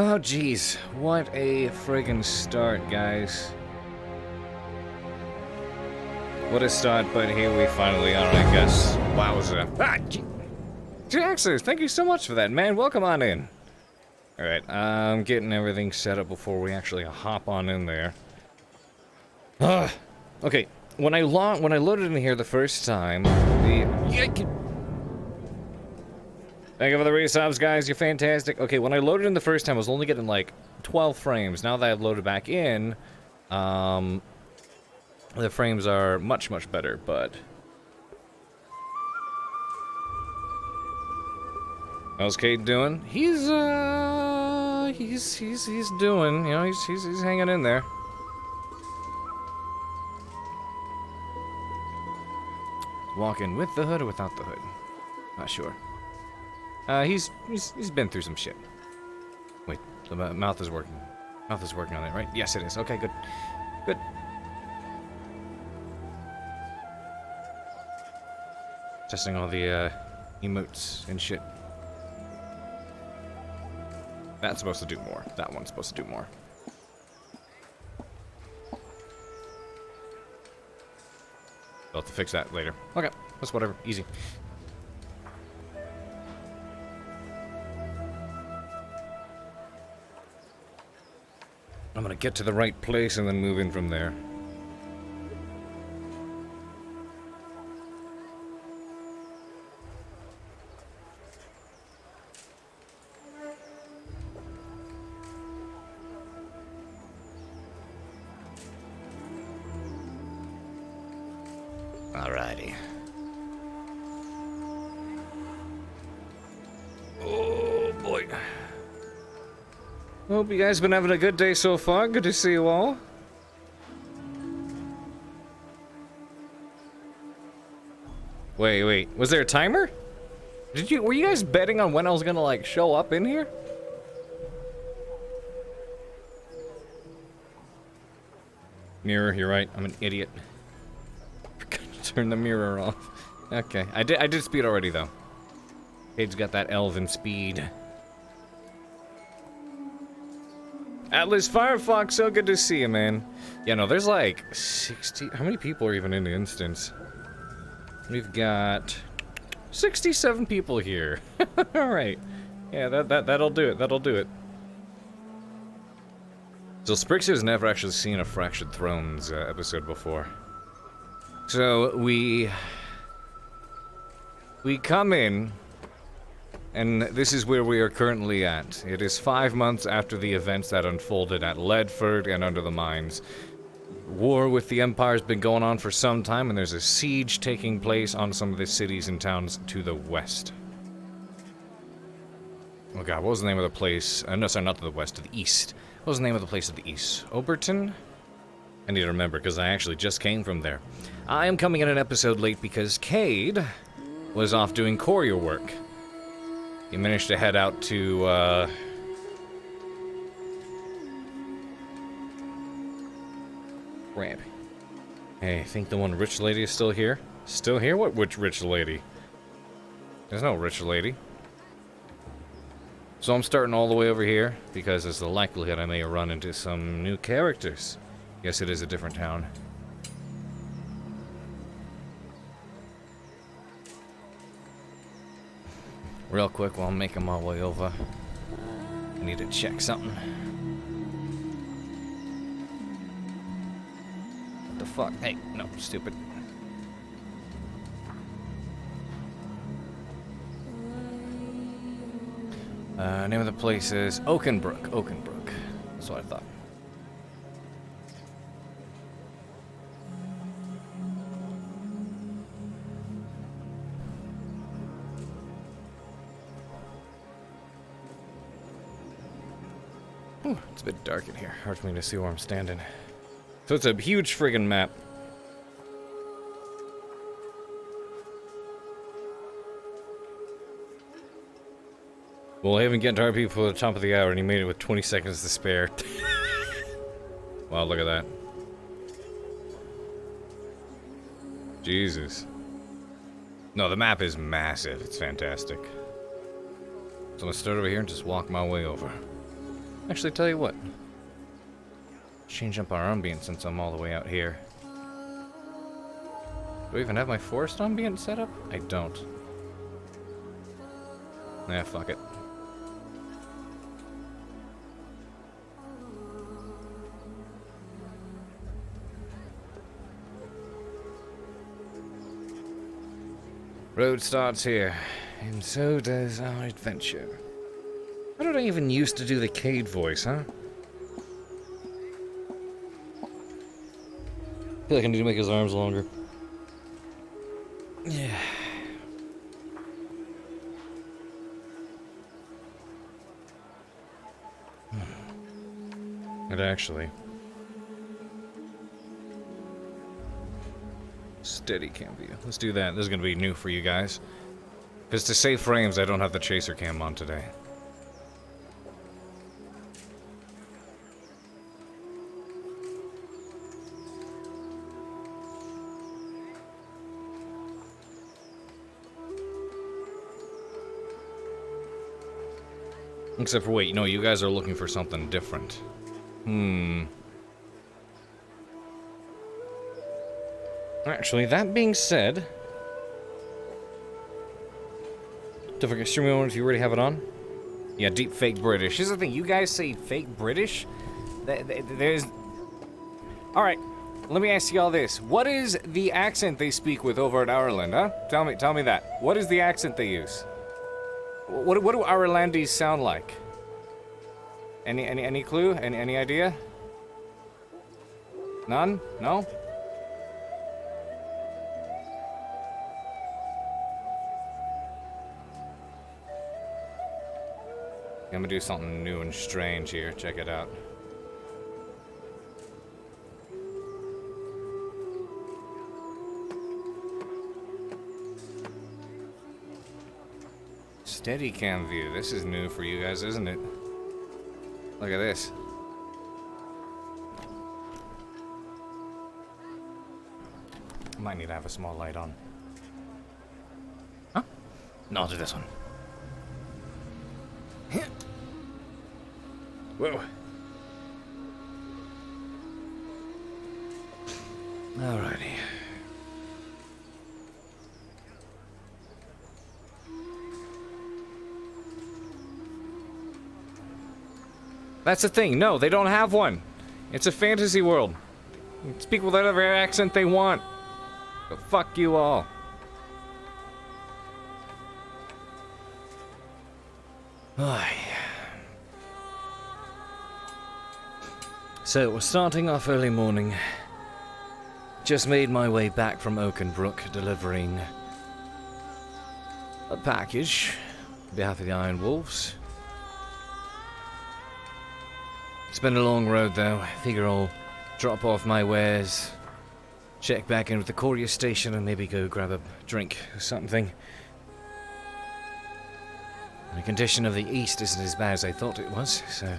Oh, jeez. What a friggin' start, guys. What a start, but here we finally are, I guess. Wowza. Ah, Jaxers, thank you so much for that, man. Welcome on in. Alright, I'm getting everything set up before we actually hop on in there. Okay, when I loaded in here the first time, Thank you for the resubs, guys. You're fantastic. Okay, when I loaded in the first time, I was only getting like 12 frames. Now that I've loaded back in, the frames are much, much better, but... How's Cade doing? He's doing, you know, he's hanging in there. Walking with the hood or without the hood? Not sure. He's been through some shit. Wait, the mouth is working. Mouth is working on it, right? Yes, it is. Okay, good. Good. Testing all the, emotes and shit. That's supposed to do more. That one's supposed to do more. I'll have to fix that later. Okay, that's whatever. Easy. I'm gonna get to the right place and then move in from there. Alrighty. Oh boy. Hope you guys been having a good day so far. Good to see you all. Wait. Was there a timer? Were you guys betting on when I was gonna, like, show up in here? Mirror, you're right. I'm an idiot. Forgot to turn the mirror off. Okay. I did speed already, though. Cade's got that elven speed. Atlas Firefox, so good to see you, man. Yeah, no, there's like 60... How many people are even in the instance? We've got 67 people here. Alright. Yeah, that'll do it. That'll do it. So Sprixer's never actually seen a Fractured Thrones episode before. So we come in, and this is where we are currently at. It is 5 months after the events that unfolded at Ledford and Under the Mines. War with the Empire has been going on for some time, and there's a siege taking place on some of the cities and towns to the west. Oh god, what was the name of the place? No, sorry, not to the west, to the east. What was the name of the place to the east? Oberton? I need to remember, because I actually just came from there. I am coming in an episode late because Cade was off doing courier work. He managed to head out to, Ramp. Hey, I think the one rich lady is still here? Still here? Which rich lady? There's no rich lady. So I'm starting all the way over here, because there's the likelihood I may run into some new characters. Yes, it is a different town. Real quick while I'm making my way over. I need to check something. What the fuck? Hey, no, stupid. Name of the place is Oakenbrook. Oakenbrook. That's what I thought. Ooh, it's a bit dark in here. Hard for me to see where I'm standing. So it's a huge friggin' map. Well, I haven't gotten to RP for the top of the hour, and he made it with 20 seconds to spare. Wow, look at that. Jesus. No, the map is massive. It's fantastic. So I'm gonna start over here and just walk my way over. Actually, tell you what. Change up our ambience since I'm all the way out here. Do I even have my forest ambience set up? I don't. Nah, fuck it. Road starts here, and so does our adventure. How did I even used to do the Cade voice, huh? I feel like I need to make his arms longer. Yeah. It actually. Steady cam view. Let's do that. This is going to be new for you guys. Because to save frames, I don't have the chaser cam on today. Except for, wait, no, you guys are looking for something different. Actually, that being said... Don't forget stream mode if you already have it on. Yeah, deep fake British. Here's the thing, you guys say fake British? There's... Alright, let me ask y'all this. What is the accent they speak with over at Ireland, huh? Tell me that. What is the accent they use? What do Irelandese sound like? Any clue? Any idea? None? No? I'm gonna do something new and strange here. Check it out. Steadicam view. This is new for you guys, isn't it? Look at this. Might need to have a small light on. Huh? No, I'll do this one. Whoa. Alrighty. That's the thing. No, they don't have one. It's a fantasy world. You can speak with whatever accent they want. So fuck you all. So, we're starting off early morning. Just made my way back from Oakenbrook, delivering a package on behalf of the Iron Wolves. It's been a long road though. I figure I'll drop off my wares, check back in with the courier station, and maybe go grab a drink or something. The condition of the east isn't as bad as I thought it was, so...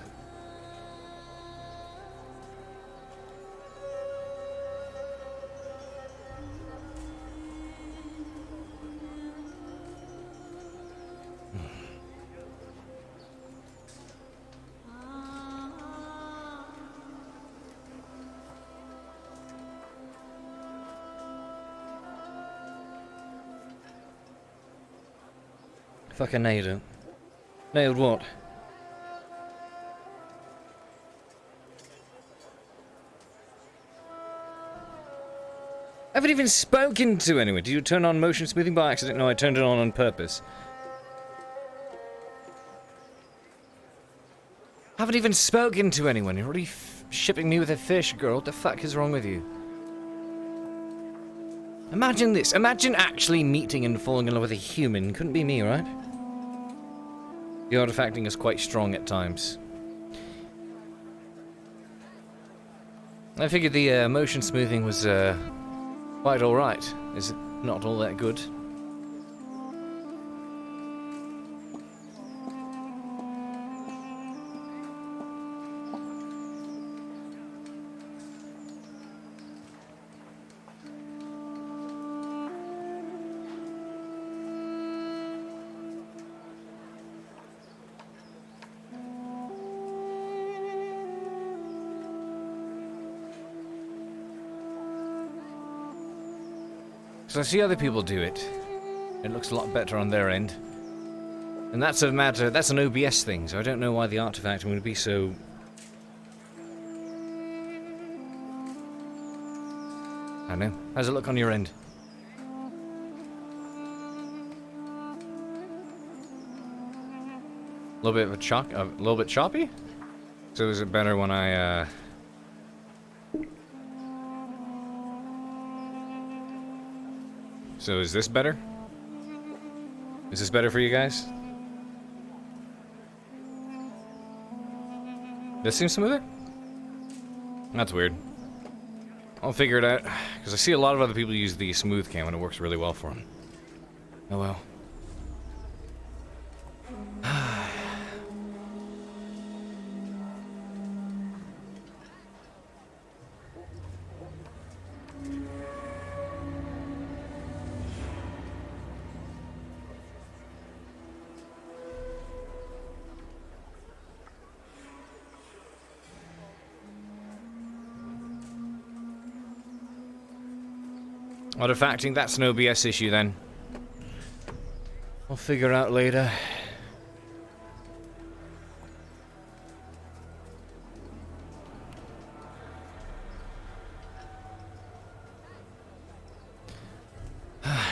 Fucking nailed it. Nailed what? I haven't even spoken to anyone. Did you turn on motion smoothing by accident? No, I turned it on purpose. I haven't even spoken to anyone. You're already shipping me with a fish, girl. What the fuck is wrong with you? Imagine this. Imagine actually meeting and falling in love with a human. Couldn't be me, right? The artifacting is quite strong at times. I figured the motion smoothing was quite alright. Is it not all that good? Because I see other people do it. It looks a lot better on their end. And that's a matter, that's an OBS thing, so I don't know why the artifact would be so... I don't know. How's it look on your end? A little bit of a little bit choppy? So is it better when I, So is this better? Is this better for you guys? This seems smoother? That's weird. I'll figure it out, because I see a lot of other people use the smooth cam and it works really well for them. Oh well. Artifacting, that's an OBS issue then. I'll figure out later.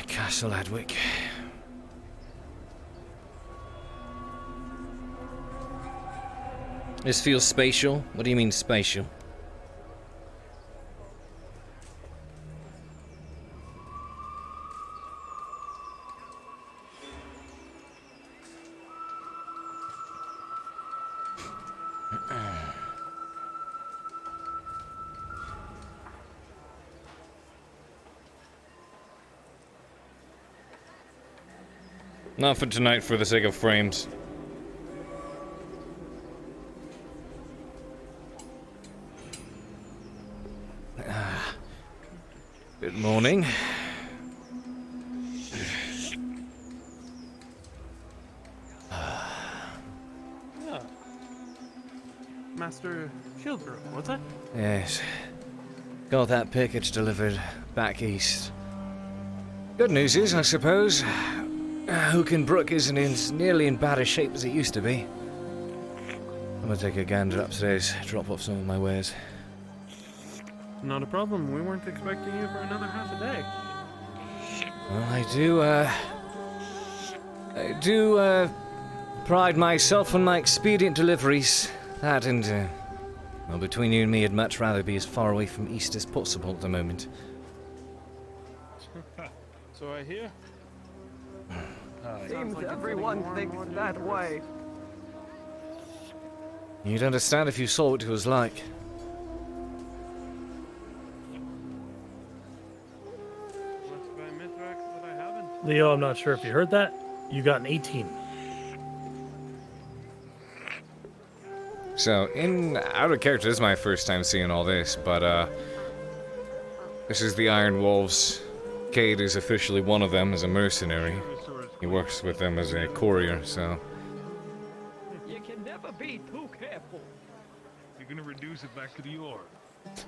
Castle Adwick. This feels spatial? What do you mean spatial? Not for tonight, for the sake of frames. Good morning. Master Shilbrouk, was it? Yes. Got that package delivered back east. Good news is, I suppose, Brook isn't nearly in bad a shape as it used to be. I'm gonna take a gander upstairs, drop off some of my wares. Not a problem. We weren't expecting you for another half a day. Well, I do pride myself on my expedient deliveries. That and, well, between you and me, I'd much rather be as far away from east as possible at the moment. So I hear. Seems like everyone thinks that way. You'd understand if you saw what it was like. Must be Mithrax that I haven't. Leo, I'm not sure if you heard that. You got an 18. So, out of character, this is my first time seeing all this, but, this is the Iron Wolves. Cade is officially one of them as a mercenary. He works with them as a courier, so... You can never be too careful. You're gonna reduce it back to the ore. It's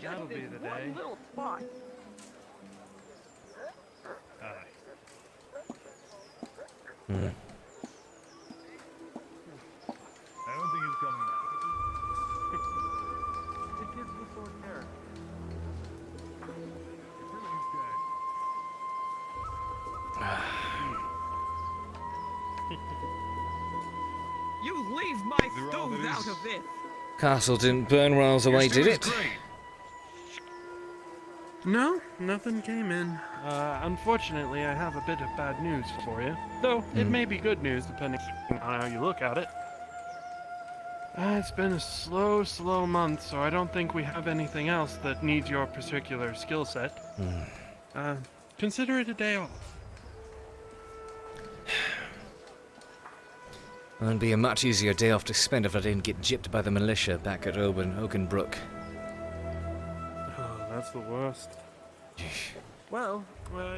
just That'll be this the one day. little spot. Aye. I don't think it's coming now. It gives me sore care. Everything's dead. You leave my They're all stews that out is. of this. Castle didn't burn while I was away, did it? Great. No, nothing came in. Unfortunately, I have a bit of bad news for you. Though, it may be good news depending on how you look at it. It's been a slow month, so I don't think we have anything else that needs your particular skill set. Consider it a day off. It would be a much easier day off to spend if I didn't get gypped by the militia back at Oakenbrook. Oh, that's the worst. Well,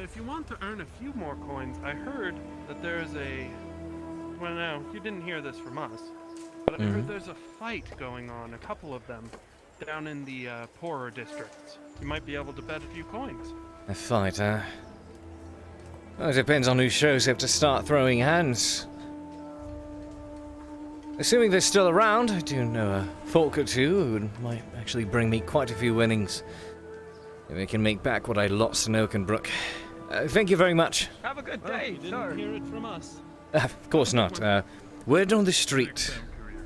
if you want to earn a few more coins, I heard that there's a... Well, no, you didn't hear this from us. But I heard there's a fight going on, a couple of them. down in the poorer districts. You might be able to bet a few coins. A fight, huh? Well, it depends on who shows up to start throwing hands. Assuming they're still around, I do know a folk or two who might actually bring me quite a few winnings. Maybe I can make back what I lost in Oakenbrook. Thank you very much. Have a good Well, day, you didn't sir. hear it from us. Of course not. Word on the street. Sam courier.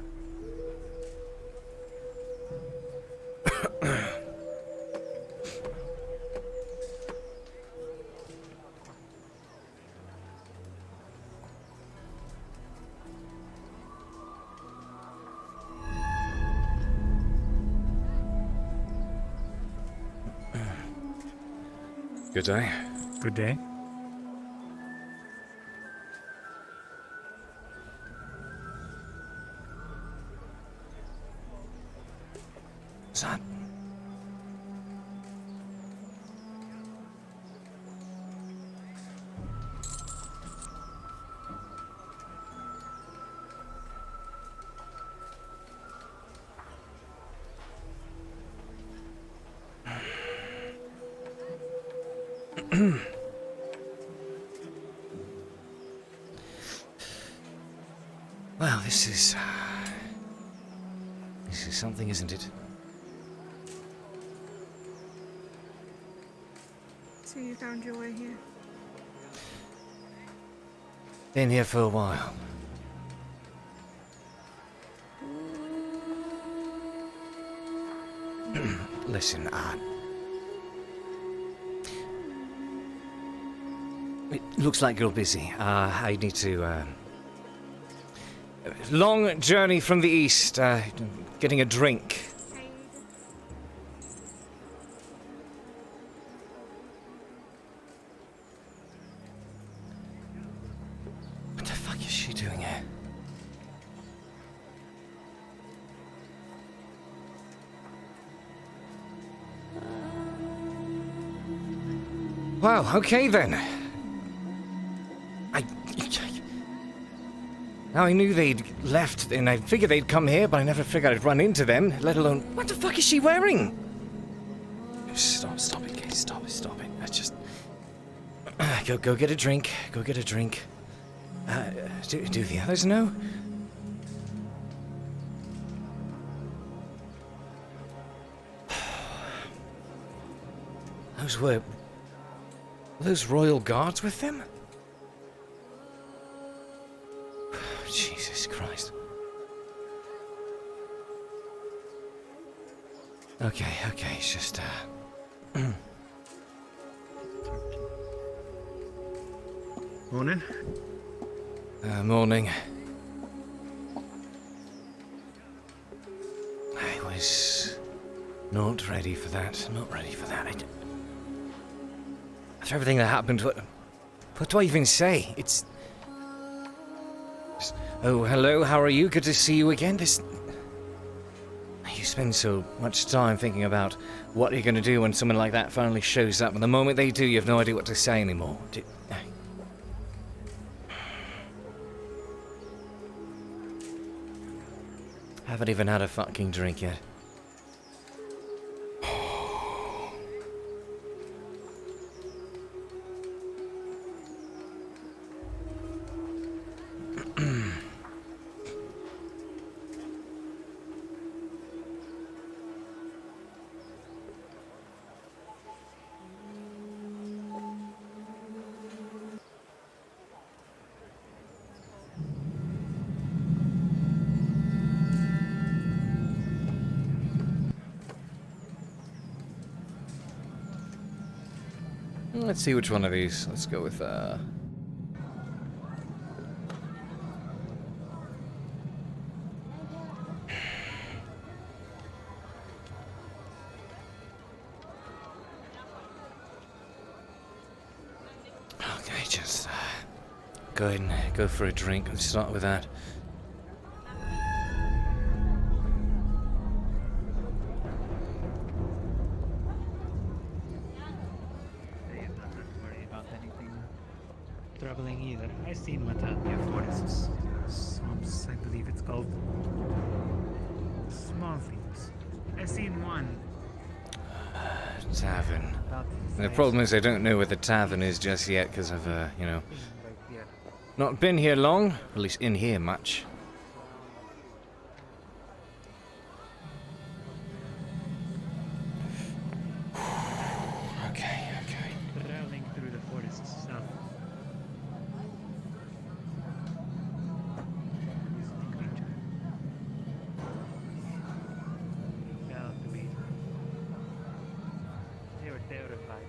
Good day. Good day. What's that? Well, this is something, isn't it? So you found your way here. Been here for a while. Listen, it looks like you're busy. I need to, long journey from the east, getting a drink. Cade. What the fuck is she doing here? Wow, okay then. Now I knew they'd left, and I figured they'd come here, but I never figured I'd run into them, let alone... What the fuck is she wearing? Stop it, Cade, stop it. I just... Go get a drink, go get a drink. Do the others know? Were those royal guards with them? Jesus Christ. Okay, it's just, Morning. Morning. I was not ready for that, After everything that happened, what do I even say? It's... Oh, hello, how are you? Good to see you again. You spend so much time thinking about what you're going to do when someone like that finally shows up, and the moment they do, you have no idea what to say anymore. Haven't even had a fucking drink yet. Let's see which one of these. Let's go with, Okay, just, go ahead and go for a drink. Let's start with that. About anything troubling either. I seen what what is this? Swamps, I believe it's called. Small things. I seen one. Tavern. About The problem is I don't know where the tavern is just yet because I've, you know, right there. not been here long. At least in here much. Okay. Traveling through the forests south. Using the creature. Fell to it. They were terrified.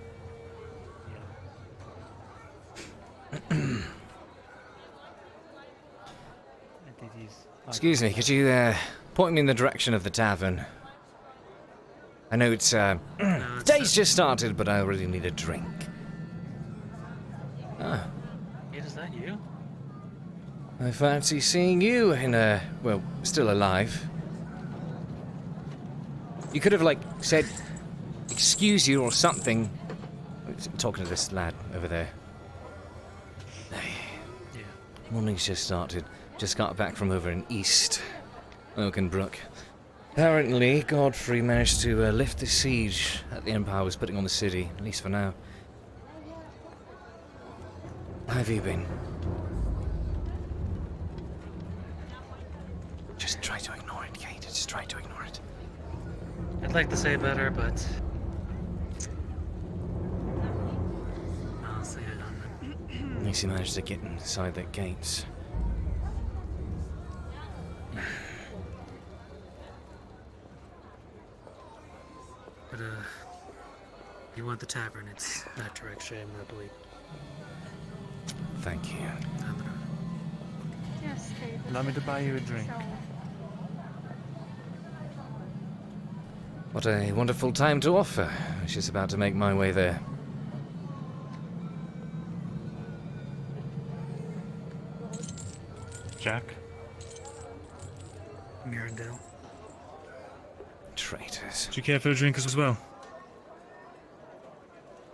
Entities. Excuse me, could you point me in the direction of the tavern? I know it's day's just started, but I really need a drink. Ah, Is that you? I fancy seeing you in well, still alive. You could have, like, said, excuse you or something. I'm talking to this lad over there. Yeah. Morning's just started. Just got back from over in East Oakenbrook. Apparently, Godfrey managed to lift the siege that the Empire was putting on the city, at least for now. How have you been? Just try to ignore it, Cade. Just try to ignore it. I'd like to say better, but I'll say it on them. At least he managed to get inside that gates. But you want the tavern? It's that direction, I believe. Thank you. Down the road. Yes, Cade. Allow me to buy you a drink. So, What a wonderful time to offer. I was just about to make my way there. Jack? Mirandale. Traitors. Do you care for a drink as well?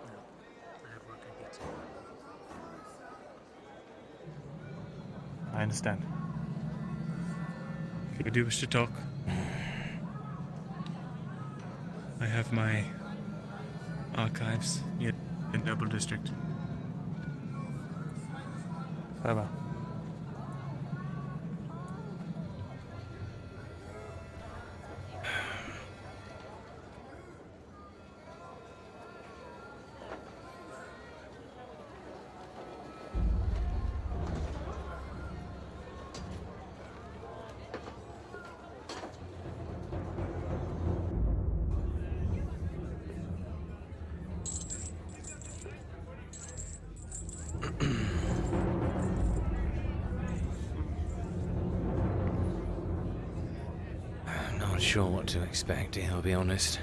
No, I have work I get to. I understand. If you do wish to talk, I have my archives near the Noble District. Farewell. Not sure what to expect here, I'll be honest.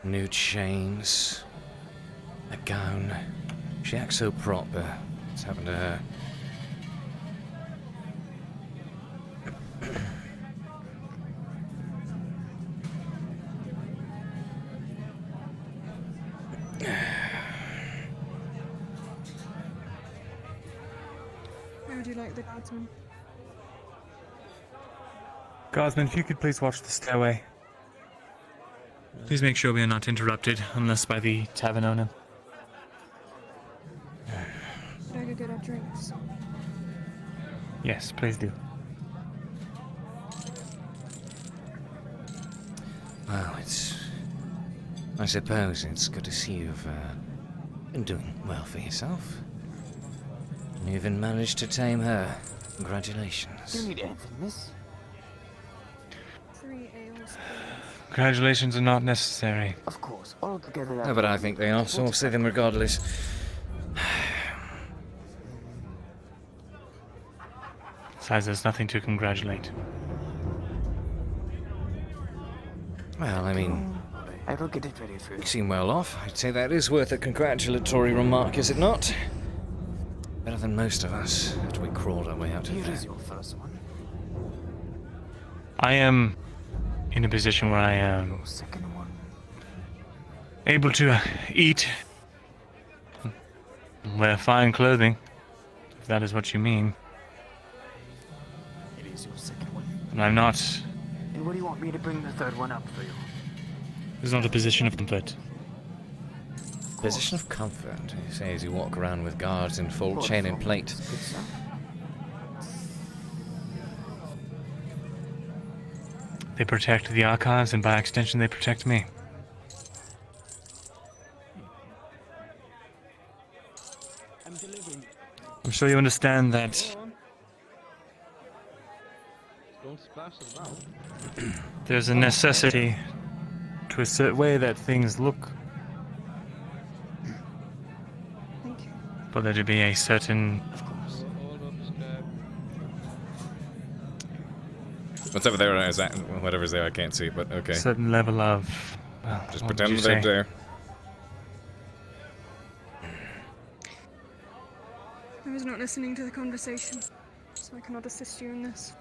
New chains, a gown. She acts so proper. What's happened to her? how would you like the guardsman? Guardsman, if you could please watch the stairway. Please make sure we are not interrupted, unless by the tavern owner. Should I go get our drinks? Yes, please do. Well, I suppose it's good to see you've been doing well for yourself. And you even managed to tame her. Congratulations. need anything, miss? 3 ales, please. Congratulations are not necessary. Of course, all together. No, but I think they are, so I'll say them regardless. Besides, there's nothing to congratulate. Well, I mean, I will get it ready for you. you seem well off. I'd say that is worth a congratulatory remark, is it not? Better than most of us, after we crawled our way out of Here there. is your first one. I am in a position where I am Your second one. able to eat Wear fine clothing, if that is what you mean. It is your second one. And I'm not. And what do you want me to bring the third one up for you? It's not a position of comfort. Position of comfort. You say as you walk around with guards in full chain and plate. Good stuff. They protect the archives, and by extension, they protect me. I'm delivering. I'm sure you understand that Don't splash it about. there's a necessity to a certain way that things look Thank you. for there to be a certain. Of course. What's over there? Is that whatever's there? I can't see, but okay. Certain level of. Well, Just what would pretend you they're say? there. I was not listening to the conversation, so I cannot assist you in this.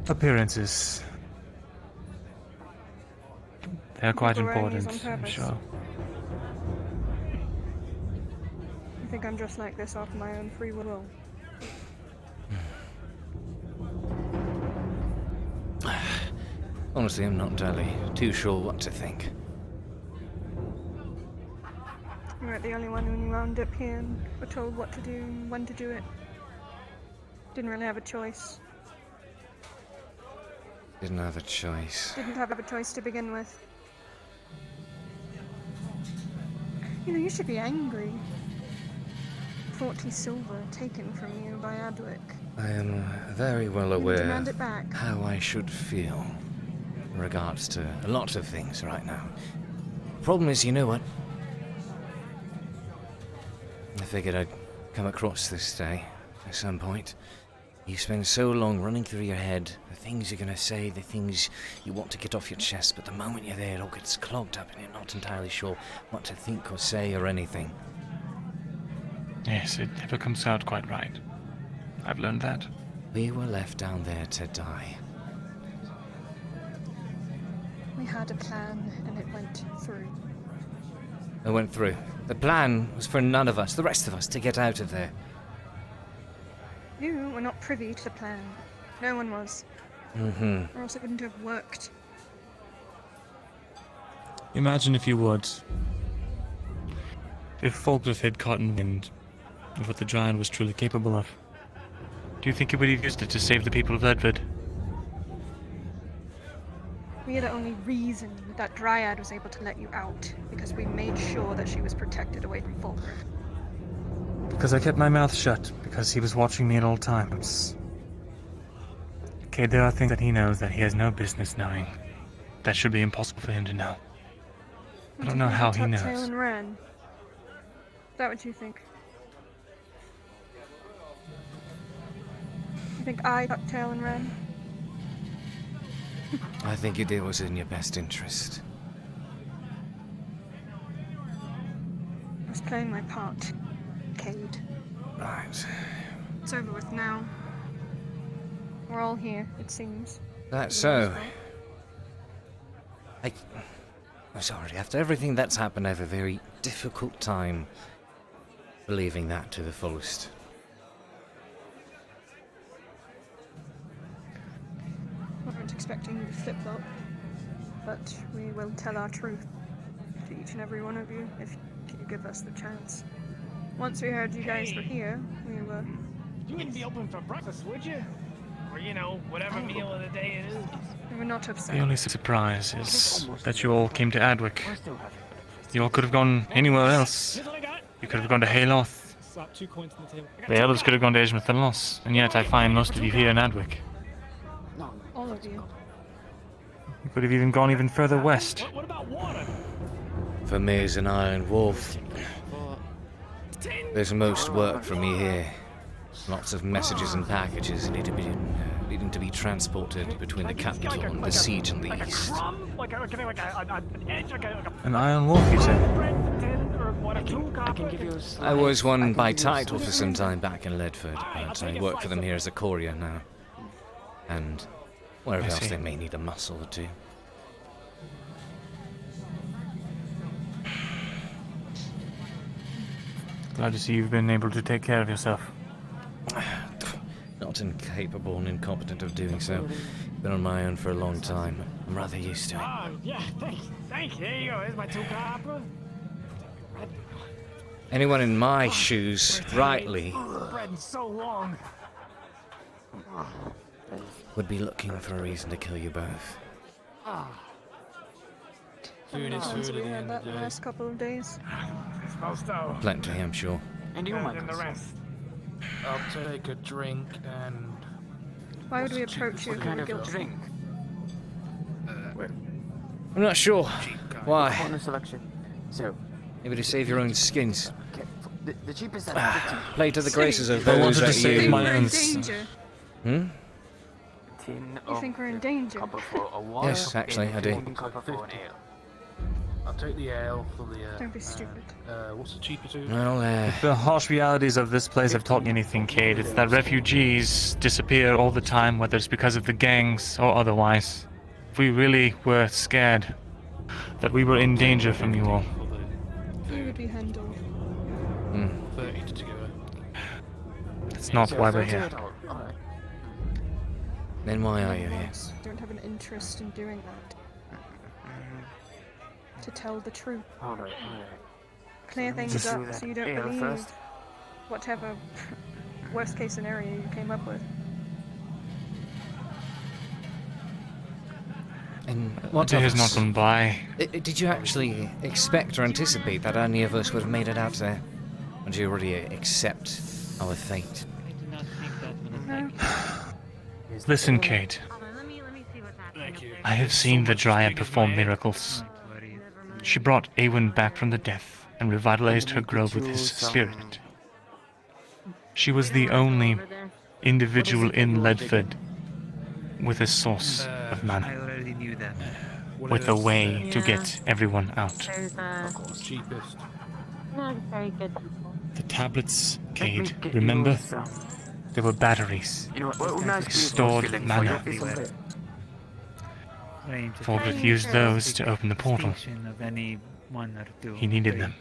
Appearances. They're quite People wearing these important, on I'm purpose. sure. I think I'm just like this off my own free will. Honestly, I'm not entirely too sure what to think. You weren't the only one who wound up here and were told what to do and when to do it. Didn't really have a choice. Didn't have a choice. Didn't have a choice to begin with. You know, you should be angry. 40 silver taken from you by Adwick. I am very well You aware demand it back. how I should feel in regards to a lot of things right now. Problem is, you know what? I figured I'd come across this day at some point. You spend so long running through your head the things you're gonna say, the things you want to get off your chest, but the moment you're there, it all gets clogged up and you're not entirely sure what to think or say or anything. Yes, it never comes out quite right. I've learned that. We were left down there to die. We had a plan and it went through. It went through. The plan was for none of us, the rest of us, to get out of there. You were not privy to the plan. No one was. Mm-hmm. Or else it wouldn't have worked. Imagine if you would. If Falkirk had caught wind of what the giant was truly capable of. Do you think he would have used it to save the people of Ledford? We are the only reason that Dryad was able to let you out, because we made sure that she was protected away from Falkirk. Because I kept my mouth shut, because he was watching me at all times. Cade, there are things that he knows that he has no business knowing. That should be impossible for him to know. I don't know how he Tail knows. and ran. Is that what you think? You think I tucked tail and ran? I think you did what was in your best interest. I was playing my part, Cade. Right. It's over with now. We're all here, it seems. That's For the most so. part. I'm sorry, after everything that's happened, I have a very difficult time believing that to the fullest. I weren't expecting you to flip-flop, but we will tell our truth to each and every one of you if you give us the chance. Once we heard you guys were here, we were... You wouldn't be open for breakfast, would you? Or, you know, whatever meal of the day it is. We were not upset. The only surprise is that you all came to Adwick. We're still having You all could have gone anywhere else. Here's what I got. You could have gone to Hayloth. Slap 2 coins on the table. The elders could have gone to Edgemouth and Loss. And yet I find most of you here in Adwick. no. All of you. You could have even gone even further west. What about water? For me as an Iron Wolf, there's most work for me here. Lots of messages and packages needing to be transported between the capital and the siege in the east. Crumb? Like an edge? Like a An Iron Wolf, you say? bread, 10, or what, I can give you a I slice. was I one can by give you a title for slice. some time back in Ledford, but I work for them here as a courier now. And wherever I else see. they may need a muscle or two. Glad to see you've been able to take care of yourself. Not incapable and incompetent of doing so. Been on my own for a long time. I'm rather used to it. Oh, yeah, thank you. Here you go. Here's my 2 copper. Anyone in my shoes, rightly, Bread in so long. would be looking for a reason to kill you both. Food is Since food we at the had end that of the the day. last couple of days. Smells so. Plenty, I'm sure. And you, Better Michael. than the rest. I'll take a drink and... Why would we What's the approach you What if we kind were of guilty? drink? I'm not sure. Why? Corner selection. So, Maybe to save your own skins. okay, the cheapest at 50. Play to the graces of I those wanted to that save you... my We're own in danger. Hmm? Tin You of think we're in danger? copper for a water. Yes, actually, I do. 15 copper for an ale. I'll take the ale for the... Don't be stupid. what's the cheapest food? Well, The harsh realities of this place have taught me anything, Cade. It's that refugees disappear all the time, whether it's because of the gangs or otherwise. If we really were scared that we were in danger from you all. You would be handled. 30 together. That's not So, why we're 30 here. at all. Alright. then why are you here? Yes, don't have an interest in doing that. To tell the truth. Alright. Clear things Just do up that so you don't ale believe first. whatever worst case scenario you came up with. And what Day of has not us? gone by. Did you actually expect or anticipate that any of us would have made it out there? Or do you already accept our fate? No, Listen, Cade. Let me see what's happening. Thank you. I have seen the Dryad perform miracles. She brought Awen back from the death and revitalized her grove with his spirit. She was the only individual in Ledford with a source of mana, already knew that. with a way to get everyone out. There's Cheapest. not very good people. The tablets, Let me Cade, get remember? you some. They were batteries. You know what? Well, nice to Stored feeling mana. for you. Fulbert used those to open the portal. Of any one or two. He needed them.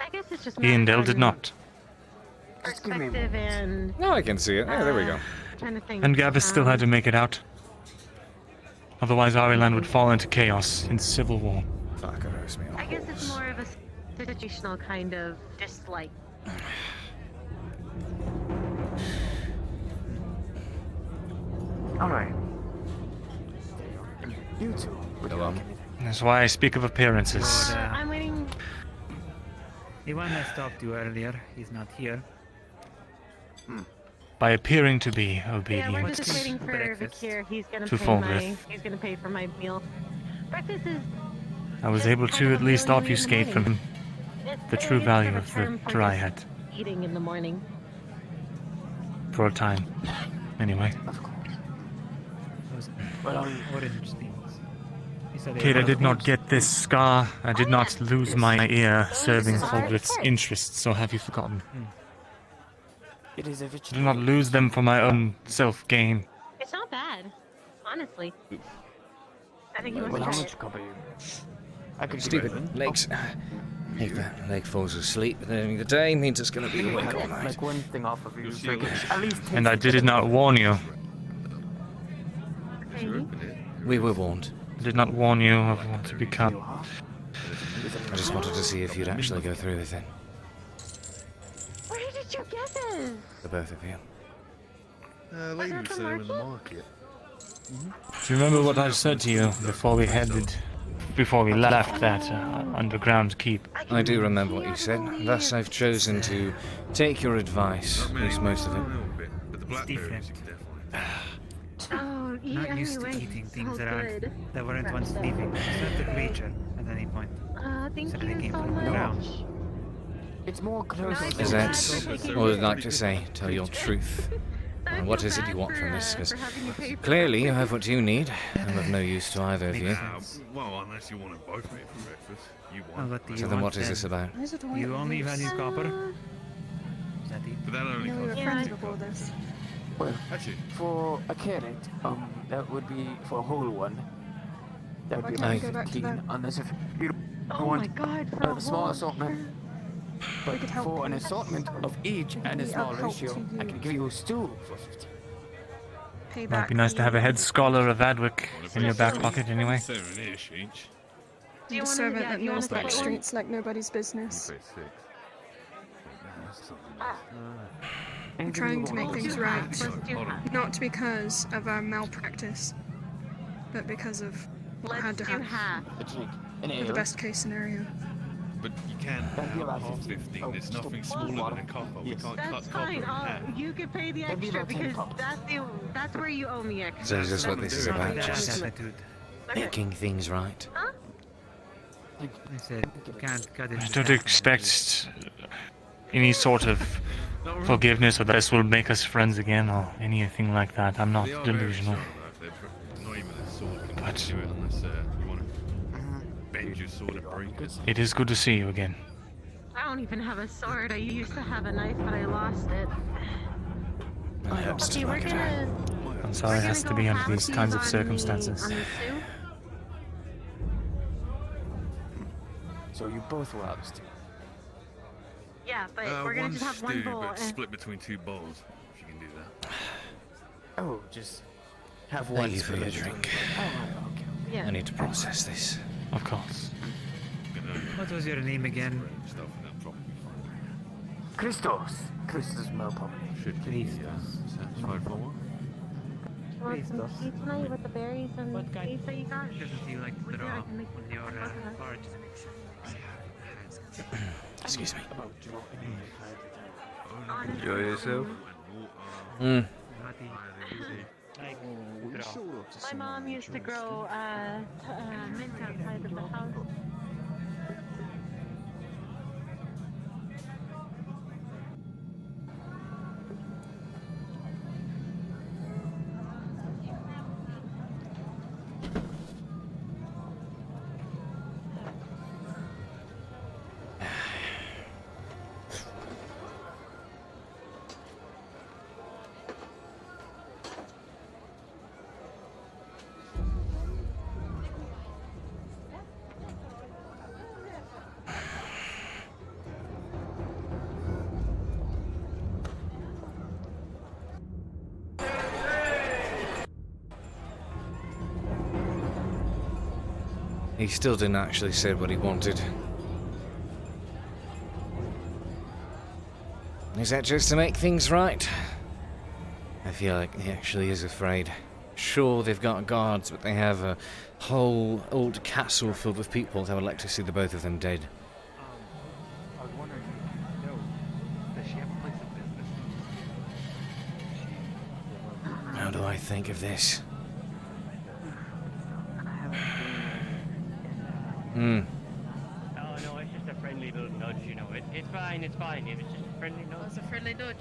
I guess it's just He and Dell more did fun not. Just give me a perspective moment. and No, I can see it. Yeah, there we go. kind of thing. And Gavis still had to make it out. Otherwise, Ariland would fall into chaos in civil war. Fuck, it hurts me. I guess it's more of a situational kind of dislike. Alright. You two. Would you Go like on. anything? That's why I speak of appearances. I'm waiting. Ivan has talked to you earlier. He's not here. By appearing to be Yeah, we're obedient just waiting for breakfast. Vakir. He's gonna to pay Fulgrith. He's gonna pay for my meal. Breakfast is. I was just able kind to of at least really late in the obfuscate from morning. him It's the a true sort value a of the term for Dryad. just eating in the morning. For a time. Anyway. Those Well, orange things. He said they Kid, I were- did not get this scar. I did not lose my ear serving Fulgrith's interests, or have you forgotten? it is a I vegetable. did not lose them for my own self-gain. It's not bad, honestly. I think you Well, must how try much it. copper you? I could give you Stupid legs. If that leg falls asleep at the end of the day, means it's going to be awake all night. like one thing off of you, so you can at least taste And I it. did not warn you. Okay. We were warned. I did not warn you of what to become. I just wanted to see if you'd actually go through with it. Where did you get this? The both of you. Was that the market? Do you remember what I said to you before we left that underground keep? I do remember what you said. Thus, I've chosen to take your advice, at least most of it. It's different. Oh, yeah, Not used to anyway, eating things sounds around good. that weren't once living. It's not a creature at any point. Thank Said they you came so from the much. ground. It's more close. I Is feel that bad for taking all I'd it. like to say? Tell your truth. I And what feel is it you bad want from for, this? Because for having you pay for clearly you breakfast. have what you need. I'm of no use to either of you. Well, unless you want to both meet for breakfast. You Well, want. what do you So then want what is this then? about? why is it all You like only this? value copper? Uh, Is that it? But that I only know we were costs. Yeah. friends before this. Well, Actually, for a carrot, that would be for a whole one. That would be Why about can't we go back to 15, that? unless if you oh want my god, for a small whole assortment. We could help for an you. assortment of each and a We small are help ratio, to I you. can give you a stew for 50. Pay Might back be nice to have a head scholar of Adwick Well, if in your it's back pocket anyway. 7-ish each. Do you The wanna- servant yeah, that do you wanna knows back split one? streets like nobody's business. You pay 6. That's something else. I'm trying to make Let's things do right. half. Let's do half. Not because of our malpractice, but because of what Let's had to do happen. half. A drink, an For ale. the best case scenario. But you can't That'd be have about half 15. 15. Oh, There's just a nothing small smaller water. than a copper. We Yes. can't That's cut copper fine. in half. You can pay the That'd be extra about 10 because cups. that's where you owe me extra. So is this what this is about? That Just attitude. making things right. I said, you can't cut it. I don't expect any sort of forgiveness or this will make us friends again or anything like that. I'm not They are very delusional. strong, though. They're not even a sword can But- do it unless you want to bend your sword and break it. It is good to see you again. I don't even have a sword. I used to have a knife, but I lost it. It helps Okay, to we're look at gonna. her. I'm sorry it has to be under these kinds of On circumstances. the stew. So you both will have a stew. Yeah, but we're gonna One just have one stew, bowl. but and- split between 2 bowls. If you can do that. Oh, just have one. Thank you for your spoon. drink. Oh, okay. Yeah. I need to process this. Of course. What was your name again? Stuff and that'll probably be fine. Christos. Christos Melpom. Should be satisfied for one. Want some tea tonight with the berries and What kind- beef that you got? Doesn't you like to Yeah, draw I can make on your cards? Excuse me. Enjoy yourself. Mm. My mom used to grow mint outside of the house. He still didn't actually say what he wanted. Is that just to make things right? I feel like he actually is afraid. Sure, they've got guards, but they have a whole old castle filled with people that would like to see the both of them dead. I was wondering, does she have a place of business? How do I think of this? Hmm. Oh no, it's just a friendly little nudge, you know. It's fine, it's fine. It was just a friendly nudge. That's a friendly nudge.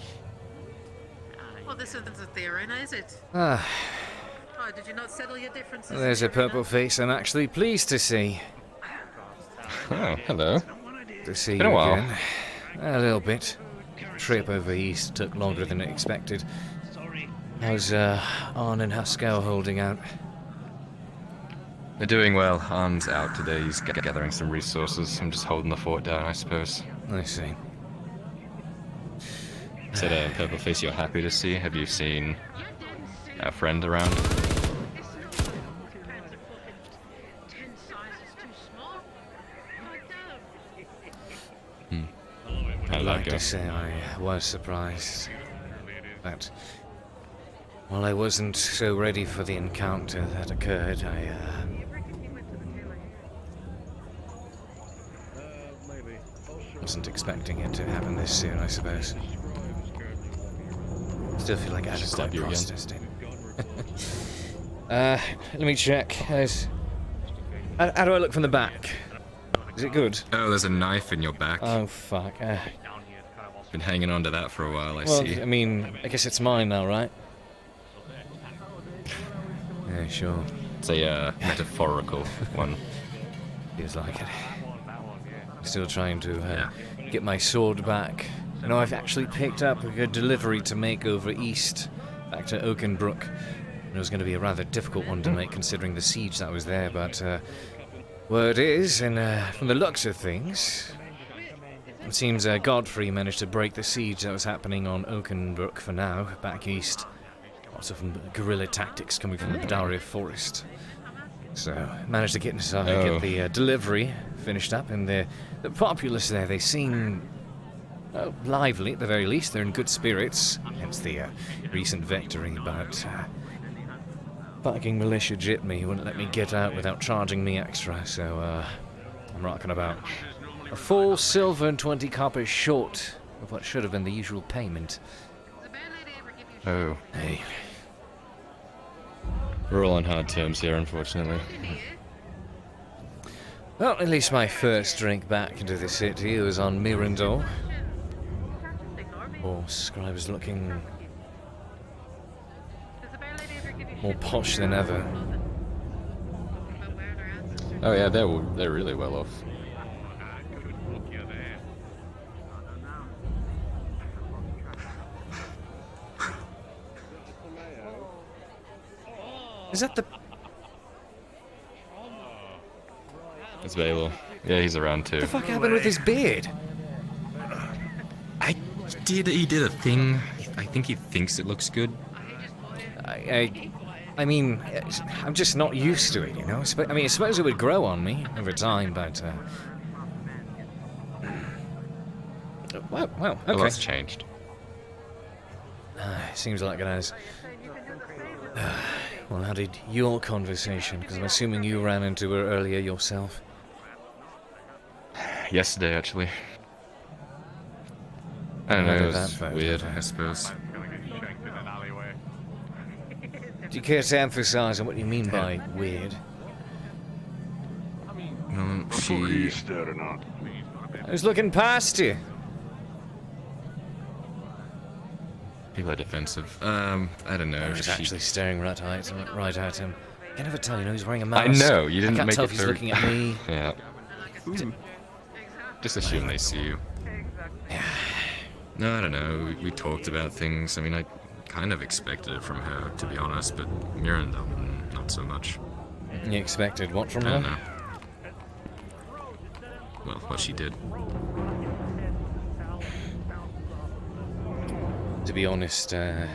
Well, this isn't a theory, is it? Ah, Oh, did you not settle your differences? there's a purple face I'm actually pleased to see. Oh, hello. To see Been a you while. again. A little bit. Trip over east took longer than expected. How's Arn and Haskell holding out? They're doing well. Arn's out today. He's gathering some resources. I'm just holding the fort down, I suppose. I see. Said Purple Face you're happy to see. Have you seen a friend around? I'd How'd like that go? to say I was surprised. But while I wasn't so ready for the encounter that occurred, I wasn't expecting it to happen this soon, I suppose. Still feel like I had Should quite stab you again. processed it. Let me check. How do I look from the back? Is it good? Oh, there's a knife in your back. Oh, fuck. Been hanging on to that for a while, I Well, see. I mean, I guess it's mine now, right? Yeah, sure. It's a metaphorical one. Feels like it. Still trying to get my sword back. You know, I've actually picked up a good delivery to make over east, back to Oakenbrook. It was going to be a rather difficult one to make considering the siege that was there, but word is, and from the looks of things, it seems Godfrey managed to break the siege that was happening on Oakenbrook for now, back east. Lots of guerrilla tactics coming from the Daria forest. So, managed to get inside, get the delivery finished up, and the populace there, they seem lively at the very least. They're in good spirits, hence the recent victory, but fucking militia jipped me, wouldn't let me get out without charging me extra, so I'm rocking about a full silver and 20 coppers short of what should have been the usual payment. Oh. Hey. We're all on hard terms here, unfortunately. Well, at least my first drink back into the city was on Mirandol. Oh, Scribe is looking more posh than ever. Oh yeah, they're really well off. Is that the... It's Valor. Yeah, he's around too. What the fuck happened with his beard? He did a thing. I think he thinks it looks good. I mean, I'm just not used to it, you know? I mean, I suppose it would grow on me over time, but... Well, okay. A lot's changed. Seems like it has. Well, how did your conversation? Because I'm assuming you ran into her earlier yourself. Yesterday, actually. I don't know, it was weird, I suppose. Do you care to emphasize on what you mean by weird? She... I was looking past you. People are defensive. I don't know. I was actually staring right at him. I can never tell, you know, he's wearing a mask. I know, you didn't I can't make tell it if he's through. looking at me. Yeah. Just assume they see you. Yeah. No, I don't know. We talked about things. I mean, I kind of expected it from her, to be honest, but Miranda, not so much. You expected what from I don't her? know. Well, what she did. To be honest, if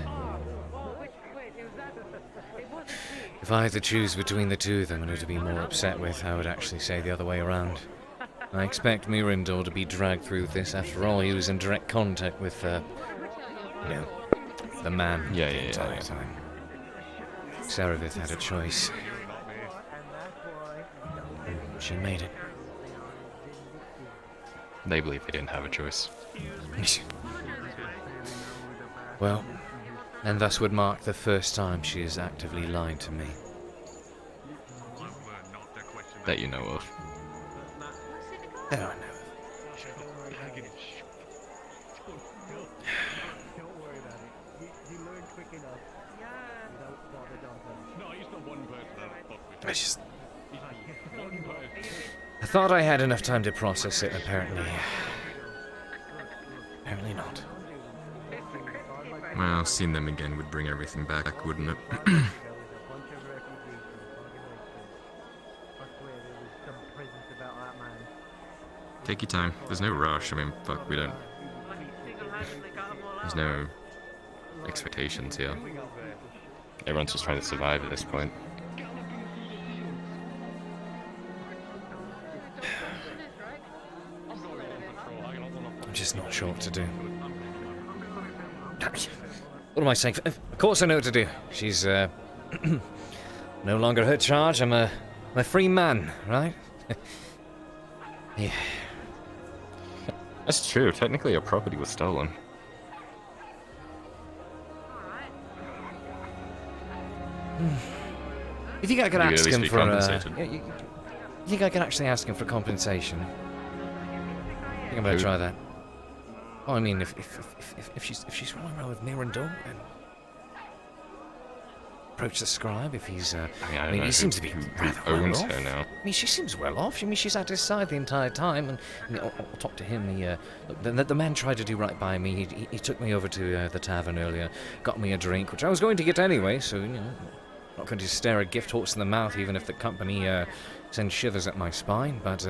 I had to choose between the two of them and who to be more upset with, I would actually say the other way around. I expect Mirandor to be dragged through this. After all, he was in direct contact with, you know, the man the entire time. Saravith had a choice. She made it. They believe they didn't have a choice. Well, and thus would mark the first time she has actively lied to me. That you know of. That I know of. I thought I had enough time to process it, apparently not. Well, seeing them again would bring everything back, wouldn't it? Take your time. There's no rush. I mean, fuck, we don't... There's no expectations here. Everyone's just trying to survive at this point. I'm just not sure what to do. What am I saying? Of course I know what to do. She's, no longer her charge. I'm a free man, right? Yeah. That's true. Technically, your property was stolen. You think I could ask him for compensated? you think I could actually ask him for compensation? I think I'm gonna try that. Oh, I mean, if she's running around with Mirandor and approach the scribe, if he's I mean, he seems to be rather well owns off. her now. I mean, she seems well off. I mean, she's at his side the entire time, and I mean, I'll talk to him. The man tried to do right by me. He took me over to the tavern earlier, got me a drink, which I was going to get anyway. So you know, not going to stare a gift horse in the mouth, even if the company sends shivers at my spine. But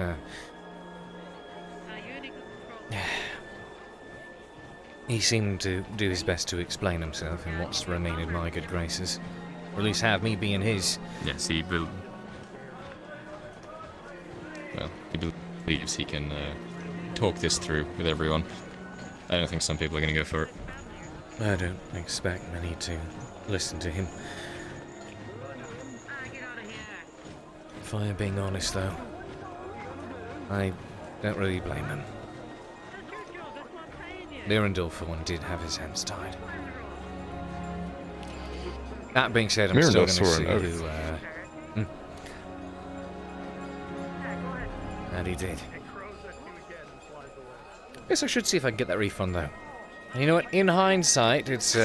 He seemed to do his best to explain himself in what's remained in my good graces. Or at least have me be in his. Yes, he will. Well, he believes he can talk this through with everyone. I don't think some people are going to go for it. I don't expect many to listen to him. If I am being honest, though, I don't really blame him. Mirandil, for one, did have his hands tied. That being said, I'm still going to see who... And he did. Guess I should see if I can get that refund, though. And you know what? In hindsight, it's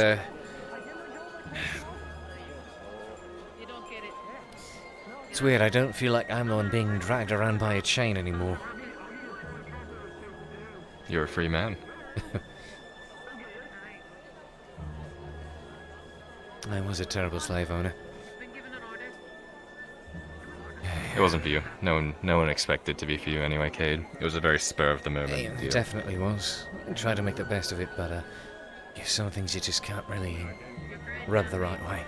it's weird. I don't feel like I'm the one being dragged around by a chain anymore. You're a free man. I was a terrible slave owner. It wasn't for you. No one expected it to be for you anyway, Cade. It was a very spur of the moment deal. It definitely was. I tried to make the best of it, but some things you just can't really rub the right way.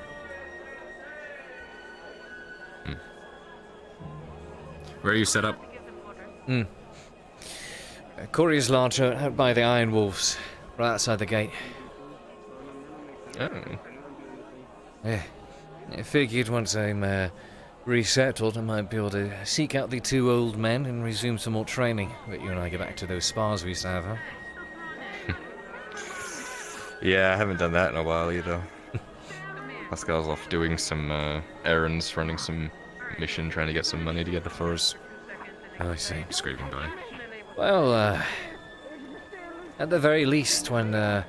Where are you set up? Courier's lodge out by the Iron Wolves, right outside the gate. Oh. Yeah. I figured once I'm resettled, I might be able to seek out the two old men and resume some more training. But you and I get back to those spars we used to have, huh? Yeah, I haven't done that in a while either. Pascal's off doing some errands, running some mission, trying to get some money to get the furs. Oh, I see. Scraping by. Well, at the very least, when the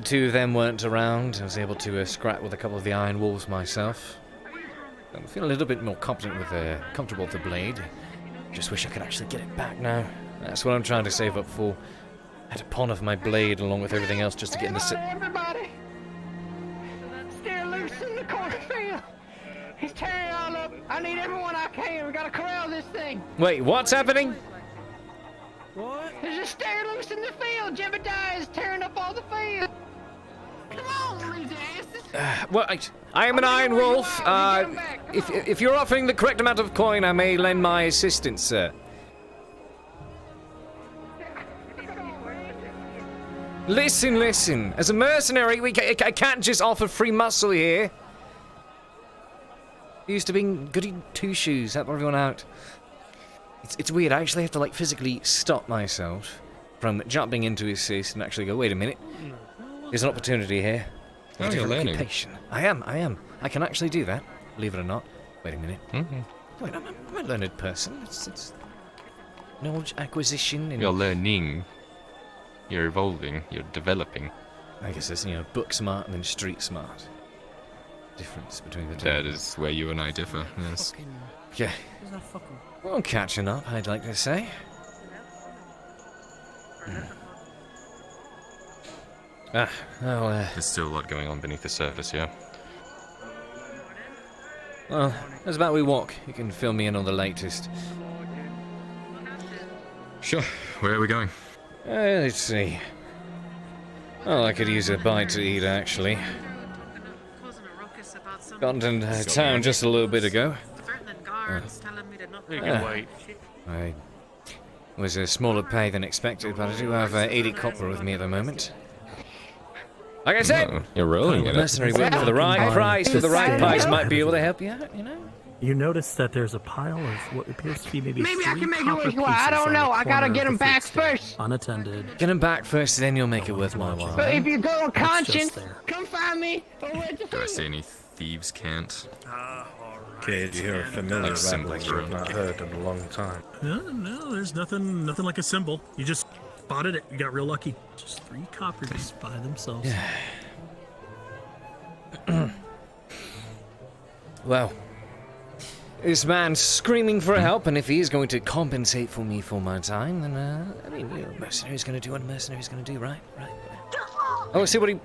two of them weren't around, I was able to scrap with a couple of the Iron Wolves myself. I feel a little bit more competent with comfortable with the blade. Just wish I could actually get it back now. That's what I'm trying to save up for. I had to pawn off my blade along with everything else just to get in the Everybody! Steer loose in the cornfield! He's tearing it all up! I need everyone I can! We gotta corral this thing! Wait, what's happening? What? There's a steer loose in the field! Jebediah is tearing up all the field! Come on, loose asses! Well, I am an Iron Wolf. If you're offering the correct amount of coin, I may lend my assistance, sir. Listen. As a mercenary, I can't just offer free muscle here. Used to being goody two-shoes, help everyone out. It's weird, I actually have to, like, physically stop myself from jumping into assist and actually go, wait a minute. There's an opportunity here. Oh, you're learning. Occupation. I am. I can actually do that, believe it or not. Wait a minute. Wait, I'm a learned person. It's knowledge acquisition. You're learning. You're evolving. You're developing. I guess there's, book smart and then street smart. Difference between the two. That is where you and I differ, yes. Yeah. Well, catching up, I'd like to say. There's still a lot going on beneath the surface, yeah? Well, as about we walk, you can fill me in on the latest. Sure. Where are we going? Let's see. Oh, I could use a bite to eat, actually. Got into town just a little bit ago. You can wait. I was a smaller pay than expected, but I do have 80 copper with me at the moment. Like I said, you're rolling it. Mercenary work for the right price, for the right price might be able to help you out, You notice that there's a pile of what appears to be maybe I can make it copper worthwhile. I don't pieces know. on the I gotta corner get of them the back food stand, first. unattended. Get them back first, then you'll make it worth my while. But if you go on It's just conscience, there. come find me. Do I see any thieves' cant? Cade, you hear a familiar Like rambling you have not heard in a long time. No, there's nothing like a symbol. You just spotted it. You got real lucky. Just 3 copper pieces by themselves. Well, this man's screaming for help, and if he is going to compensate for me for my time, then, a mercenary's going to do what a mercenary's going to do, right? Oh, see what he...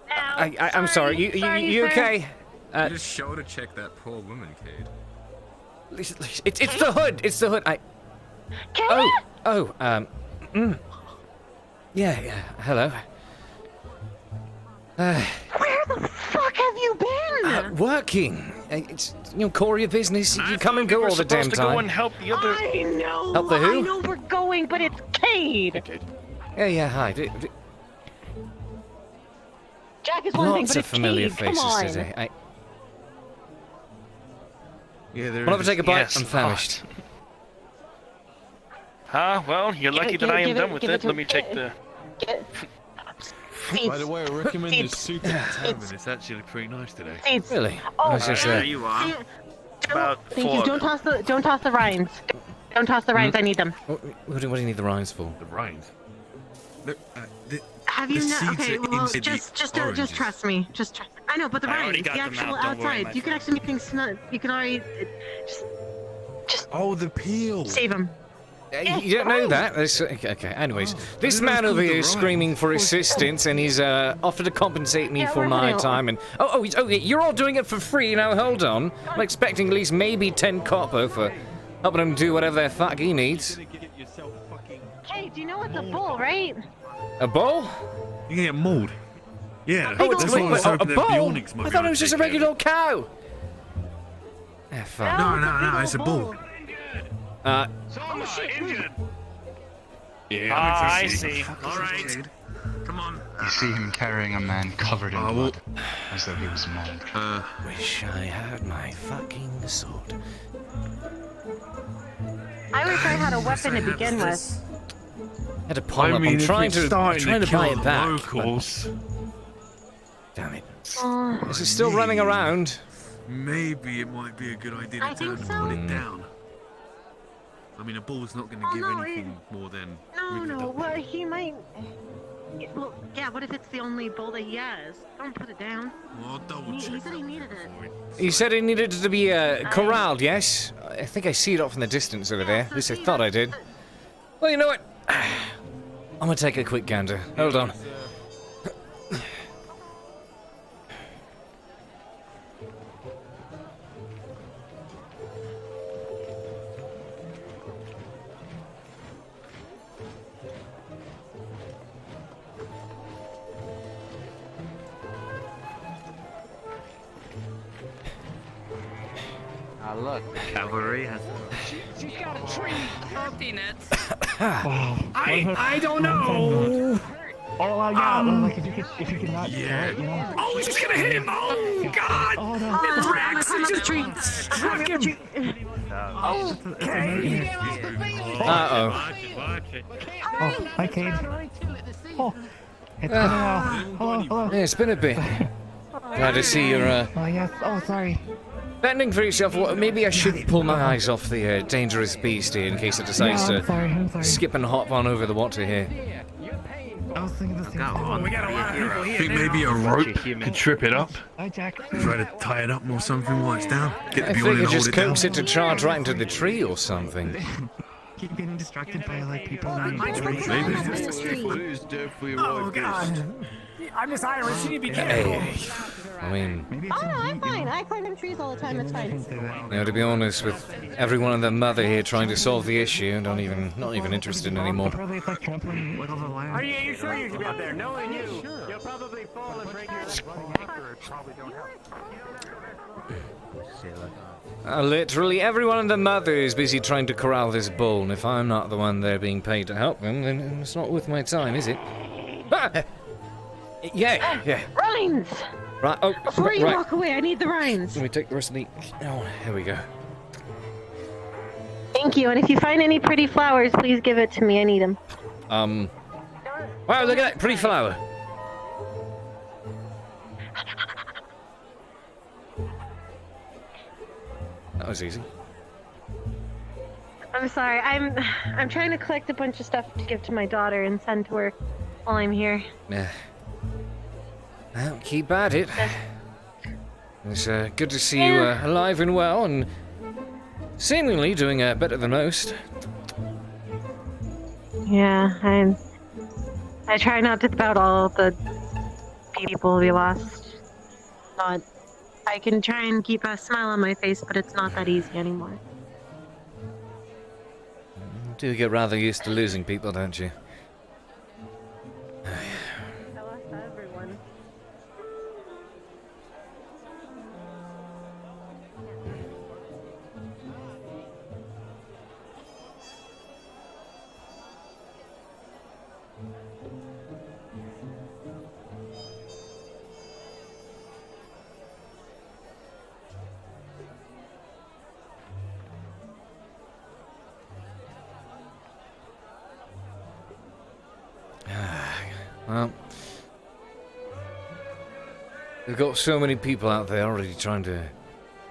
I'm sorry, you okay? Just show to check that poor woman, Cade. It's the hood, Cade! Oh, yeah, hello. Where the fuck have you been? Working. It's, courier business. You come and go all the damn time. Go and help the other. I know. Help the who? I know we're going, but it's Cade. Yeah, hi. Jack is one thing, Lots but of it's familiar Cade. Come faces on. today. Yeah, there Wanna is. take a bite? Yes. I'm famished. Well, you're lucky that I am done with it. Let me take the... By the way, I recommend the soup at the tavern. It's actually pretty nice today. Really? Oh, there you are. About Thank 4 you. of Don't them. toss the rinds. Don't toss the rinds. I need them. What do you need the rinds for? The rinds? Look, Have you the not? seeds Okay, are well, inside the just oranges. trust me. Just trust. I know, but the I already rinds, the got them actual out, don't worry, outside, my you can actually make things. You can already just Oh, the peel. save them. You don't know that? Okay, anyways. This man over here is screaming for assistance, and he's offered to compensate me for my time, and... Oh, you're all doing it for free? Now, hold on. I'm expecting at least maybe 10 copper for helping him do whatever the fuck he needs. Hey, do you know what's a bull, right? A bull? You can get mauled. Yeah, Oh, that's why I was a hoping that bull? Bjornix might I be thought able it was to just a take care of regular old cow. Ah, fuck. No, it's a bull. Yeah, I see. All right. Come on. You see him carrying a man covered in blood, as though he was mauled. Wish I had my fucking sword. I wish I had a weapon to begin with. Had to pawn up. I'm trying to buy it back. Locals. Damn it. Oh, Is it still running around? Maybe it might be a good idea to tell him to put it down. I mean, a bull's not going to give anything more than... No, well, he might... Well, yeah, what if it's the only bull that he has? Don't put it down. Well, double check. He said he needed it. He said it needed to be corralled, yes? I think I see it off in the distance over there. At least I thought I did. Well, you know what? I'm gonna take a quick gander. Hold on. Look, cavalry has. She's got a tree. Peanuts. I don't know. Oh, yeah, if you could not, yeah. You know? Oh, she's gonna hit him! Oh God! Oh no! It Rex, it just struck him. Okay. Uh-oh. Oh, hi, Cade. Oh, it's been a while. Hello. Yeah, it's been a bit. Glad to see you're, Oh, yes. Oh, sorry. fending for yourself. Maybe I should pull my eyes off the dangerous beast here in case it decides I'm sorry. skip and hop on over the water here. I was thinking the same thing. We got a lot of people I here. think maybe a rope could trip it up. Hi, Jack. Try to tie it up or something while it's down. Get I the Bjorn figured and hold just it down. coax it to charge right into the tree or something. Keep getting distracted by like people in Mine's the trees. Maybe. Oh God! I'm just Irish. You need to be Hey, careful. I mean, Maybe Oh it's no, a I'm fine. I climb in trees all the time. It's fine. to be honest, with everyone and their mother here trying to solve the issue, not even interested anymore. Probably it's like trampling like all the lions. Are you sure you should be out there? Knowing you, you'll probably fall and break your anchor. Probably don't help. Literally everyone and their mother is busy trying to corral this bull, and if I'm not the one there being paid to help them, then it's not worth my time, is it? Ah! Yeah. Rinds! Right, oh, Before you right. walk away, I need the rinds. Let me take the rest of the... Oh, here we go. Thank you. And if you find any pretty flowers, please give it to me. I need them. Wow, look at that pretty flower. That was easy. I'm sorry. I'm trying to collect a bunch of stuff to give to my daughter and send to her while I'm here. Yeah. Well, keep at it. It's good to see you alive and well, and seemingly doing better than most. Yeah, I try not to think about all the people we lost. I can try and keep a smile on my face, but it's not that easy anymore. do get rather used to losing people, don't you? I lost everyone. Well, we've got so many people out there already trying to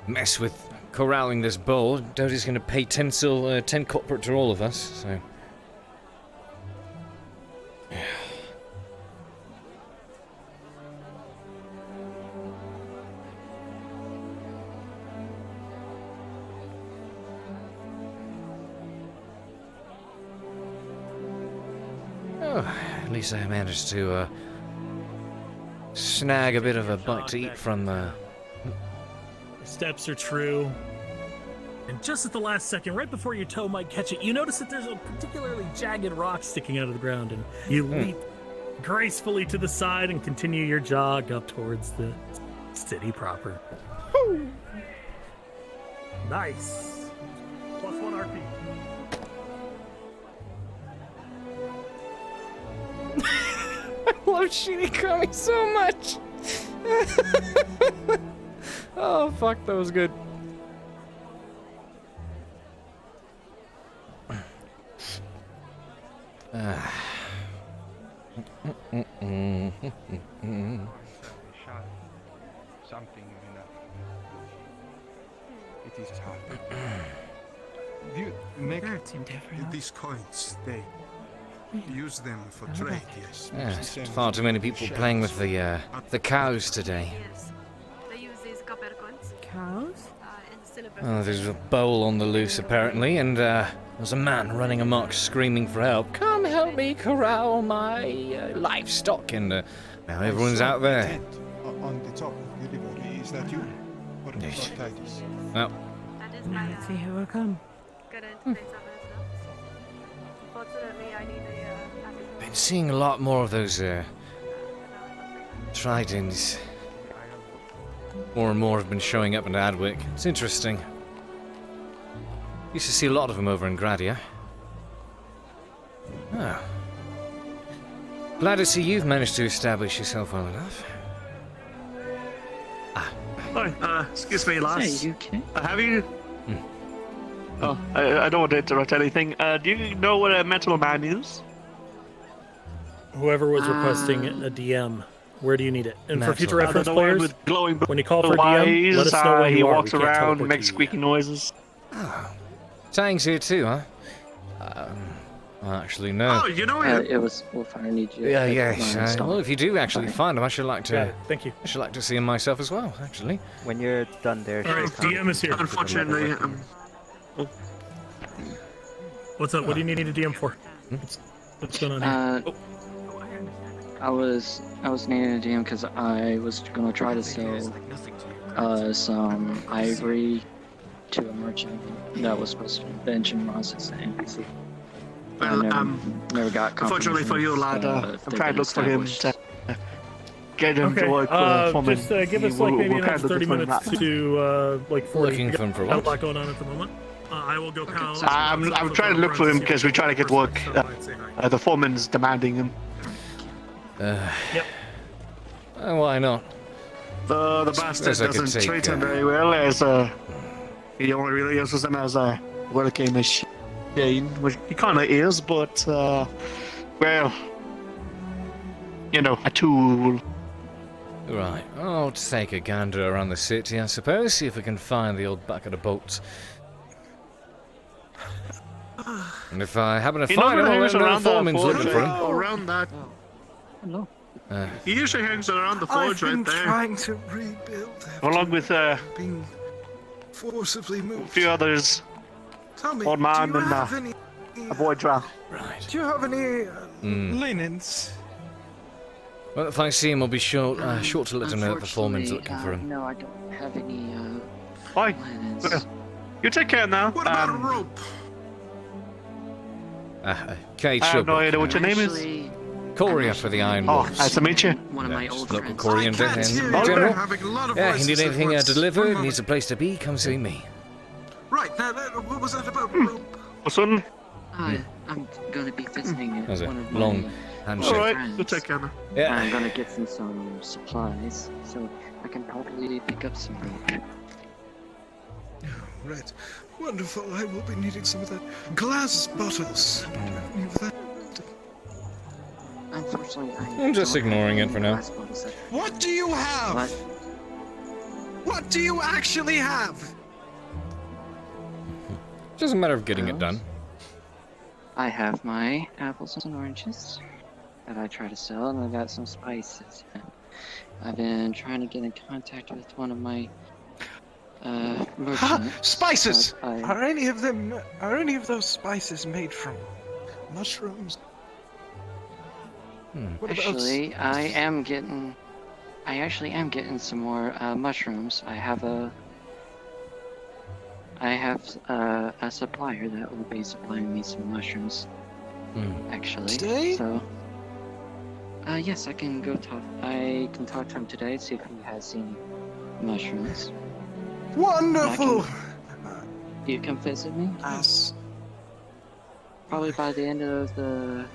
mess with corralling this bull. Doty's going to pay 10 copper to all of us, so... At least I managed to snag a bit of a bite to eat from Steps are true. And just at the last second, right before your toe might catch it, you notice that there's a particularly jagged rock sticking out of the ground, and you leap gracefully to the side and continue your jog up towards the city proper. Nice. +1 RP. I love shooting Crummy so much. Oh fuck, that was good. Something enough. It is hard. Do you make these coins? They use them for trade, yes. Yes, far too many people playing with the cows today. Yes. They use these copper coins. Cows? Instead of Oh, there's a bowl on the loose apparently, and there's a man running amok screaming for help. Come help me corral my livestock, and now everyone's out there. On the top of the river, is that you? Or Yes. Titus? Well, That is my Let's see who will come. good interface of residence. Unfortunately, I need a been seeing a lot more of those tridents. More and more have been showing up in Adwick. It's interesting. Used to see a lot of them over in Gradia. Oh. Glad to see you've managed to establish yourself well enough. Hi, excuse me, lass. Hey, you okay? Have you... Oh, I don't want to interrupt anything. Do you know what a mental man is? Whoever was requesting a DM, where do you need it? And for future reference the one players, with glowing when you call for a DM, let us know where he you are. walks We can't around, teleport makes to you. squeaky noises. Tang's here too, huh? Well, actually, no. Oh, you know It was Wolf. I need you. Yeah, to yes. line stop. Well, if you do actually find him, I should like to. Yeah, thank you. I should like to see him myself as well. Actually. When you're done there. All right, DM is here. Unfortunately, What's up? What do you need a DM for? What's going on here? I was needing a DM because I was gonna try to sell some ivory to a merchant that was supposed to bench and process the NPC. Well, never got unfortunately for you, lad, I'm if they've trying to been look for him established. to get him to work for me. Just give us like maybe another 30 minutes to like 40. Looking for him for Got what? a lot going on at the moment. I will go count. I'm trying to look for him because we're trying to get work. The foreman's demanding him. Yep. Why not? The bastard doesn't treat him very well, as he only really uses him as a working machine, which he kind of is, but well, you know, a tool. Right. I'll take a gander around the city, I suppose. See if we can find the old bucket of bolts. And if I happen to find him, I'll let the foreman's looking for him. Around that. Hello. He usually hangs around the forge right there. Trying to rebuild. Along with being forcibly a moved. few others. Tell me, Old do man you and have any? a boy drow. Right. Do you have any linens? Well, if I see him, I'll be sure to let him know that the foreman's looking for him. No, I don't have any Why? linens. You take care now. What about a rope? Cade I have no Shilbrouk. idea what your name is. Courier for the Iron Oh, Wolves. nice to meet you. One of my old Local friends. courier in can't hear you. general. You're having a lot of Yeah, you voices need at anything once. delivered, One needs a place to be, come see me. Right, now, what was that about? What's on? I'm gonna be visiting That was a one of long my handshake. Alright, friends. we'll take care now. Yeah. I'm gonna get some supplies, so I can probably pick up some meat. Right. Wonderful. I will be needing some of that. Glass bottles. Any of that? Unfortunately, I'm just ignoring it for now. What do you have? What do you actually have? Just a matter of getting it done. I have my apples and oranges that I try to sell, and I got some spices. I've been trying to get in contact with one of my merchants. Spices! but Are any of those spices made from mushrooms? What about Actually, I actually am getting some more mushrooms. I have a supplier that will be supplying me some mushrooms. Actually, Today? so yes, I can go talk. I can talk to him today, see if he has any mushrooms. Wonderful! You come visit me? Yes. Probably by the end of the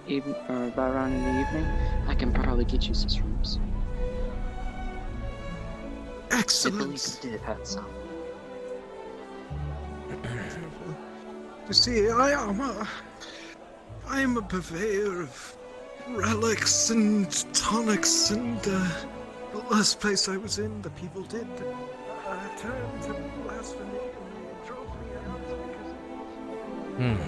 evening, or about around in the evening, I can probably get you some mushrooms. Excellent. I believe he did have some. You see, I am a purveyor of relics and tonics, and the last place I was in, the people did turn to blasphemy and drove me out because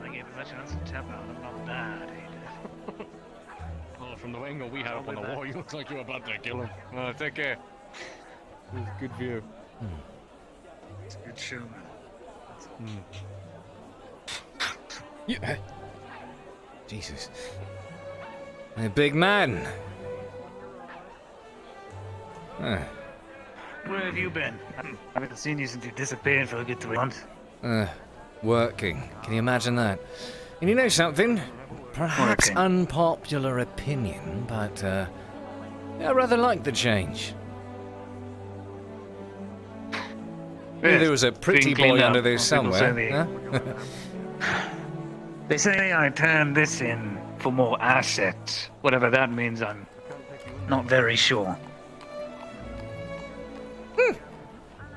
I gave him a chance to tap out. I'm not bad, Ada. Well, from the angle we have up on the wall, you look like you're about to kill him. Well, take care. It was a good view. It's a good show, man. Yeah. Jesus. A big man. Where have you been? I haven't seen you since you disappeared for a good 3 months. Working. Can you imagine that? And you know something? Perhaps Working. unpopular opinion, but I rather like the change. Maybe there was a pretty being cleaned boy under up. there People say somewhere. Huh? They say I turned this in for more assets. Whatever that means, I'm not very sure.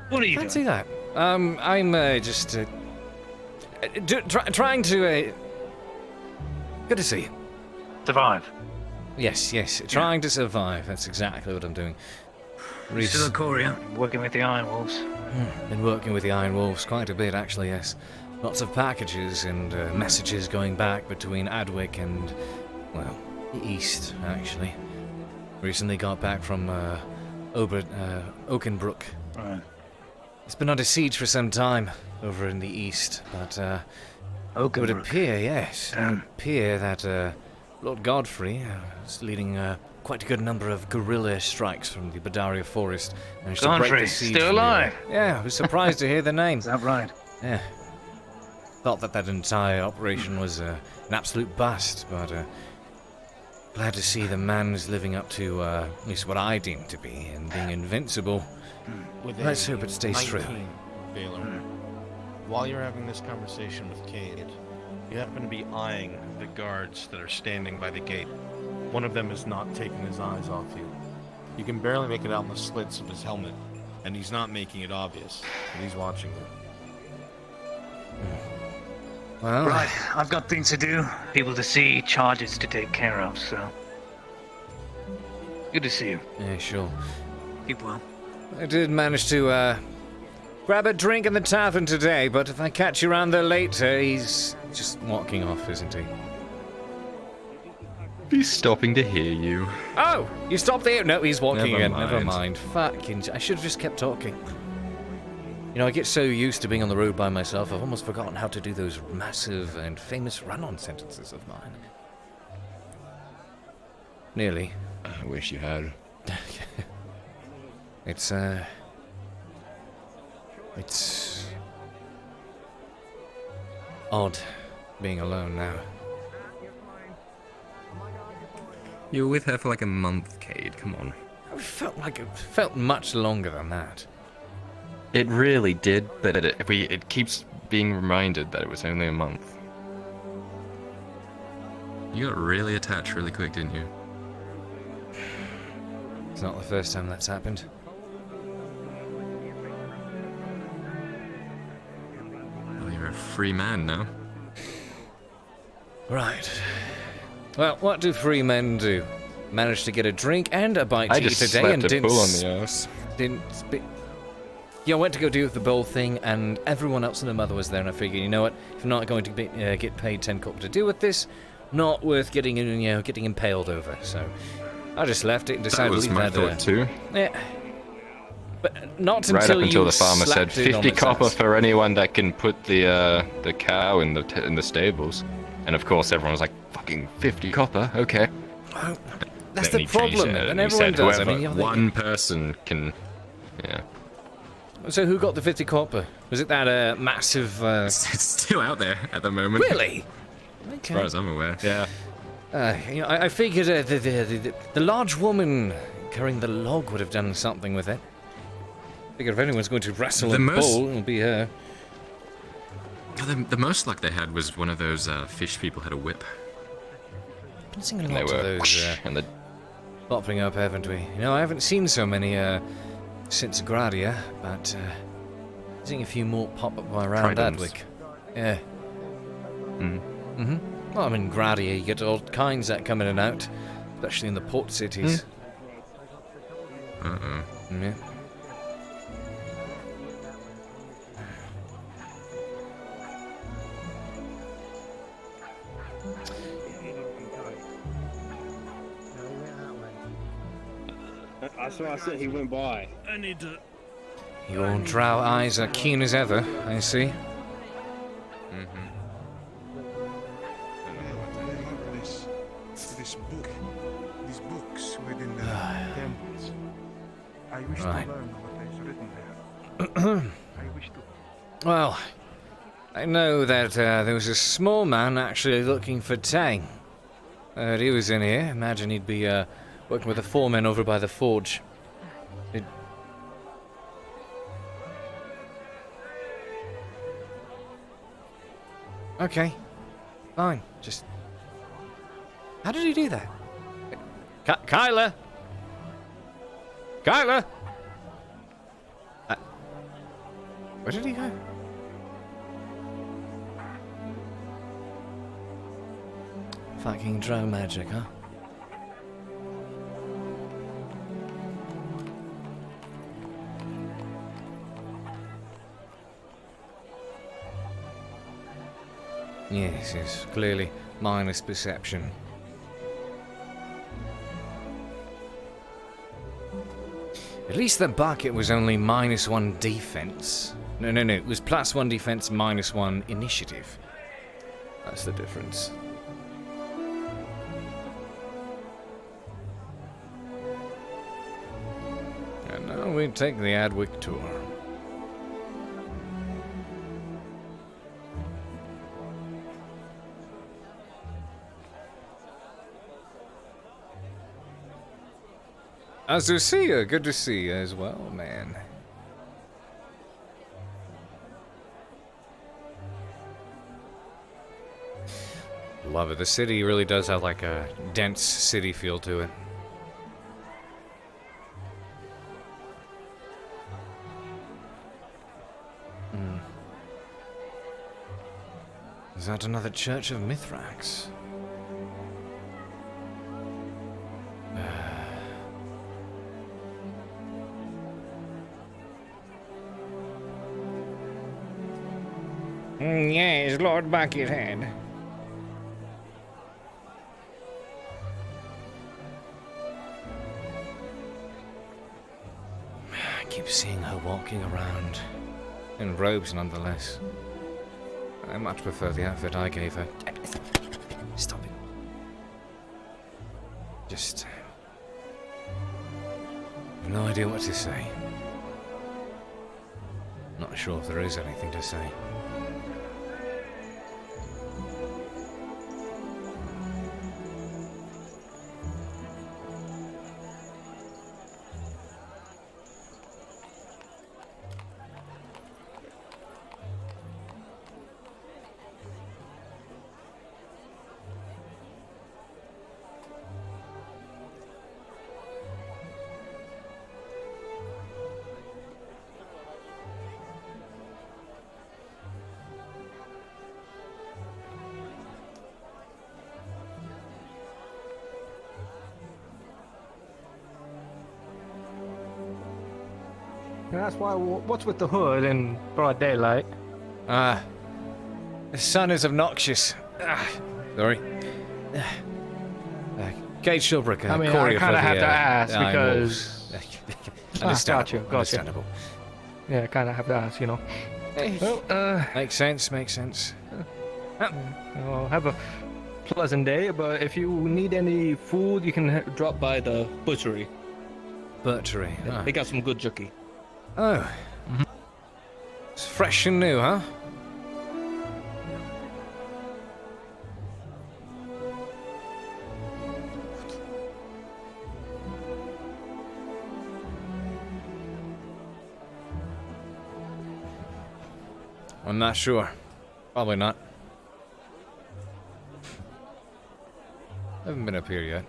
What are you Fancy doing? that. I'm just trying to. Good to see you. Survive. Yes, trying to survive. That's exactly what I'm doing. You're still a courier, working with the Iron Wolves. Been working with the Iron Wolves quite a bit, actually, yes. Lots of packages and messages going back between Adwick and, well, the east, actually. Recently got back from Oakenbrook. Right. It's been under siege for some time over in the east, but it would Oakenbrook. appear, yes, it would appear that Lord Godfrey is leading quite a good number of guerrilla strikes from the Badaria forest. Managed to break the Godfrey, siege still from the- alive? Yeah, I was surprised to hear the name. Is that right? Yeah. Thought that entire operation was an absolute bust, but glad to see the man is living up to at least what I deem to be, and being invincible. Let's hope it stays true. 19, Baylor. While you're having this conversation with Cade, you happen to be eyeing the guards that are standing by the gate. One of them is not taking his eyes off you. You can barely make it out in the slits of his helmet, and he's not making it obvious, but he's watching you. Well, Right, I've got things to do, people to see, charges to take care of, so. Good to see you. Yeah, sure. Keep well. I did manage to grab a drink in the tavern today, but if I catch you around there later, he's just walking off, isn't he? He's stopping to hear you. Oh, you stopped there? No, he's walking Never again. Never mind. mind. Fucking, I should have just kept talking. You know, I get so used to being on the road by myself, I've almost forgotten how to do those massive and famous run-on sentences of mine. Nearly. I wish you had. It's odd being alone now. You were with her for like a month, Cade. Come on. It felt much longer than that. It really did, but it keeps being reminded that it was only a month. You got really attached really quick, didn't you? It's not the first time that's happened. Well, you're a free man now. Right. Well, what do free men do? Managed to get a drink and a bite to eat today and didn't... pull on the ass. Yeah, I went to go do the bowl thing, and everyone else and their mother was there, and I figured, you know what? If I'm not going to get paid 10 copper to deal with this, not worth getting impaled over. So I just left it and decided to leave that. That was my thought too. Yeah. But not right until up until you the farmer said slapped it on 50 its copper ass. for anyone that can put the cow in the stables. And of course everyone was like, fucking 50 copper, okay. Well, that's Then the he changed problem, it, and he everyone said does. I whoever, mean, you know, one person can, yeah. So who got the 50 copper? Was it that massive... It's still out there at the moment. Really? Okay. As far as I'm aware, yeah. You know, I figured the large woman carrying the log would have done something with it. I figured if anyone's going to wrestle a bull, it'll be her. The most luck they had was one of those fish people had a whip. Been seeing a lot of those popping up, haven't we? You know, I haven't seen so many since Gradia, but seeing a few more pop up around Adwick. Yeah. Well, I mean, Gradia, you get all kinds that come in and out, especially in the port cities. Yeah. That's why I said he went by. I need to... Your drow eyes are keen as ever, I see. This book, these books within the temples. I wish to learn what is written there. I wish to. Well, I know that there was a small man actually looking for Tang. He was in here. Imagine he'd be working with the foreman over by the forge. Okay, fine. Just how did he do that? Kyla, Kyla. Where did he go? Fucking drow magic, huh? Yes, clearly minus perception. At least the bucket was only -1 defense. No, it was +1 defense, -1 initiative. That's the difference. And now we take the Adwick tour. As to see you, good to see you as well, man. Love it. The city really does have like a dense city feel to it. Is that another Church of Mithrax? Yes, Lord Buckethead. I keep seeing her walking around. In robes, nonetheless. I much prefer the outfit I gave her. Stop it. Just... no idea what to say. Not sure if there is anything to say. That's why. What's with the hood in broad daylight? The sun is obnoxious. Sorry. Cade Shilbrouk, I mean, courier I kind for of have the, to ask Iron because. Wolves. Understandable. Gotcha. Understandable. Yeah, I kind of have to ask, you know. Well, makes sense. Makes sense. Well, have a pleasant day. But if you need any food, you can drop by the butchery. Butchery. They got some good jerky. Oh. It's fresh and new, huh? I'm not sure. Probably not. Haven't been up here yet.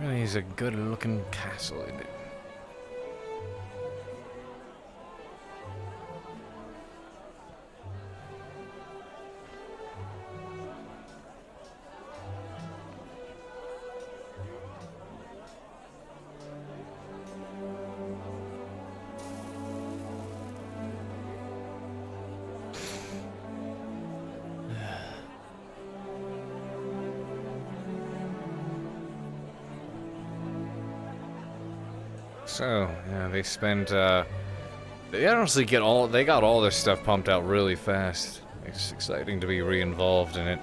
Really is a good-looking castle, isn't it? So, yeah, they spent, they honestly got all their stuff pumped out really fast. It's exciting to be re-involved in it.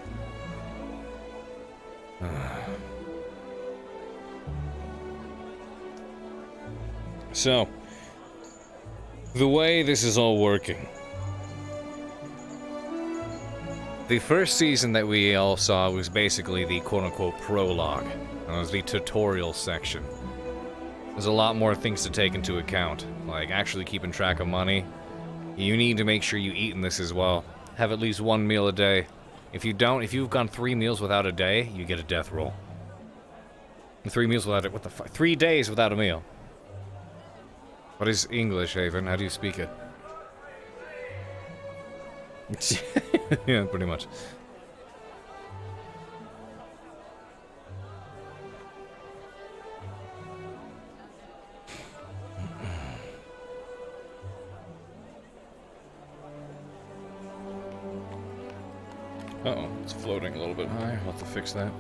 So, the way this is all working. The first season that we all saw was basically the quote-unquote prologue. It was the tutorial section. There's a lot more things to take into account, like actually keeping track of money. You need to make sure you eat in this as well. Have at least one meal a day. If you've gone 3 meals without a day, you get a death roll. 3 meals without it, 3 days without a meal. What is English, Haven? How do you speak it? Yeah, pretty much. Uh-oh, it's floating a little bit high. I'll have to fix that.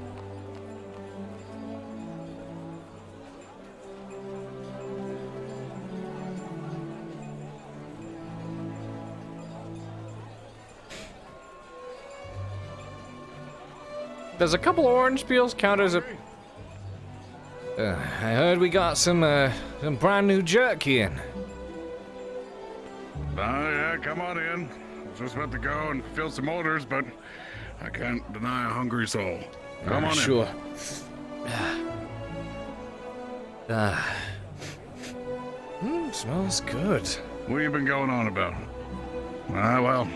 Does a couple of orange peels count as a... I heard we got some brand new jerky in. Oh, yeah, come on in. I was just about to go and fill some orders, but I can't deny a hungry soul. Come on sure. in. Smells good. What have you been going on about? Well,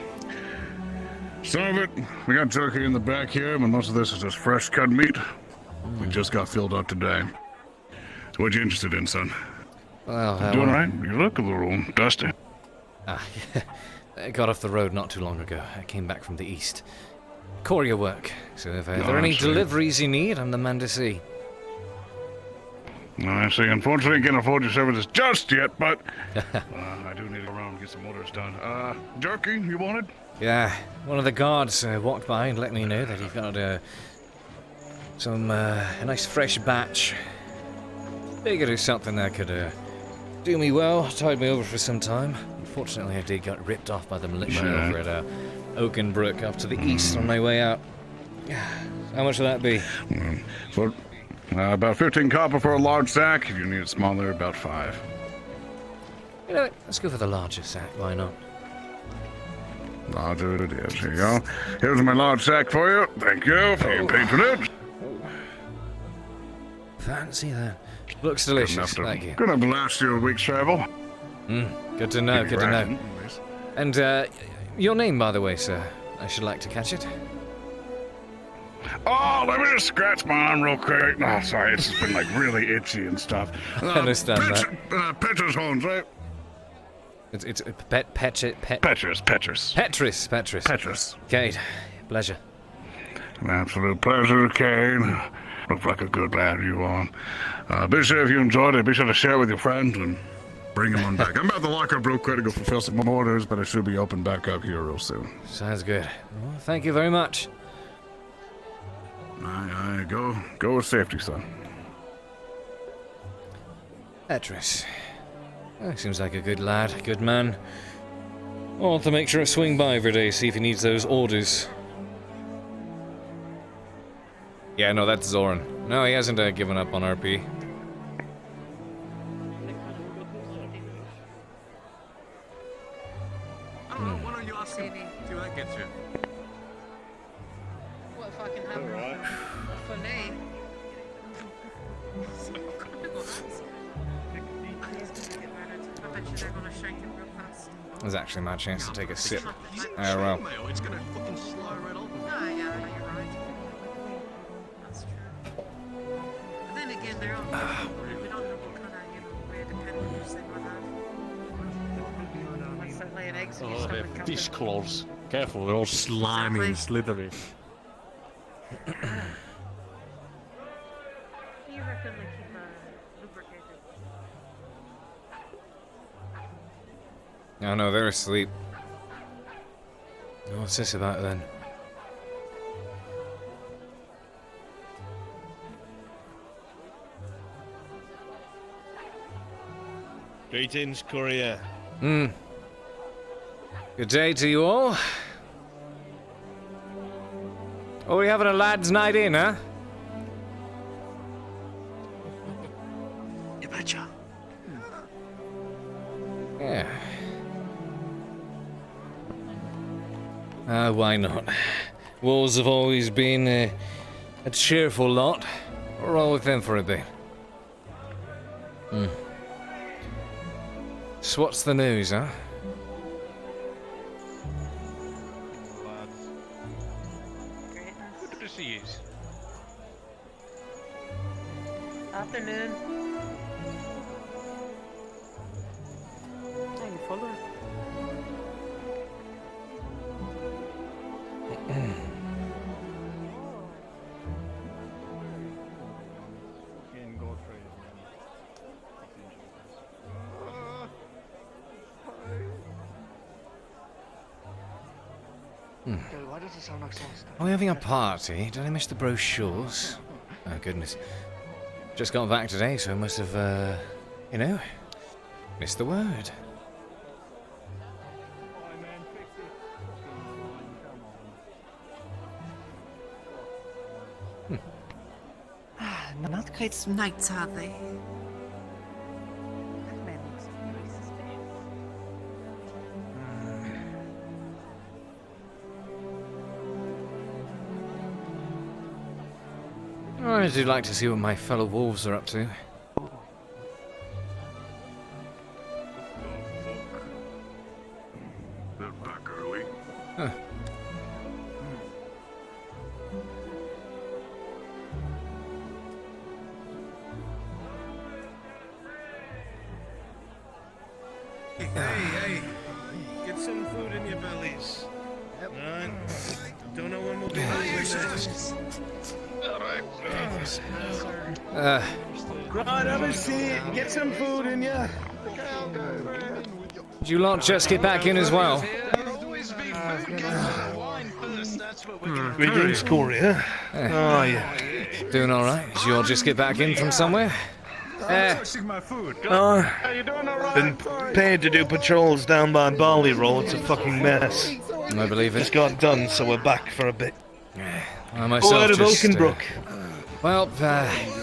some of it, we got jerky in the back here, but most of this is just fresh cut meat. We just got filled up today. So what you interested in, son? Well, you doing right? You look a little dusty. I got off the road not too long ago. I came back from the east. Courier work. So if there are any deliveries you need, I'm the man to see. I see. Unfortunately, I can't afford your services just yet, but I do need to go around and get some orders done. Jerky, you wanted? Yeah, one of the guards walked by and let me know that he'd got a nice fresh batch. Figured it was something that could do me well, tide me over for some time. Unfortunately, I did get ripped off by the militia over at Oakenbrook up to the east on my way out. How much will that be? For about 15 copper for a large sack. If you need it smaller, about 5. You know what? Let's go for the larger sack. Why not? Larger it is. Here you go. Here's my large sack for you. Thank you for your patronage. Fancy that. Looks delicious. Thank you. Good enough to last you a week's travel. Good to know. Good to know. And your name, by the way, sir. I should like to catch it. Oh, let me just scratch my arm real quick. Oh, sorry, it's just been like really itchy and stuff. I understand that. Petrus horns, right? It's Petrus. Petrus. Petrus. Cade, pleasure. An absolute pleasure, Cade. Looks like a good lad you are. Be sure if you enjoyed it, be sure to share it with your friends and bring him on back. I'm about to lock up real quick to go fulfill some more orders, but I should be open back up here real soon. Sounds good. Well, thank you very much. Aye, go with safety, son. Etris. Seems like a good lad, good man. I'll have to make sure I swing by every day, see if he needs those orders. Yeah, no, that's Zoran. No, he hasn't given up on RP. Why don't you ask him? See what that gets you. What if I can have it for me? I bet you they're gonna shake him real fast. There's actually my chance to take a sip. Well. It's gonna fucking slow right on. Oh, yeah, you're right. That's true. But then again, they're all we don't know what kind of, weird appendage they might have. Once they lay an egg, so you Oh, stop they're and cut fish them. claws. Careful, they're all slimy and slithery. Do you reckon they keep lubricated? Oh no, they're asleep. What's this about then? Greetings, courier. Good day to you all. Oh, we having a lads' night in, huh? You betcha. Yeah. Why not? Wolves have always been a cheerful lot. We'll roll with them for a bit. So what's the news, huh? Good to see you. Afternoon. Hey, you follow? Why does it sound like someone's Are we having a party? Did I miss the brochures? Oh, goodness. Just got back today, so I must have, you know, missed the word. Not quite some nights, are they? That man looks pretty suspicious. I do like to see what my fellow wolves are up to. They're back early. Huh. Hey, get some food in your bellies. Alright? Don't know when we'll be Right, have a seat. Get some food in you. Did you lot just get back in as well? Greetings, courier. Oh, yeah. Doing alright? Did you all just get back in from somewhere? My food. Been paid to do patrols down by Barley Roll. It's a fucking mess. I believe it. Just got done, so we're back for a bit. I myself out of just, Oakenbrook. Well,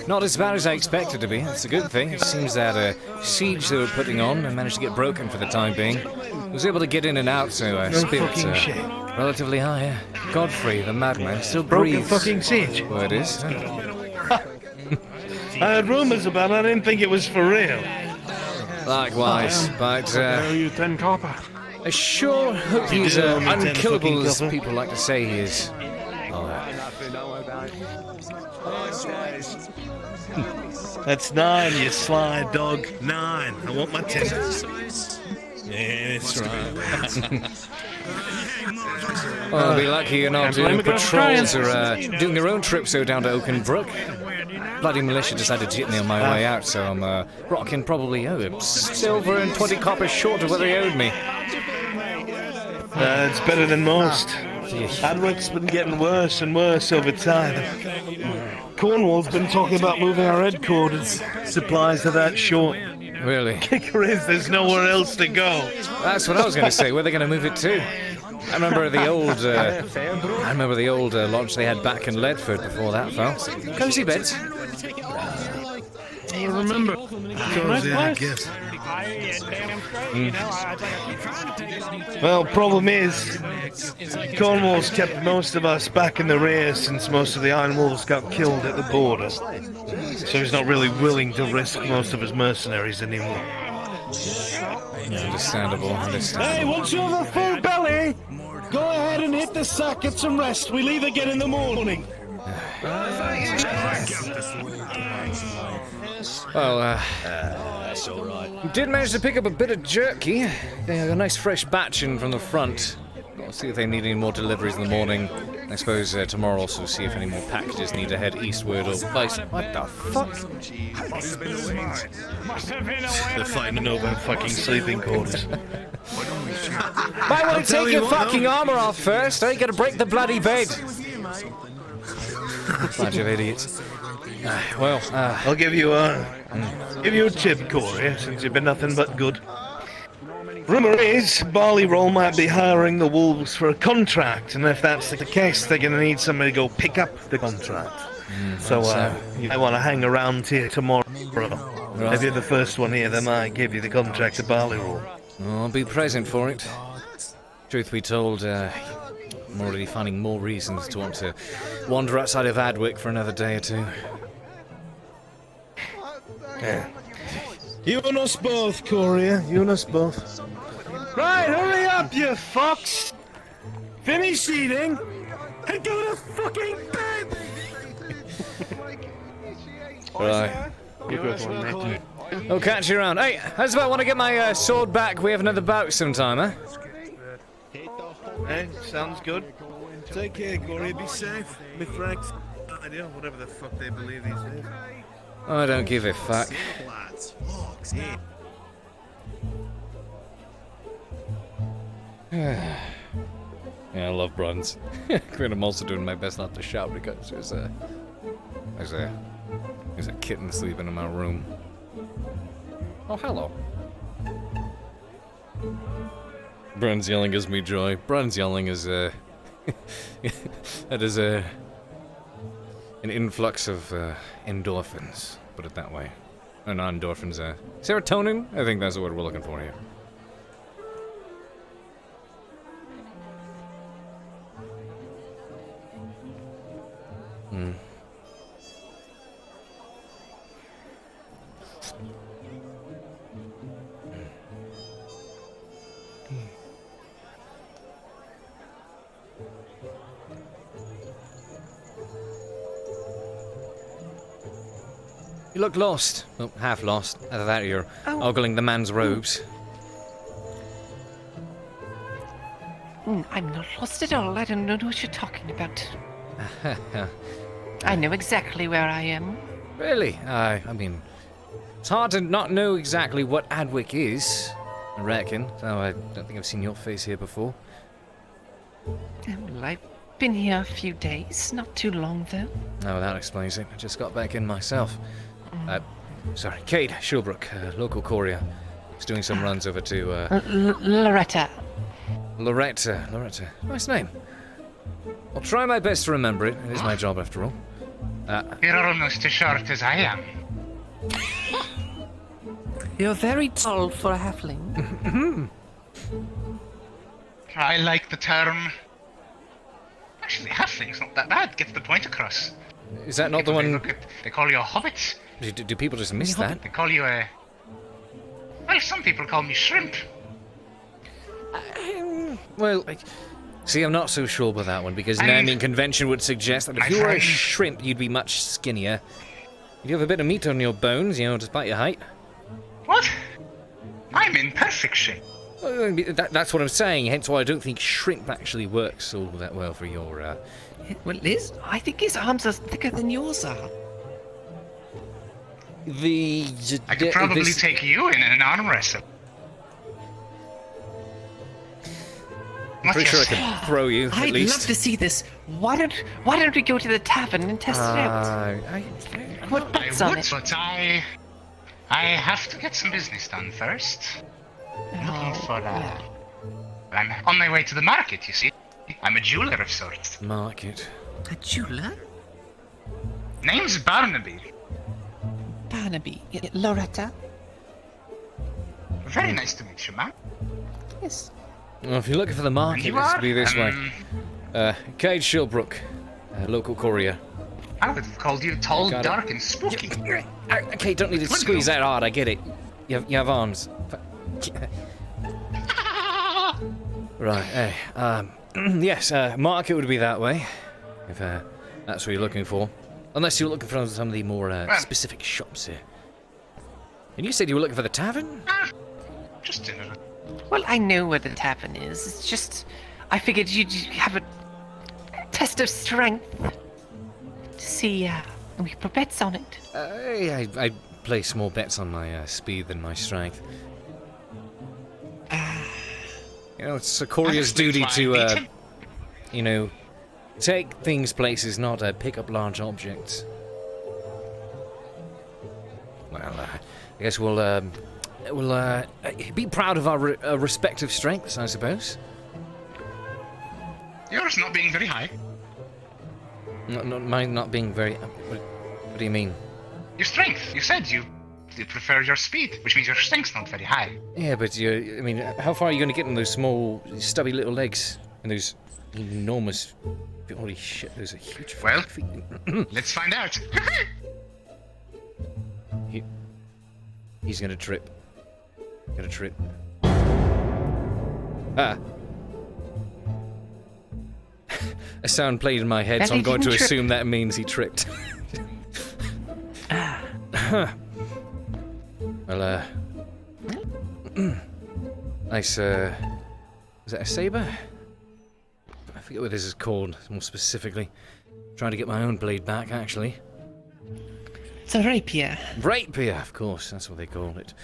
not as bad as I expected to be. It's a good thing. It seems that siege they were putting on and managed to get broken for the time being. I was able to get in and out, so spirits relatively high. Yeah. Godfrey, the madman, still breathes. Broken fucking siege. Well, it is. I heard rumours about it. I didn't think it was for real. Likewise, but you 10 copper. I sure hope he's unkillable, as people like to say he is. That's 9, you sly dog. 9. I want my 10. Yeah, that's right. Well, I'll be lucky you're not doing patrols or doing your own trip so down to Oakenbrook. bloody militia decided to get me on my way out, so I'm rocking probably silver and 20 coppers short of what they owed me. It's better than most. Adwick's been getting worse and worse over time. Cornwall's been talking about moving our headquarters. Supplies are that short. Really? Kicker is there's nowhere else to go. That's what I was going to say. Where are they going to move it to? I remember the old lodge they had back in Ledford before that fell. Cozy beds. You remember? Cozy, I guess. Well, problem is, Cornwall's kept most of us back in the rear since most of the Iron Wolves got killed at the border. So he's not really willing to risk most of his mercenaries anymore. Understandable. Hey, once you have a full belly, go ahead and hit the sack, get some rest. We leave again in the morning. Well, did manage to pick up a bit of jerky. They have a nice fresh batch in from the front. I'll see if they need any more deliveries in the morning. I suppose tomorrow also see if any more packages need to head eastward or vice. What the fuck? They're fighting over fucking sleeping quarters. Might want to take your fucking armor off first. I ain't gonna break the bloody bed. Bunch of idiots. I'll give you a tip, Courier, since you've been nothing but good. Rumor is, Barley Roll might be hiring the Wolves for a contract, and if that's the case, they're gonna need somebody to go pick up the contract. So, you might want to hang around here tomorrow. Right. If you're the first one here, they might give you the contract to Barley Roll. I'll be present for it. Truth be told, I'm already finding more reasons to want to wander outside of Adwick for another day or two. Yeah. You and us both, Courier. You and us both. Right, hurry up, you fucks! Finish eating and go to fucking bed! Right. I'll catch you around. Hey, how's about want to get my sword back? We have another bout sometime, huh? Hey, sounds good. Take care, Courier. Be safe. Me Frank's idea, whatever the fuck they believe these days. I don't give a fuck. Yeah, I love Bruns. I'm also doing my best not to shout because there's a kitten sleeping in my room. Oh, hello. Bruns yelling gives me joy. Bruns yelling is that is an influx of endorphins. Put it that way. Not endorphins. Serotonin. I think that's the word we're looking for here. You look lost. Oh, half lost. Either that or you're ogling the man's robes. I'm not lost at all. I don't know what you're talking about. I know exactly where I am. Really? I mean, it's hard to not know exactly what Adwick is, I reckon. So I don't think I've seen your face here before. Well, I've been here a few days. Not too long, though. Oh, that explains it. I just got back in myself. Sorry, Cade, Shilbrouk, local courier. He's doing some runs over to, Loretta. Loretta. Nice name. I'll try my best to remember it. It is my job, after all. You're almost as short as I am. You're very tall for a halfling. I like the term. Actually, halfling's not that bad. Gets the point across. Is that not the one... They call you a hobbit. Do people just miss that? They call you a... Well, some people call me shrimp. Well, see, I'm not so sure about that one, because naming convention would suggest that if you were a shrimp, you'd be much skinnier. You have a bit of meat on your bones, despite your height. What? I'm in perfect shape. That's what I'm saying, hence why I don't think shrimp actually works all that well for your, Well, I think his arms are thicker than yours are. I could probably take you in an arm wrestle. I'm pretty sure I can throw you, at I'd least. love to see this. Why don't we go to the tavern and test it out? What bets on it? But I have to get some business done first. Looking for I'm on my way to the market, you see. I'm a jeweler of sorts. Market. A jeweler? Name's Barnaby. Barnaby. Loretta? Very nice to meet you, ma'am. Yes. Well, if you're looking for the market, You it's are? be this way. Cade Shilbrouk, local courier. I would have called you tall, Got it. dark, and spooky. Okay, don't need to squeeze that hard, I get it. You have arms. Right, hey, yes, market would be that way, if that's what you're looking for. Unless you're looking for some of the more specific shops here. And you said you were looking for the tavern? Just dinner. Well, I know where the tavern is. It's just, I figured you'd have a test of strength to see, we put bets on it. I place more bets on my speed than my strength. You know, it's a courier's duty to, you know, take things places, not pick up large objects. Well, I guess we'll be proud of our respective strengths, I suppose. Yours not being very high. Not mine not being very... What do you mean? Your strength. You said you prefer your speed, which means your strength's not very high. Yeah, but I mean, how far are you going to get in those small, stubby little legs? And those enormous... Holy shit, those are huge Well, feet. let's find out. He's gonna trip. Gonna trip. Ah. A sound played in my head, so I'm going to assume that means he tripped. Well, nice, is that a saber? I forget what this is called, more specifically. Trying to get my own blade back, actually. It's a rapier. Rapier, of course, that's what they call it.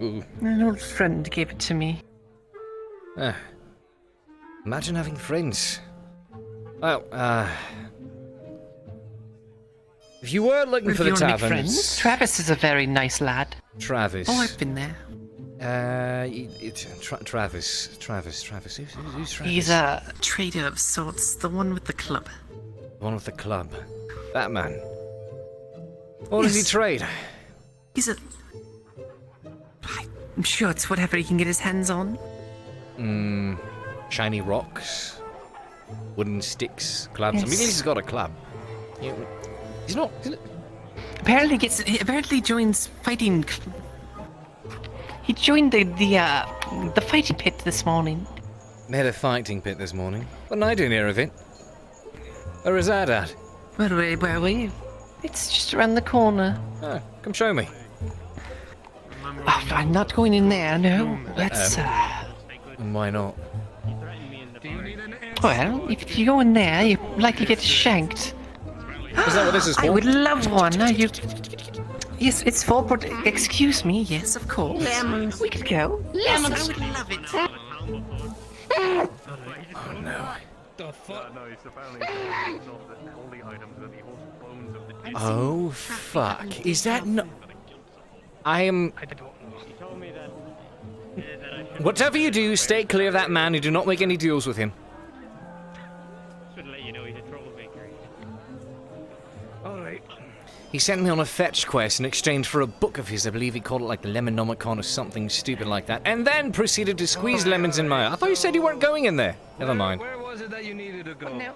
Ooh. An old friend gave it to me. Imagine having friends. Well, if you were looking for the tavern... Friends? Travis is a very nice lad. Travis. Oh, I've been there. Travis. Who's Travis? He's a trader of sorts, the one with the club. The one with the club. That man. What does he trade? He's a... I'm sure it's whatever he can get his hands on. Shiny rocks, wooden sticks, clubs. Yes. I mean, he's got a club. Yeah, he's not. Apparently joins fighting. He joined the fighting pit this morning. They had a fighting pit this morning, but I didn't hear of it. Where is that at? Where were you? It's just around the corner. Ah, come show me. Oh, I'm not going in there. No, that's. And why not? Well, if you go in there, you likely get shanked. Is that what this is for? I would love one. Are you? Yes, it's for. Excuse me. Yes, of course. Lemons. We could go. Lemons. I would love it. Oh no. The fuck? No, it's apparently not the only items are the old bones of the dead. Oh fuck! Is that not? I am. Whatever you do, stay clear of that man and do not make any deals with him. Should let you know he's a troublemaker. Alright. He sent me on a fetch quest in exchange for a book of his. I believe he called it like the Lemonomicon or something stupid like that. And then proceeded to squeeze lemons in my eye. I thought you said you weren't going in there. Never mind. Where was it that you needed to go? No.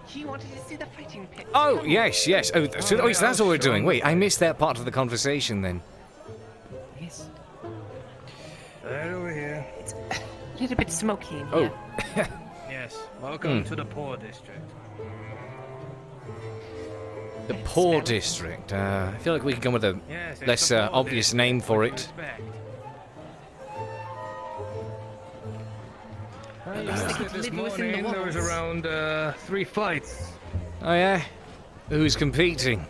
He wanted to see the fighting pit. Oh, yes. Oh, so that's what we're doing. Wait, I missed that part of the conversation then. Yes. Right over here. It's a little bit smoky in Oh. here. Yes. Welcome to the poor district. The Poor District. I feel like we could come with a less obvious name for it. This morning there was around 3 fights. Oh yeah? Who's competing?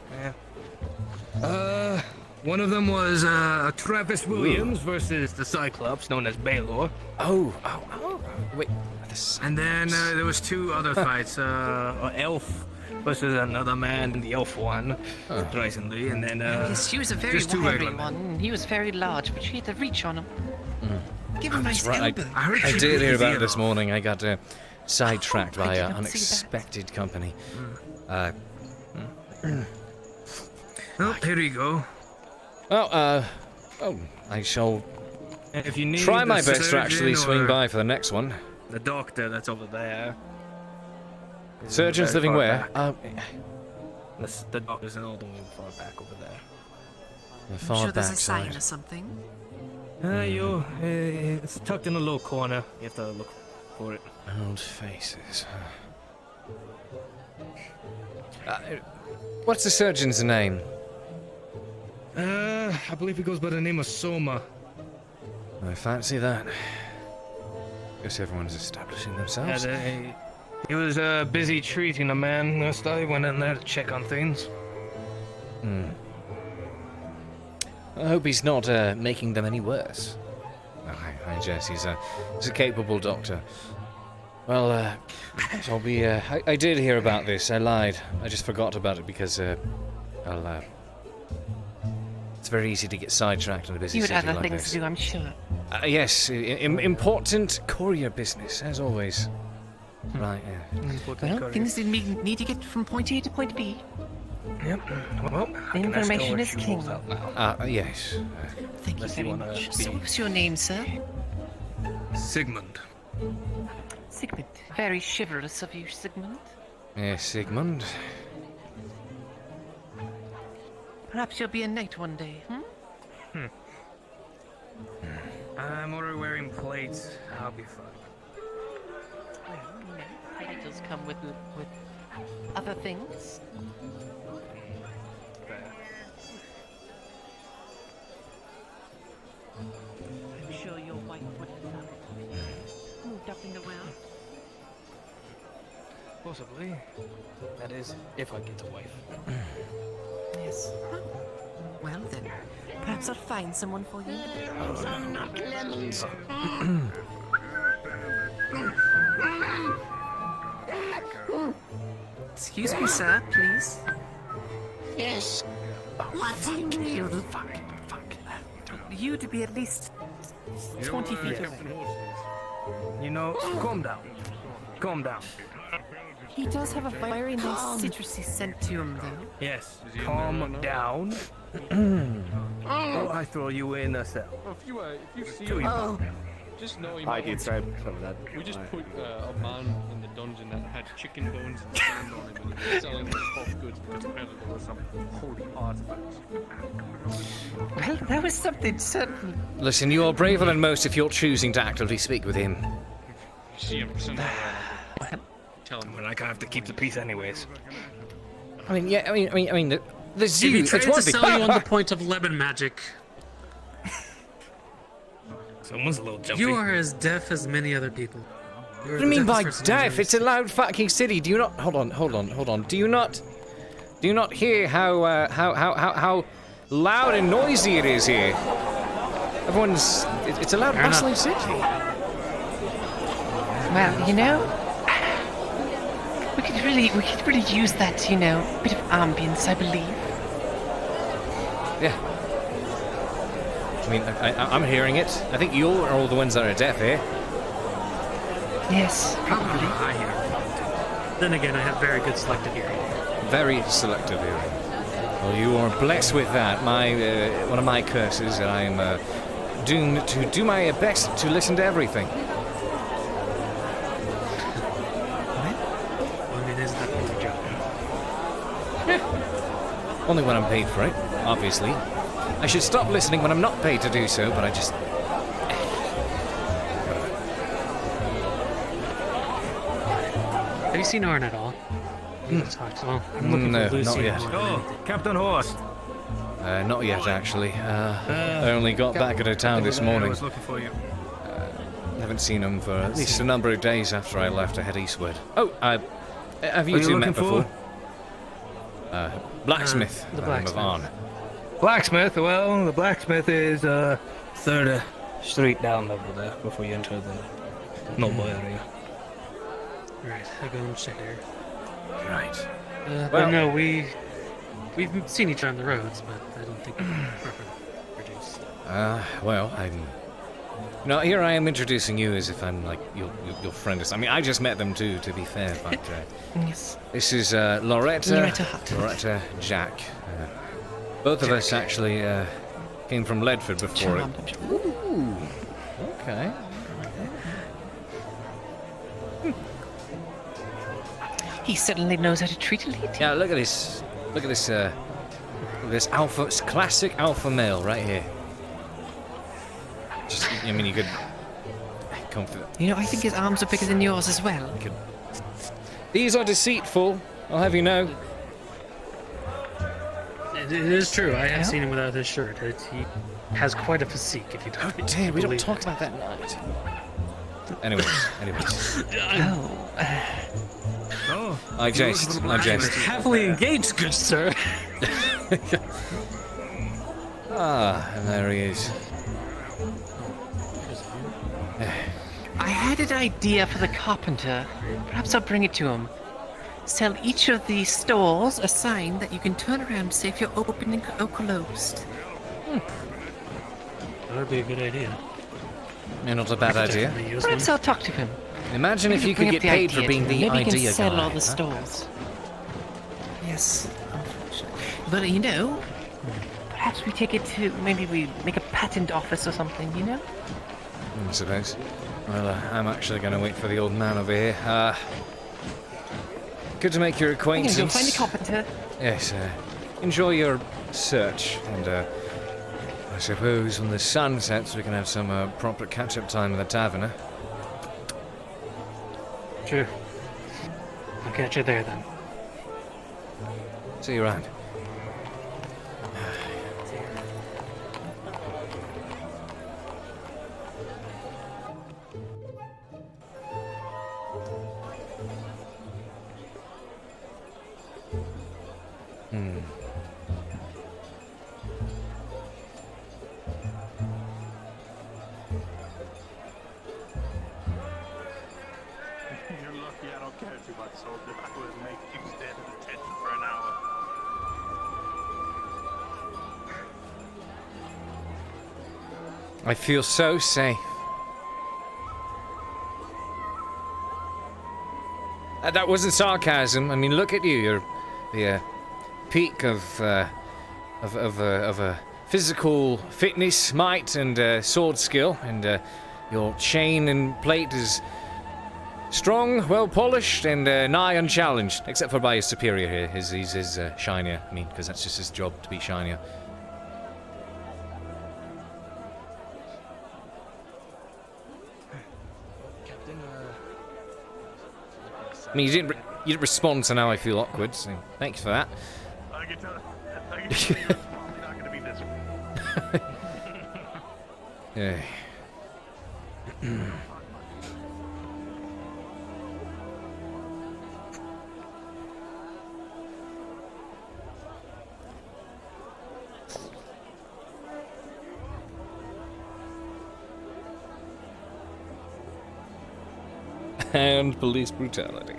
One of them was Travis Williams versus the Cyclops, known as Baylor. Wait. And then there was 2 other fights. Elf versus another man in the Elf one, surprisingly. And then Yes, she was a very just 2 wiry regular one. He was very large, but she had to reach on him. Give him a That's nice right. elbow. I did hear about it this morning. I got sidetracked by unexpected company. Oh, here you go. Well, I shall If you need try my the best to actually surgeon swing or by for the next one. The doctor that's over there. Surgeon's Very living far where? back. The doctor's all the way far back over there. The I'm far sure there's a backside. sign or something. It's tucked in a little corner. You have to look for it. Old faces. What's the surgeon's name? I believe he goes by the name of Soma. I fancy that. Guess everyone's establishing themselves. He was busy treating a man last I went in there to check on things. I hope he's not making them any worse. I guess he's a capable doctor. Well, I'll be. I did hear about this. I lied. I just forgot about it because it's very easy to get sidetracked in a busy You would city have other like things this. to do, I'm sure. Yes, important courier business as always. Right. Well, things need to get from point A to point B. Yep. Well, Information is king. Yes. Thank you very much. So what's your name, sir? Sigmund. Sigmund. Very chivalrous of you, Sigmund. Yes, Sigmund. Perhaps you'll be a knight one day, I'm already wearing plates. I'll be fine. Titles come with other things. I'm sure your wife would have moved up in the world. Possibly. That is, if I get a wife. Yes. Well then, perhaps I'll find someone for you. Not lemons. Excuse me, sir, please. Yes. What do you need? You to be at least 20 feet away. You know, calm down. Calm down. He does have a very nice citrusy scent to him, though. Yes. Calm down. Or I throw you in a cell. If you see Kill him, you. just know he I did say that. We just put a man in the dungeon that had chicken bones and sand on him, and he was selling them as goods because apparently there were some holy artifacts. Well, that was something, certainly. Listen, you are braver than most if you're choosing to actively speak with him. See him somewhere. Tell him. But I have to keep the peace anyways. I mean, yeah. I mean, the zoo. He It's tried one to thing. sell you on the point of lemon magic. Someone's a little jumpy. You are as deaf as many other people. What do you mean by deaf? It's a loud fucking city. Do you not? Hold on. Do you not hear how loud and noisy it is here? Everyone's. It's a loud, bustling city. Well, you know, we could really use that, you know, bit of ambience, I believe. Yeah. I mean, I'm hearing it. I think you are all the ones that are deaf here. Yes, probably. I hear it. Then again, I have very good selective hearing. Very selective hearing. Well, you are blessed with that. One of my curses, and I am doomed to do my best to listen to everything. I mean, isn't that a job? Yeah. Only when I'm paid for it, obviously. I should stop listening when I'm not paid to do so, but I just... Have you seen Arn at all? I'm looking No, for Lucy. not yet. Oh, Captain Horst. Not yet, actually. I only got back into town this morning. I was looking for you. Haven't seen him for at least a number of days after I left to head eastward. Oh, have you Are you two met looking for? before? Blacksmith, The by the name of blacksmith. Arn. Blacksmith, well, the blacksmith is third street down level there before you enter the noble area. Right, I'll go and check there. Right. But no, we've seen each other on the roads, but I don't think we've properly introduced. Well, No, here I am introducing you as if I'm like your friend. I mean, I just met them too, to be fair. But Yes. this is Loretta, Loretta Hutt. Loretta, Jack. Both of us actually came from Ledford before it. Ooh, okay. He certainly knows how to treat a lady. Yeah, look at this. Look at this. This alpha, it's classic alpha male right here. Just, I mean, you could comfort. You know, I think his arms are bigger than yours as well. These are deceitful. I'll have you know. It is true. I have seen him without his shirt. He has quite a physique. If you don't. Oh dear, we don't talk about that night. Anyways. Oh, I jest. Happily engaged, good sir. And there he is. I had an idea for the carpenter. Perhaps I'll bring it to him. Sell each of the stalls a sign that you can turn around and say if you're open or closed. That would be a good idea. Yeah, not a bad idea. Perhaps I'll talk to him. Imagine if you could Bring get up the paid for idea being to the him. Maybe idea he can sell guy. all the stalls. Yes, unfortunately. But you know, perhaps we take it to, maybe we make a patent office or something, you know? I suppose. Well, I'm actually going to wait for the old man over here. Good to make your acquaintance. Go find the carpenter. Yes, enjoy your search, and I suppose when the sun sets we can have some proper catch-up time in the tavern, eh? Sure. I'll catch you there then. See you around. You're lucky I don't care too much, soldier. I would make you stand at attention for an hour. I feel so safe. That wasn't sarcasm. I mean, look at you. You're the peak of physical fitness, might, and sword skill, and your chain and plate is strong, well polished, and nigh unchallenged, except for by his superior here. He's shinier. I mean, because that's just his job to be shinier. I mean, you didn't respond, so now I feel awkward. So thanks for that. I can tell you're probably not going to be this way. Yeah. And police brutality.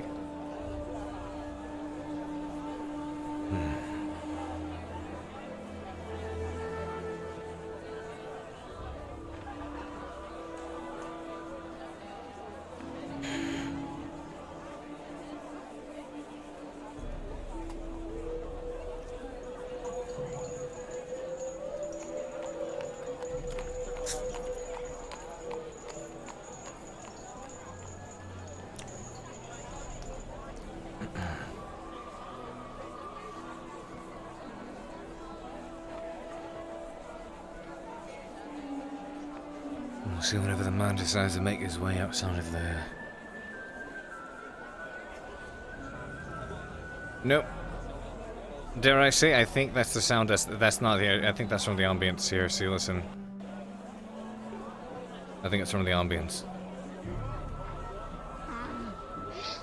We'll see whenever the man decides to make his way outside of there. Nope. Dare I say, I think that's the sound. That's not the. I think that's from the ambience here. See, listen. I think it's from the ambience.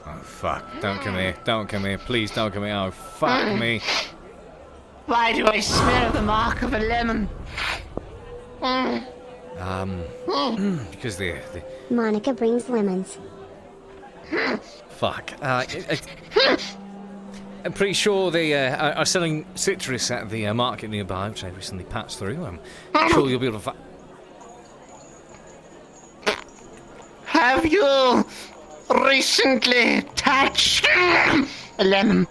Oh fuck! Don't come here! Don't come here! Please don't come here! Oh fuck me! Why do I smell the mark of a lemon? Because the Monica brings lemons. fuck. I'm pretty sure they are selling citrus at the market nearby, which I recently passed through. I'm sure you'll be able to find. Have you recently touched a lemon?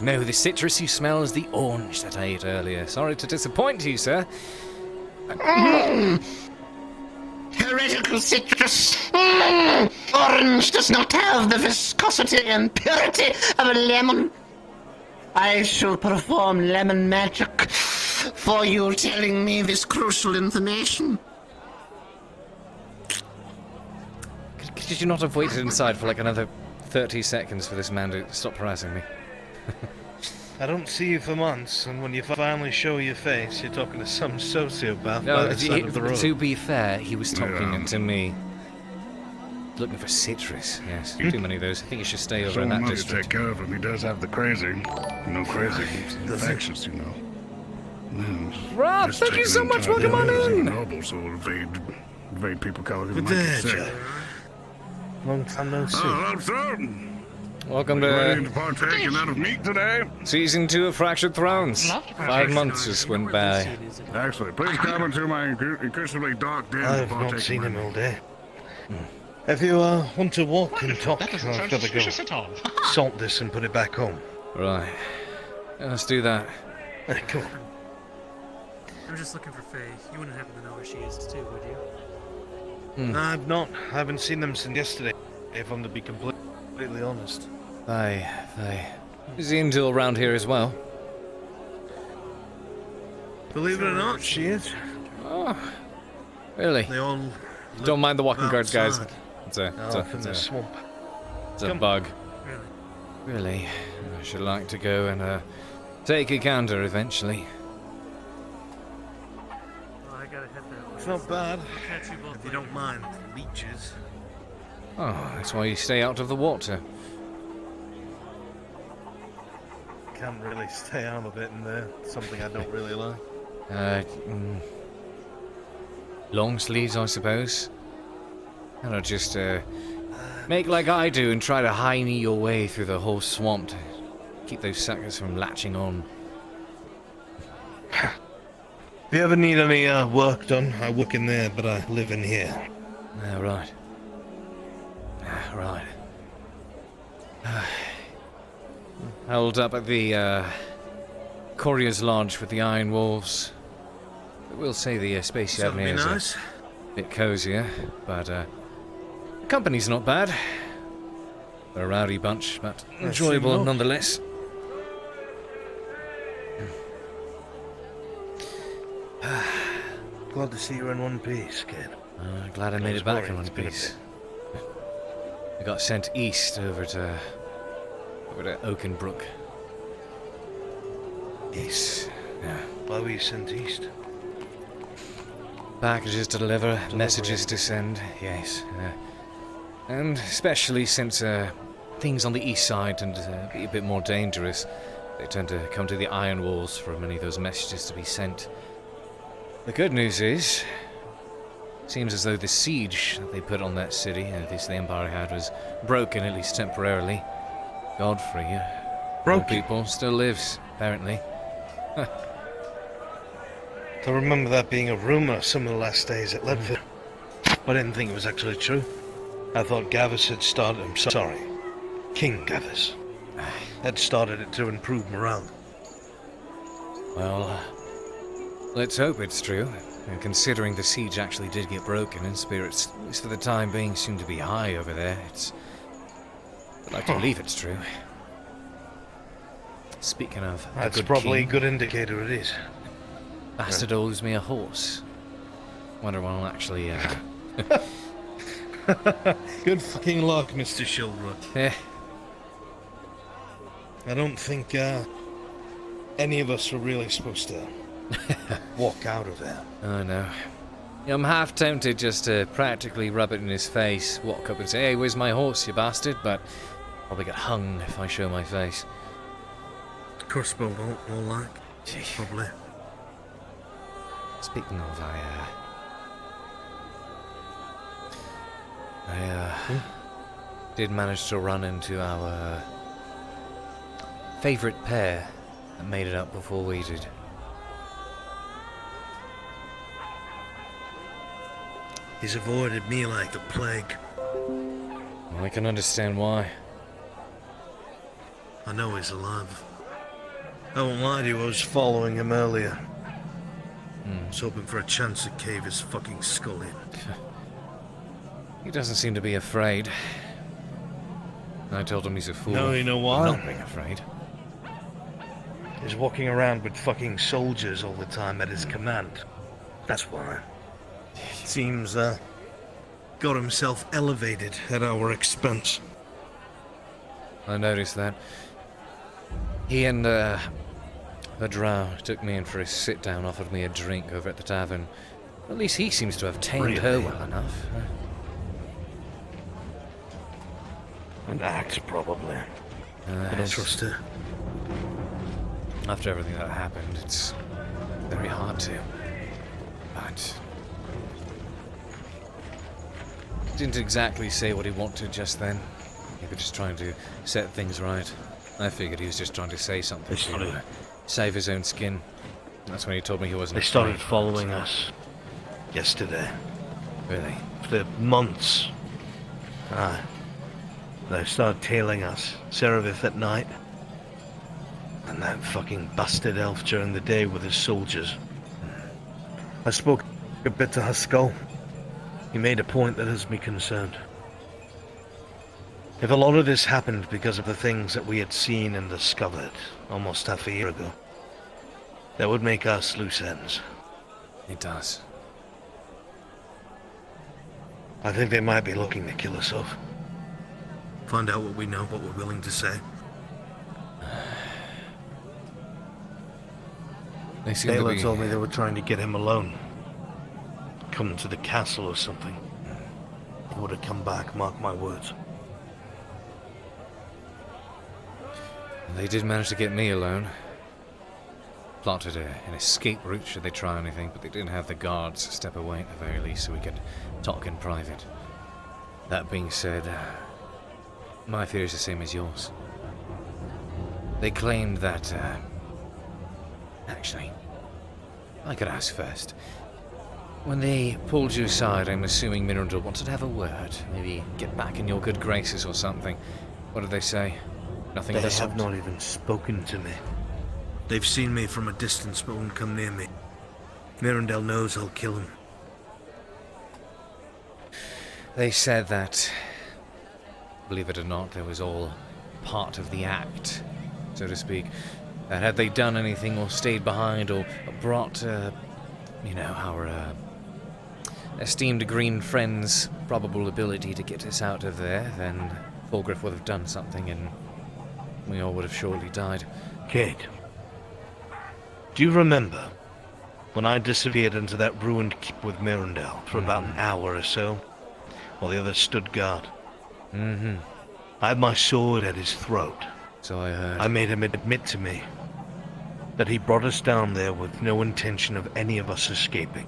No, the citrus you smell is the orange that I ate earlier. Sorry to disappoint you, sir. Heretical citrus. Orange does not have the viscosity and purity of a lemon. I shall perform lemon magic for you telling me this crucial information. Could you not have waited inside for like another 30 seconds for this man to stop harassing me? I don't see you for months, and when you finally show your face, you're talking to some sociopath No, by the side of the road. to be fair, he was talking to me. Looking for citrus, yes. Too many of those. I think you should stay over in that Someone to district. take care of him. He does have the crazy. You know, crazy. Infectious, you know. Rob, thank you so much. Welcome on in. Noble, so evade people calling him Good day, sick. Jack. Long time no see. Hello, sir. Welcome Ready to to partake in that of meat today? Season 2 of Fractured Thrones. 5 months just went by. Actually, please come into my increasingly dark den. I and have not partake seen in him my- all day. If you want to walk and talk, I've doesn't sound got to go suspicious at all. salt this and put it back home. Right. Let's do that. Come on. I'm just looking for Faye. You wouldn't happen to know where she is too, would you? I've not. I haven't seen them since yesterday, if I'm to be completely honest. Aye. Is the intel around here as well? Believe it or not, she is. Oh, really? They all Don't mind the walking guards, guys. outside. It's a From the swamp. it's a bug. Really? I should like to go and take a gander eventually. Well, I gotta head that way. It's not bad. Catch you both If you later. don't mind leeches. Oh, that's why you stay out of the water. Can't really stay out of it in there. Something I don't really like. Long sleeves, I suppose. And I'll just make like I do and try to high knee your way through the whole swamp to keep those suckers from latching on. If you ever need any work done, I work in there, but I live in here. Right. Right. Held up at the Courier's Lodge with the Iron Wolves. We'll say the space you have That'd near be is nice. a bit cozier, but the company's not bad. They're a rowdy bunch, but enjoyable not. nonetheless. Glad to see you're in one piece, kid. Glad I made was it back worried in one it's been a piece. I got sent east over to Oakenbrook. Yes. Yeah. Why were you sent east? Packages to deliver, messages to send, yes. And especially since things on the east side tend to be a bit more dangerous, they tend to come to the Iron Walls for many of those messages to be sent. The good news is, seems as though the siege that they put on that city, at least the Empire had, was broken, at least temporarily. Godfrey, Broken? people, still lives, apparently. I remember that being a rumor some of the last days at Ledford, but I didn't think it was actually true. I thought Gavus had started. I'm sorry, King Gavus had started it to improve morale. Well, let's hope it's true. And considering the siege actually did get broken and spirits, at least for the time being, seem to be high over there, I'd like to believe it's true. Speaking of the That's good probably king, a good indicator it is. bastard owes me a horse. Wonder when I'll actually, Good fucking luck, Mr. Shilbrouk. Eh. I don't think any of us were really supposed to walk out of there. Oh no. I'm half tempted just to practically rub it in his face, walk up and say, "Hey, where's my horse, you bastard?" But probably get hung if I show my face. Crossbow bolt, more like. Probably. Speaking of, did manage to run into our favourite pair that made it up before we did. He's avoided me like the plague. Well, I can understand why. I know he's alive. I won't lie to you, I was following him earlier. I was hoping for a chance to cave his fucking skull in. He doesn't seem to be afraid. I told him he's a fool. No, you know for why? not being afraid. He's walking around with fucking soldiers all the time at his command. That's why. Seems, got himself elevated at our expense. I noticed that. He and, the drow took me in for a sit-down, offered me a drink over at the tavern. At least he seems to have tamed her well enough. An axe, probably. I don't trust her. After everything that happened, it's very hard to. But didn't exactly say what he wanted just then. He was just trying to set things right. I figured he was just trying to say something to save his own skin. That's when he told me he wasn't. They started following us yesterday. Really? For months. Aye. They started tailing us. Serevith at night. And that fucking bastard elf during the day with his soldiers. I spoke a bit to Haskell. He made a point that has me concerned. If a lot of this happened because of the things that we had seen and discovered almost half a year ago, that would make us loose ends. It does. I think they might be looking to kill us off. Find out what we know, what we're willing to say. Taylor told me they were trying to get him alone. Come to the castle or something. He would have come back, mark my words. They did manage to get me alone. Plotted an escape route should they try anything, but they didn't have the guards step away at the very least so we could talk in private. That being said, my fear is the same as yours. They claimed that, actually, I could ask first. When they pulled you aside, I'm assuming Mirandil wanted to have a word. Maybe get back in your good graces or something. What did they say? Nothing of the They sort? have not even spoken to me. They've seen me from a distance but won't come near me. Mirandel knows I'll kill him. They said that, believe it or not, it was all part of the act, so to speak. That had they done anything or stayed behind or brought, our esteemed green friend's probable ability to get us out of there, then Fulgriff would have done something and we all would have surely died. Cade, do you remember when I disappeared into that ruined keep with Mirandel for about an hour or so, while the others stood guard? Mm-hmm. I had my sword at his throat. So I heard. I made him admit to me that he brought us down there with no intention of any of us escaping.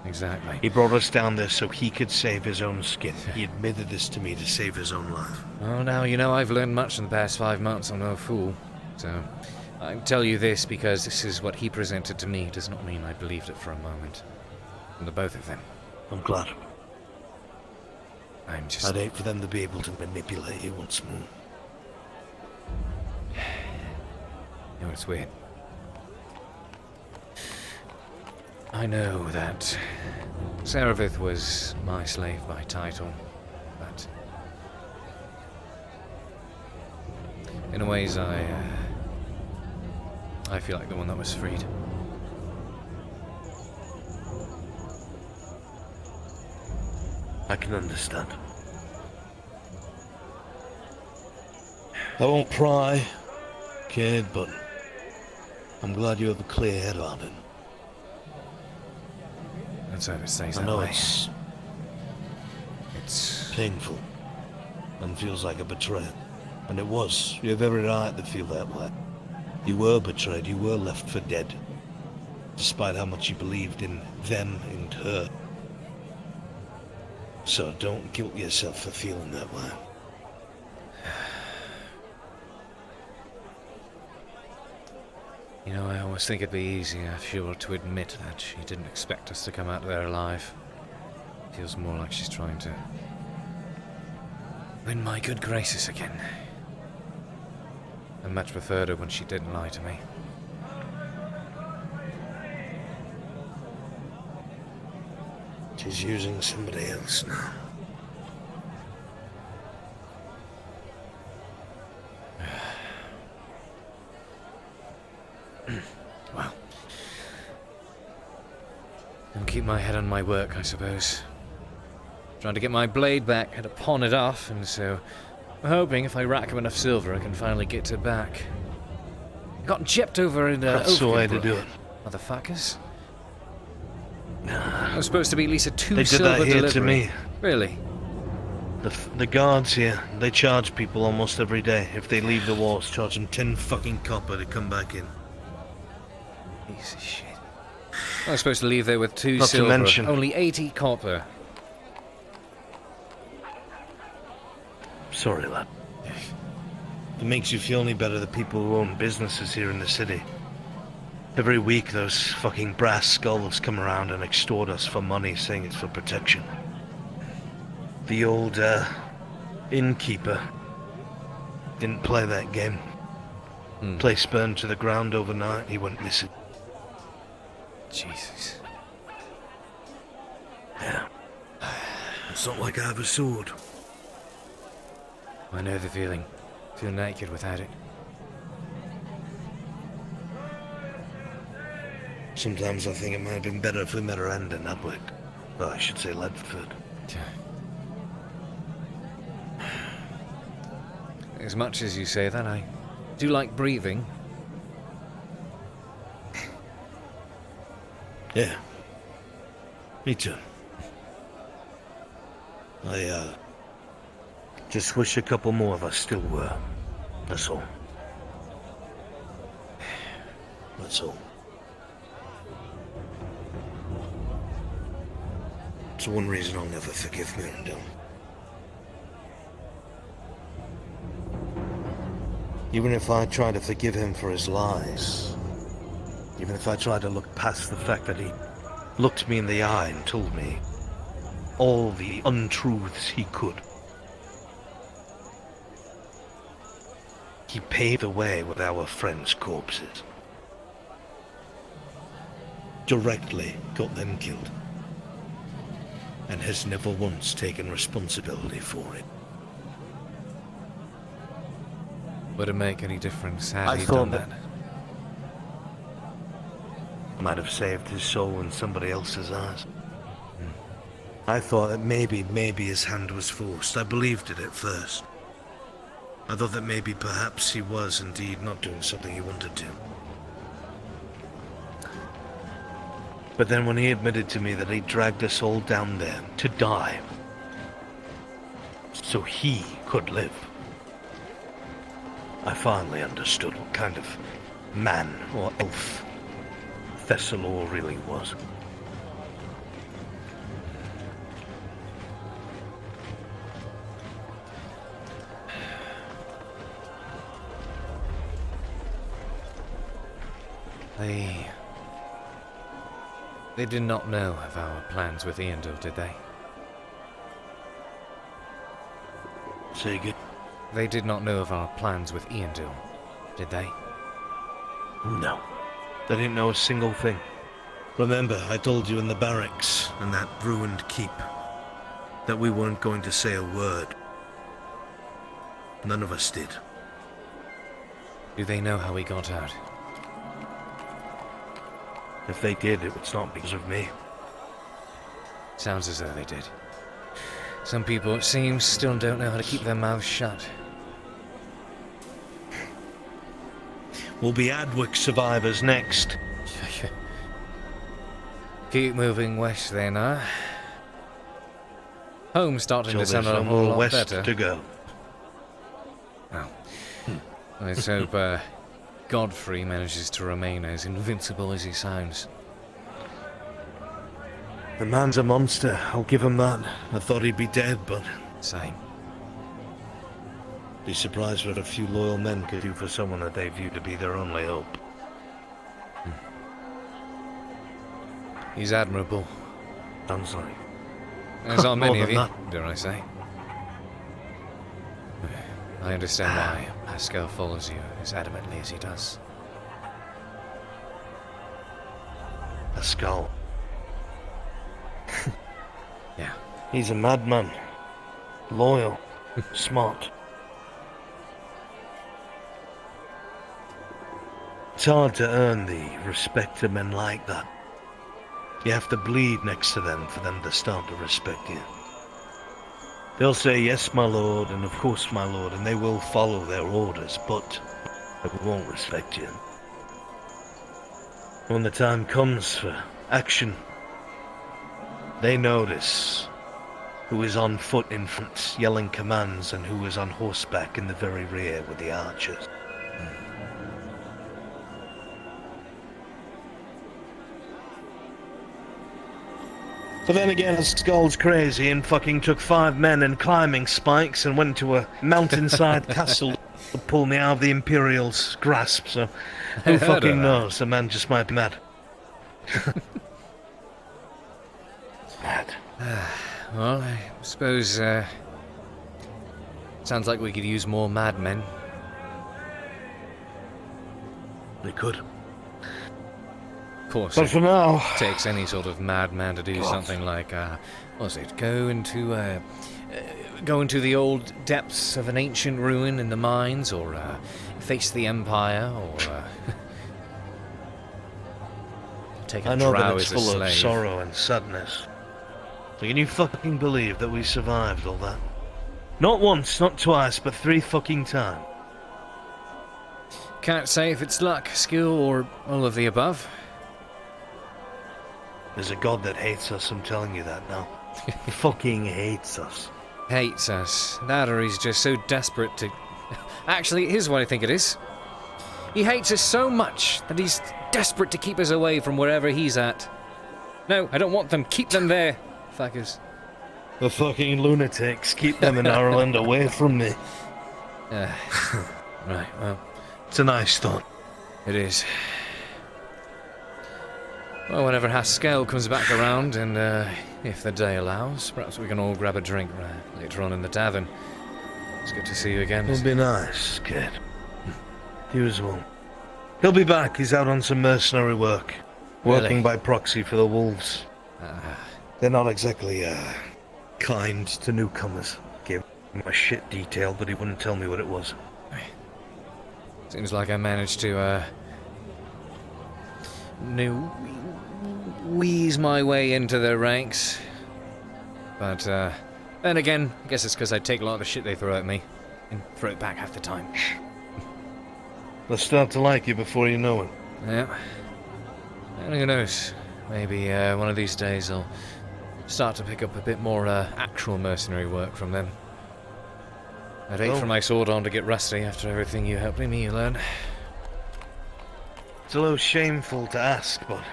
Exactly. He brought us down there so he could save his own skin. He admitted this to me to save his own life. Oh, now, I've learned much in the past 5 months. I'm no fool. So, I tell you this because this is what he presented to me. It does not mean I believed it for a moment. From the both of them. I'm glad. I'm just... I'd hate for them to be able to manipulate you once more. You know, it's weird. I know that Serevith was my slave by title, but in a ways I feel like the one that was freed. I can understand. I won't pry, kid, but I'm glad you have a clear head on it. Let's hope it stays I that know way. It's painful and feels like a betrayal. And it was. You have every right to feel that way. You were betrayed, you were left for dead. Despite how much you believed in them and her. So don't guilt yourself for feeling that way. You know, I always think it'd be easier if she were to admit that she didn't expect us to come out there alive. Feels more like she's trying to win my good graces again. I much preferred her when she didn't lie to me. She's using somebody else now. Well, I'll keep my head on my work, I suppose. Trying to get my blade back, had to pawn it off, and so I'm hoping if I rack up enough silver, I can finally get it back. I got gypped over in That's the way to do it. Motherfuckers. I was supposed to be at least a 2 They did silver that here delivery. to me. Really? The guards here, they charge people almost every day. If they leave the walls, charge them 10 fucking copper to come back in. Piece of shit. I was supposed to leave there with 2 Not to silver. mention- Only 80 copper. Sorry, lad. If it makes you feel any better, the people who own businesses here in the city. Every week those fucking brass skulls come around and extort us for money, saying it's for protection. The old, innkeeper didn't play that game. Place burned to the ground overnight, he went missing. Jesus. Yeah. It's not like I have a sword. I know the feeling. Feel naked without it. Sometimes I think it might have been better if we met her end in Adwick. Well, I should say Ledford. As much as you say that, I do like breathing. Yeah. Me too. I, just wish a couple more of us still were. That's all. That's all. It's one reason I'll never forgive Mirandel. Even if I try to forgive him for his lies, even if I try to look past the fact that he looked me in the eye and told me all the untruths he could, he paved the way with our friends' corpses. Directly got them killed. And has never once taken responsibility for it. Would it make any difference had I he thought done that? Might have saved his soul in somebody else's eyes. I thought that maybe his hand was forced. I believed it at first. I thought that maybe perhaps he was indeed not doing something he wanted to. But then when he admitted to me that he dragged us all down there to die, so he could live, I finally understood what kind of man or elf Thessalor really was. They did not know of our plans with Eandil, did they? Say again? They did not know of our plans with Eandil, did they? No. They didn't know a single thing. Remember, I told you in the barracks, in that ruined keep, that we weren't going to say a word. None of us did. Do they know how we got out? If they did, it was not because of me. Sounds as though they did. Some people, it seems, still don't know how to keep their mouths shut. We'll be Adwick survivors next. Keep moving west then, huh? Home's starting Till to sound there's a no whole more lot west better. to go. Well, let's hope Godfrey manages to remain as invincible as he sounds. The man's a monster, I'll give him that. I thought he'd be dead, but... Same. Be surprised what a few loyal men could do for someone that they view to be their only hope. He's admirable. Sounds like. As are many of you, that. dare I say. I understand why Pascal follows you as adamantly as he does. Pascal. Yeah. He's a madman. Loyal. Smart. It's hard to earn the respect of men like that. You have to bleed next to them for them to start to respect you. They'll say, yes, my lord, and of course, my lord, and they will follow their orders, but they won't respect you. When the time comes for action, they notice who is on foot in front, yelling commands, and who is on horseback in the very rear with the archers. But then again, Skull's crazy and fucking took 5 men and climbing spikes and went to a mountainside castle to pull me out of the Imperial's grasp, so who fucking knows? The man just might be mad. Mad. Well, I suppose, sounds like we could use more madmen. We could. Of course, but for now, takes any sort of madman to do something like, what's it? Go into the old depths of an ancient ruin in the mines, or face the Empire, or take a I know drow that it's as a full slave. of sorrow and sadness. But can you fucking believe that we survived all that? Not once, not twice, but 3 fucking times. Can't say if it's luck, skill, or all of the above. There's a god that hates us, I'm telling you that now. He fucking hates us. Hates us. That, or he's just so desperate to... Actually, here's what I think it is. He hates us so much that he's desperate to keep us away from wherever he's at. No, I don't want them. Keep them there, fuckers. The fucking lunatics. Keep them in Ireland away from me. Right, well... It's a nice thought. It is. Well, whenever Haskell comes back around, and if the day allows, perhaps we can all grab a drink later on in the tavern. It's good to see you again. It'll be nice, kid. You as well. He'll be back. He's out on some mercenary work. Working by proxy for the wolves. They're not exactly, kind to newcomers. Gave him a shit detail, but he wouldn't tell me what it was. Seems like I managed to, wheeze my way into their ranks. But, then again, I guess it's because I take a lot of the shit they throw at me and throw it back half the time. They'll start to like you before you know it. Yeah. And who knows? Maybe, one of these days I'll start to pick up a bit more, actual mercenary work from them. I'd hate for my sword arm to get rusty after everything you helped me learn. It's a little shameful to ask, but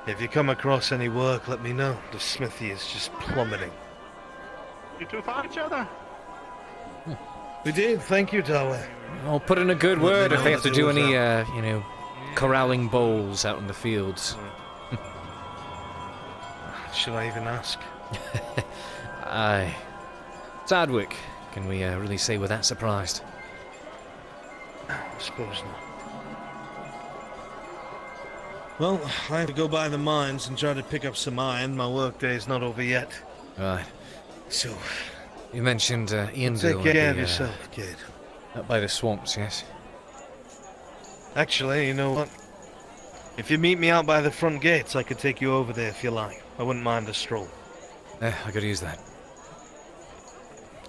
if you come across any work, let me know. The smithy is just plummeting. You two found each other? We did, thank you, Dawe. I'll put in a good word if they have to do any, corralling bowls out in the fields. Should I even ask? Aye. It's Adwick. Can we really say we're that surprised? I suppose not. Well, I have to go by the mines and try to pick up some iron. My workday's not over yet. Right. So... You mentioned Ian. Take care of yourself, kid. Up by the swamps, yes? Actually, you know what? If you meet me out by the front gates, I could take you over there if you like. I wouldn't mind a stroll. I could use that.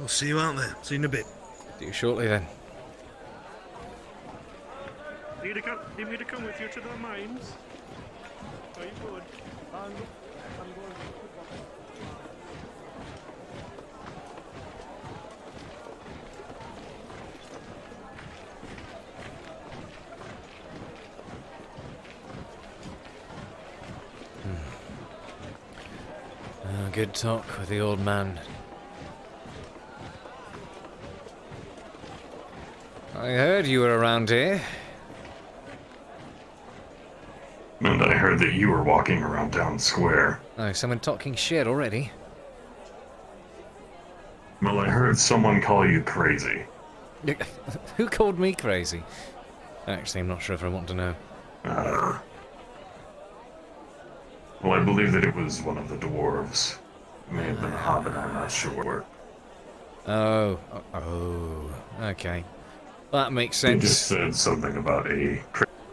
I'll see you out there. See you in a bit. See you shortly then. Need me to come with you to the mines? Are you good? I'm going. A good talk with the old man. I heard you were around here. And I heard that you were walking around town square. Oh, someone talking shit already? Well, I heard someone call you crazy. Who called me crazy? Actually, I'm not sure if I want to know. Well, I believe that it was one of the dwarves. It may have been a hobbit, I'm not sure. Oh, okay. That makes sense. He just said something about a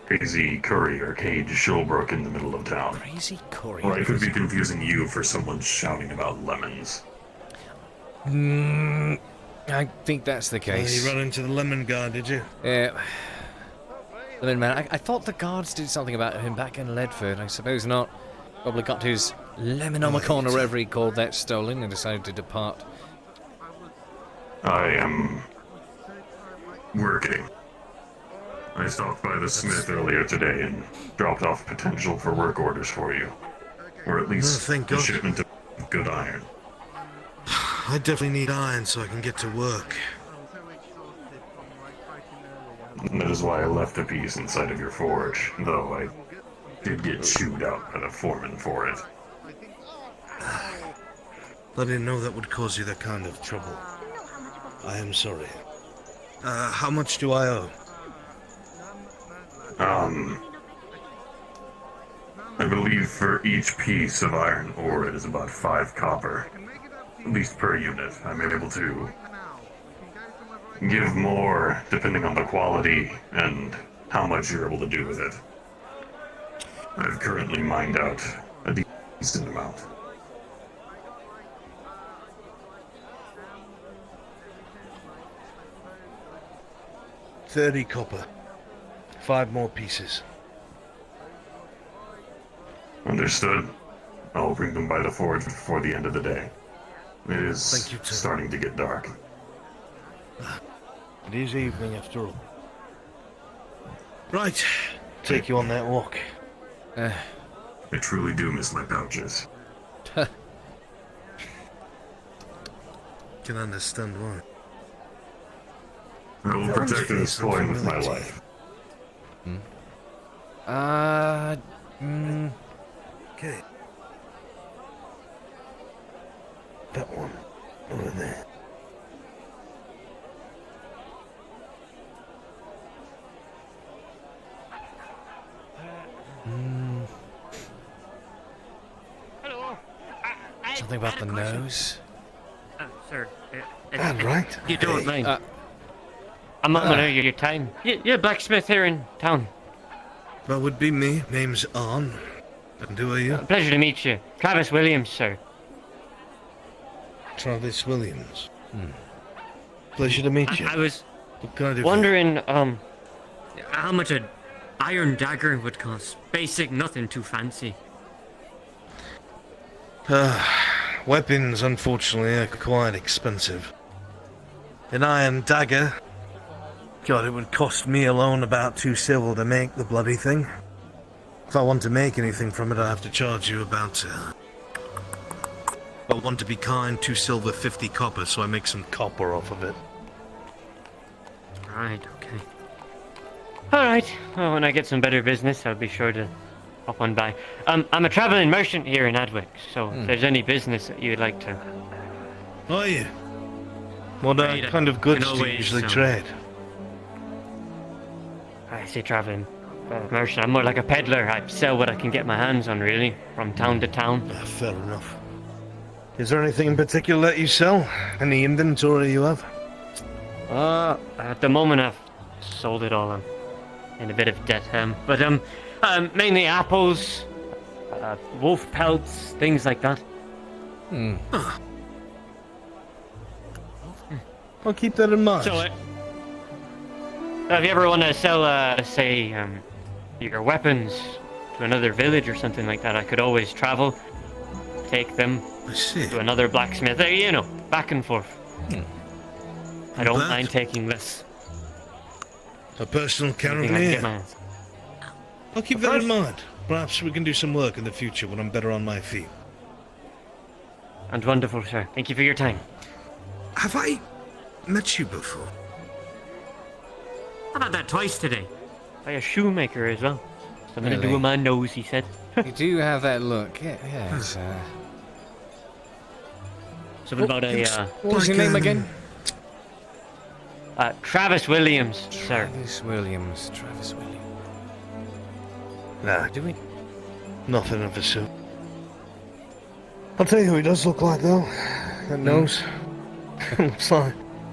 crazy courier, Cade Shilbrouk, in the middle of town. Crazy courier? Or I could be confusing you for someone shouting about lemons. I think that's the case. You run into the lemon guard, did you? Yeah. Lemon man, I thought the guards did something about him back in Ledford. I suppose not. Probably got his lemonomicon or whatever he called that stolen and decided to depart. I am working. I stopped by the smith earlier today and dropped off potential for work orders for you. Or at least a shipment of good iron. I definitely need iron so I can get to work. And that is why I left a piece inside of your forge, though I did get chewed out by the foreman for it. I didn't know that would cause you that kind of trouble. I am sorry. How much do I owe? I believe for each piece of iron ore it is about 5 copper. At least per unit. I'm able to give more depending on the quality and how much you're able to do with it. I've currently mined out a decent amount. $30 copper. 5 more pieces. Understood. I'll bring them by the forge before the end of the day. It is starting to get dark. It is evening after all. Right. Take you on that walk. I truly do miss my pouches. Can understand why. I will protect this coin with my life. Okay. That one over there. Hello. Something about the nose? Sir. Right. You don't mind. I'm not gonna your time. You're a blacksmith here in town. That would be me. Name's Arn. And who are you? Pleasure to meet you. Travis Williams, sir. Travis Williams. Pleasure to meet you. I was What kind of wondering, how much an iron dagger would cost. Basic, nothing too fancy. Weapons, unfortunately, are quite expensive. An iron dagger? God, it would cost me alone about 2 silver to make the bloody thing. If I want to make anything from it, I have to charge you about... I want to be kind, 2 silver, 50 copper, so I make some copper off of it. Right, okay. Alright, well, when I get some better business, I'll be sure to hop on by. I'm a traveling merchant here in Adwick, so if there's any business that you'd like to... Are you? What kind of goods do you usually trade? I say traveling merchant. I'm more like a peddler. I sell what I can get my hands on, really, from town to town. Fair enough. Is there anything in particular that you sell? Any inventory you have? At the moment I've sold it all. I'm in a bit of debt, but mainly apples, wolf pelts, things like that. I'll keep that in mind. So, if you ever want to sell, say, your weapons to another village or something like that, I could always travel, take them to another blacksmith. You know, back and forth. I don't mind taking this. A personal care of me. I'll keep that in mind. Perhaps we can do some work in the future when I'm better on my feet. And wonderful, sir. Thank you for your time. Have I met you before? I've had that twice today. By a shoemaker as well. Something to do Really? with my nose, he said. You do have that look. Yeah, it's, Something about a, What was your name again? Travis Williams, sir. Travis Williams. Nah, nothing of the sort. I'll tell you who he does look like, though. That nose.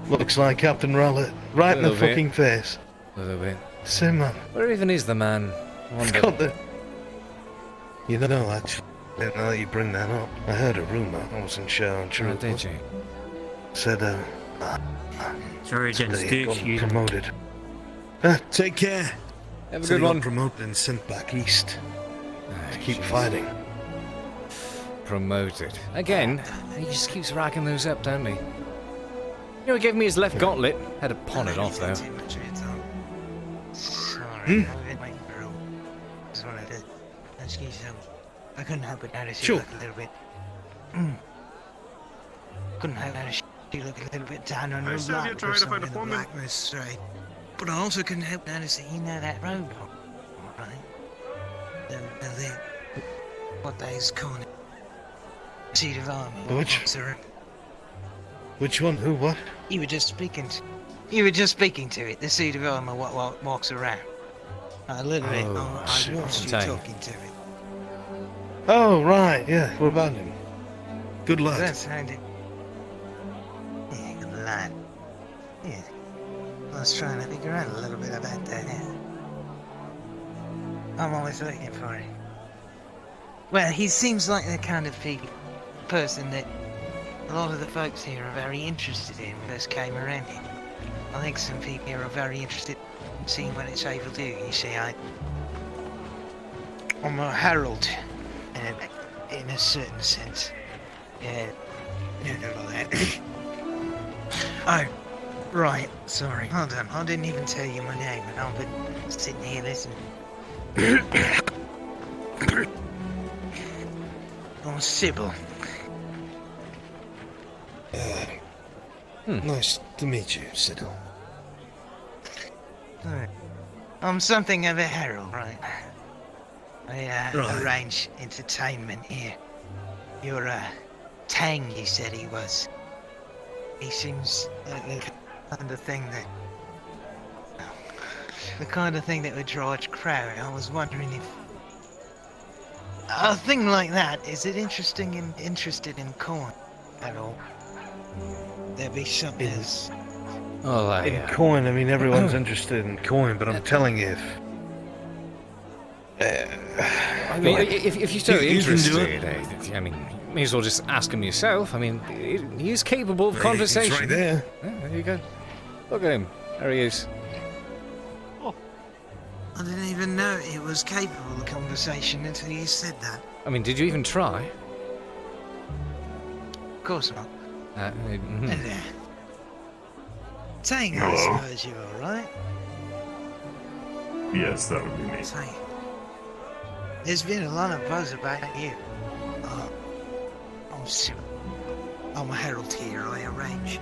looks like Captain Rowlett. Right in the Little bit. fucking face. A little bit. Same man. Where even is the man? I I've wonder. got the... You know, actually, now that you bring that up, I heard a rumour. I wasn't sure I'm sure. Oh, did you? Said, Sorry, gents, that do he got excuse me. promoted. Take care. Have a Said good he got one. promoted and sent back east to keep fighting. Promoted. Again, he just keeps racking those up, don't he? You know, he gave me his left gauntlet. Had to pawn it off, though. Sorry, I've been waiting for all. Just wanted to excuse yourself. I couldn't help but notice you look a little bit. Couldn't help but notice you look a little bit down on your luck with some of the blackness, right? But I also couldn't help but notice that you know that robot, right? What they's calling it. Seat of armor. Which one? Who? What? You were just speaking to it. The seat of armor what walks around. Literally, Oh, I shit, watched you time. talking to it. Oh, right, yeah. What about him? Good lad. That sounded... Yeah, good lad. Yeah. I was trying to figure out a little bit about that. Yeah. I'm always looking for him. Well, he seems like the kind of person that a lot of the folks here are very interested in when this came around here. I think some people here are very interested in seeing what it's able to do. You see, I'm a herald in a certain sense. Yeah, like that. Oh, right. Sorry. Hold on. I didn't even tell you my name, and I've been sitting here listening. Oh, Sybil. Nice to meet you, Sybil. I'm something of a herald, right? I Right. arrange entertainment here. Your Tang, you said he was. He seems like the kind of thing that would draw a crowd. I was wondering if a thing like that, is it interested in corn at all? There'd be something else. Oh, In coin, I mean, everyone's interested in coin, but I'm telling you, I mean, if you're so You can do interested, I mean, you may as well just ask him yourself. I mean, he is capable of conversation. It's right there. Yeah, there you go. Look at him. There he is. I didn't even know it was capable of conversation until you said that. I mean, did you even try? Of course not. Mhm. And Tang, I Hello? suppose you're alright. Yes, that would be me. Tang. There's been a lot of buzz about you. I'm a herald here. I arrange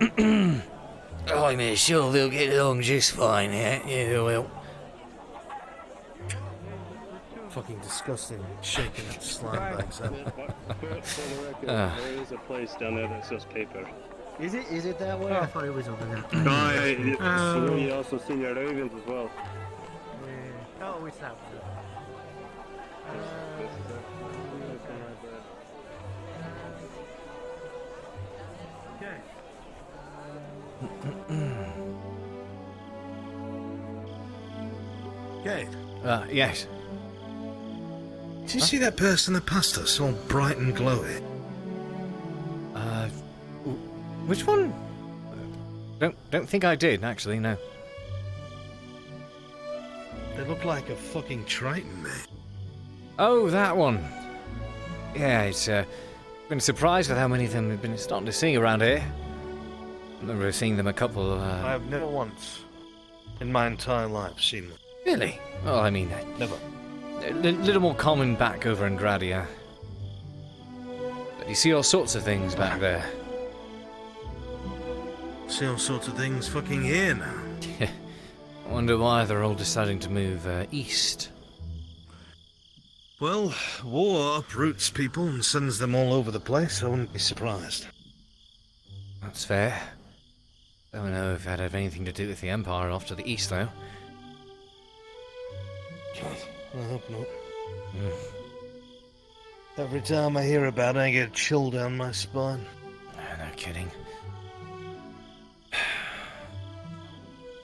entertainment. I'm sure they'll get along just fine, yeah? Yeah, they will. fucking disgusting, shaking that slime bags up. There is a place down there that sells paper. Is it that way? I thought it was over there. You also seen your ravens as well. Yeah. Oh, it's that one. Cade. Yes. Did you see that person that passed us, all bright and glowy? Which one? Don't think I did, actually, no. They look like a fucking Triton, mate. Oh, that one. Yeah, it's been surprised with how many of them have been starting to see around here. I remember seeing them a couple. I have never once in my entire life seen them. Really? Well, I mean, Never. A little more common back over in Gradia. But you see all sorts of things back there. See all sorts of things fucking here now. I wonder why they're all deciding to move east. Well, war uproots people and sends them all over the place. I wouldn't be surprised. That's fair. Don't know if that had anything to do with the Empire off to the east, though. I hope not. Every time I hear about it, I get a chill down my spine. No kidding.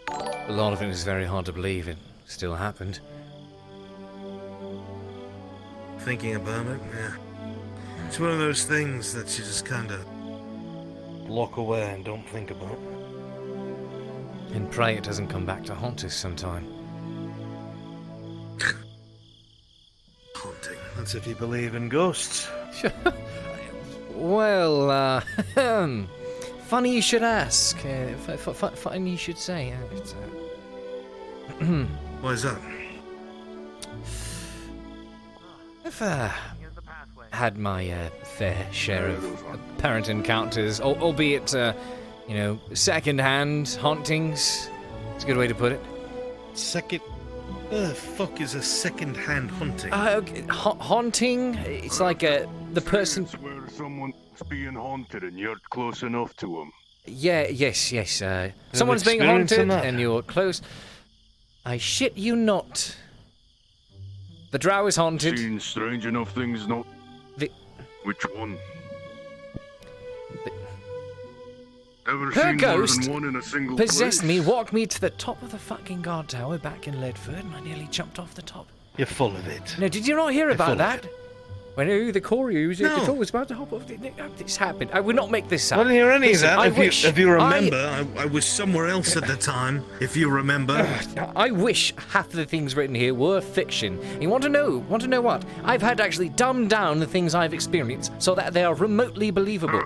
A lot of it is very hard to believe it still happened. Thinking about it, yeah. It's one of those things that you just kind of lock away and don't think about. And pray it doesn't come back to haunt us sometime. Haunting. That's if you believe in ghosts. Well, funny you should ask. Funny you should say. Why is that? I've had my fair share of apparent encounters, albeit, you know, second-hand hauntings. It's a good way to put it. The fuck is a second-hand haunting? Haunting? It's like the person. It's where someone's being haunted and you're close enough to them. Yes. Someone's being haunted and you're close. I shit you not. The drow is haunted. Seen strange enough things, not. Which one? Ever Her seen ghost more than one in a single possessed place? me, walked me to the top of the fucking guard tower back in Ledford, and I nearly jumped off the top. You're full of it. No, did you not hear about that? When the courier was No. was about to hop off. This happened. I would not make this up. I didn't hear any Listen, of I that. wish, If you remember, I was somewhere else at the time, if you remember. I wish half of the things written here were fiction. You want to know what? I've had to actually dumb down the things I've experienced so that they are remotely believable.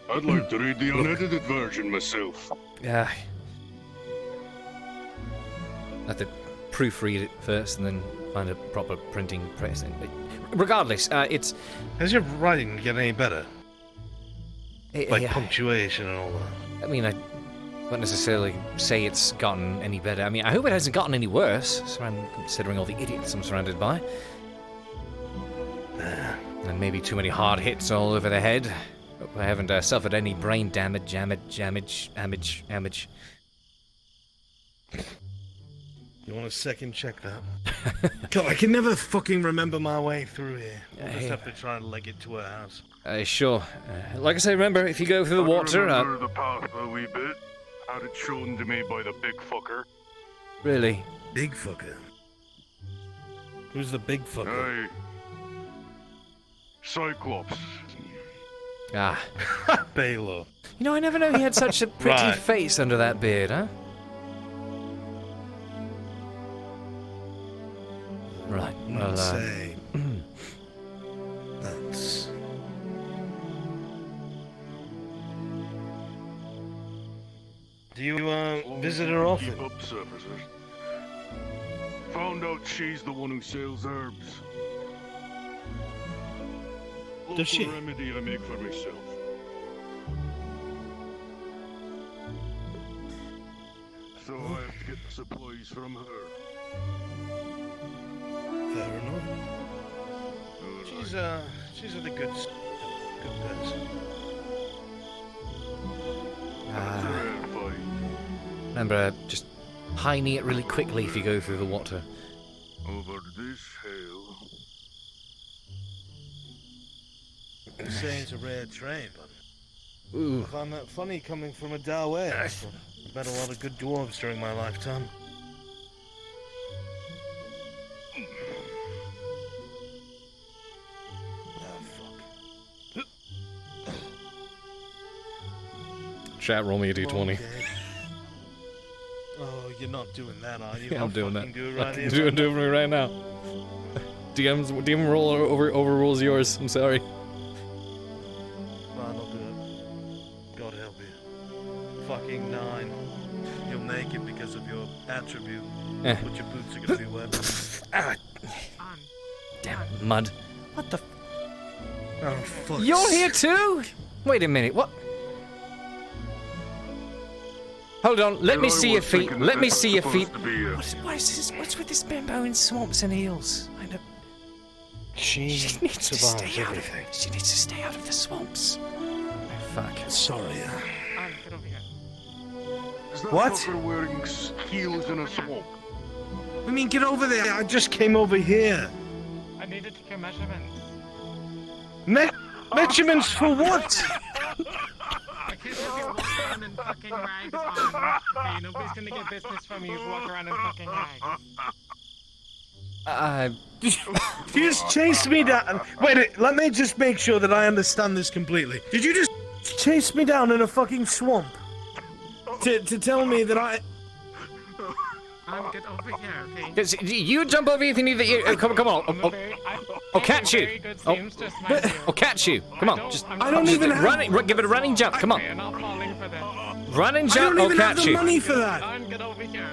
I'd like to read the unedited version myself. Yeah. I have to proofread it first and then find a proper printing press. Regardless, it's... Has your writing get any better? Like yeah. punctuation and all that? I mean, I won't necessarily say it's gotten any better. I mean, I hope it hasn't gotten any worse, considering all the idiots I'm surrounded by. And maybe too many hard hits all over the head. Hope I haven't suffered any brain damage. You want to second check that? God, I can never fucking remember my way through here. I just have to try and leg it to her house. Sure. Like I say, remember, if you go through the water... I remember the path a wee bit. Had it shown to me by the big fucker. Really? Big fucker? Who's the big fucker? Aye. Cyclops. Ah. Baylor. You know, I never knew he had such a pretty Right. face under that beard, huh? Right, well, say that's... Do you visit her often? Keep up, surfacers. Found out she's the one who sells herbs. Does she? Local remedy I make for myself. So I have to get the supplies from her. Fair enough. She's a good person. Remember, just high knee it really quickly if you go through the water. Over this hill. You're saying it's a rare train, but Ooh. I find that funny coming from a Dawei. I've met a lot of good dwarves during my lifetime. Chat, roll me a d20. Okay. Oh, you're not doing that, are you? Yeah, I'm doing that. Do it right here. Do it for me right now. DM roll overrules yours. I'm sorry. Fine, I'll do it. God help you. Fucking 9. You'll naked because of your attribute. Eh. But your boots are gonna be wet. Ah, damn it, mud. What the? Oh, fuck. You're here too? Wait a minute. What? Hold on. Let me see your feet. Let me see your feet. What is this? What's with this bimbo in swamps and hills? I know. She needs to survives stay out of everything. She needs to stay out of the swamps. Oh, fuck. Sorry. Is that What? fucker wearing heels in a swamp? I mean, get over there. I just came over here. I needed to take measurements. Measurements for what? Because if you walk around in fucking rags on, okay, nobody's gonna get business from you if you walk around in fucking rags. You just chased me down. Wait, let me just make sure that I understand this completely. Did you just chase me down in a fucking swamp? To tell me that I... Get over here, okay? You jump over if you need the... come on. I'll catch you. I'll catch you. Come on. Just I don't even have... run. Give it a running jump. Come on. Run and jump. I don't even I'll have catch the you. money for that. Get over here.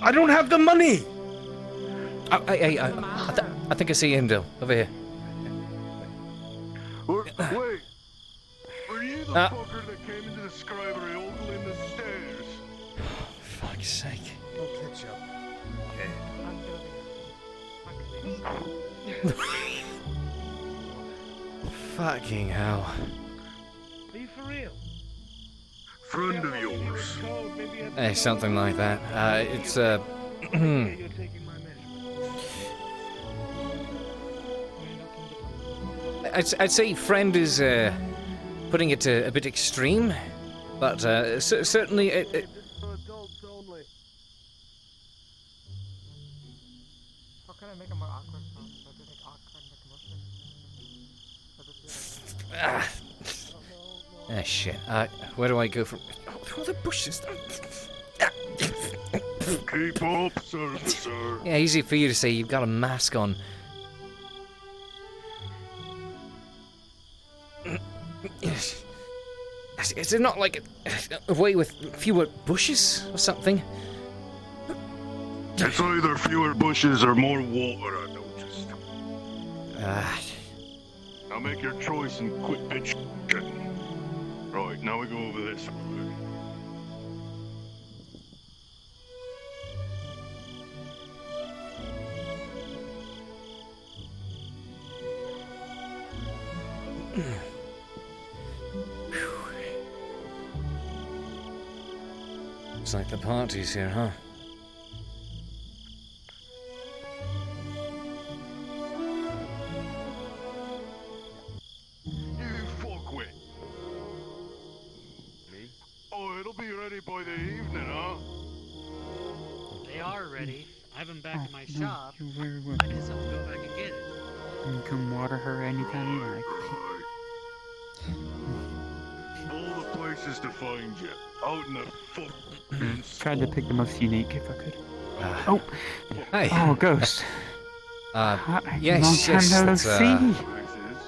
I don't have the money. I think I see Indil over here. Wait. Were you the fucker that came into the scribery ogling the stairs? Fuck's sake. I'll catch up. Fucking hell. Are you for real? Friend of yours. Hey, something like that. It's I'd say friend is putting it a bit extreme, but certainly it. How can I make it more awkward? So to make awkward the commotion. Shit. Where do I go from? Oh, all the bushes. Keep up, sir. Yeah, easy for you to say. You've got a mask on. Is there not like a way with fewer bushes or something? It's either fewer bushes or more water, I noticed. Now make your choice and quit bitching. Right, now we go over this way. It's like the party's here, huh? You fuckwit. Me? Oh, it'll be ready by the evening, huh? They are ready. I have them back in my shop. Very well. I just have to go back and get it. You can water her anytime you like. All the places to find you. Out in the fucking Tried to pick the most unique if I could. Hey. Oh, Ghost. Yes, Long yes, time no that's, see.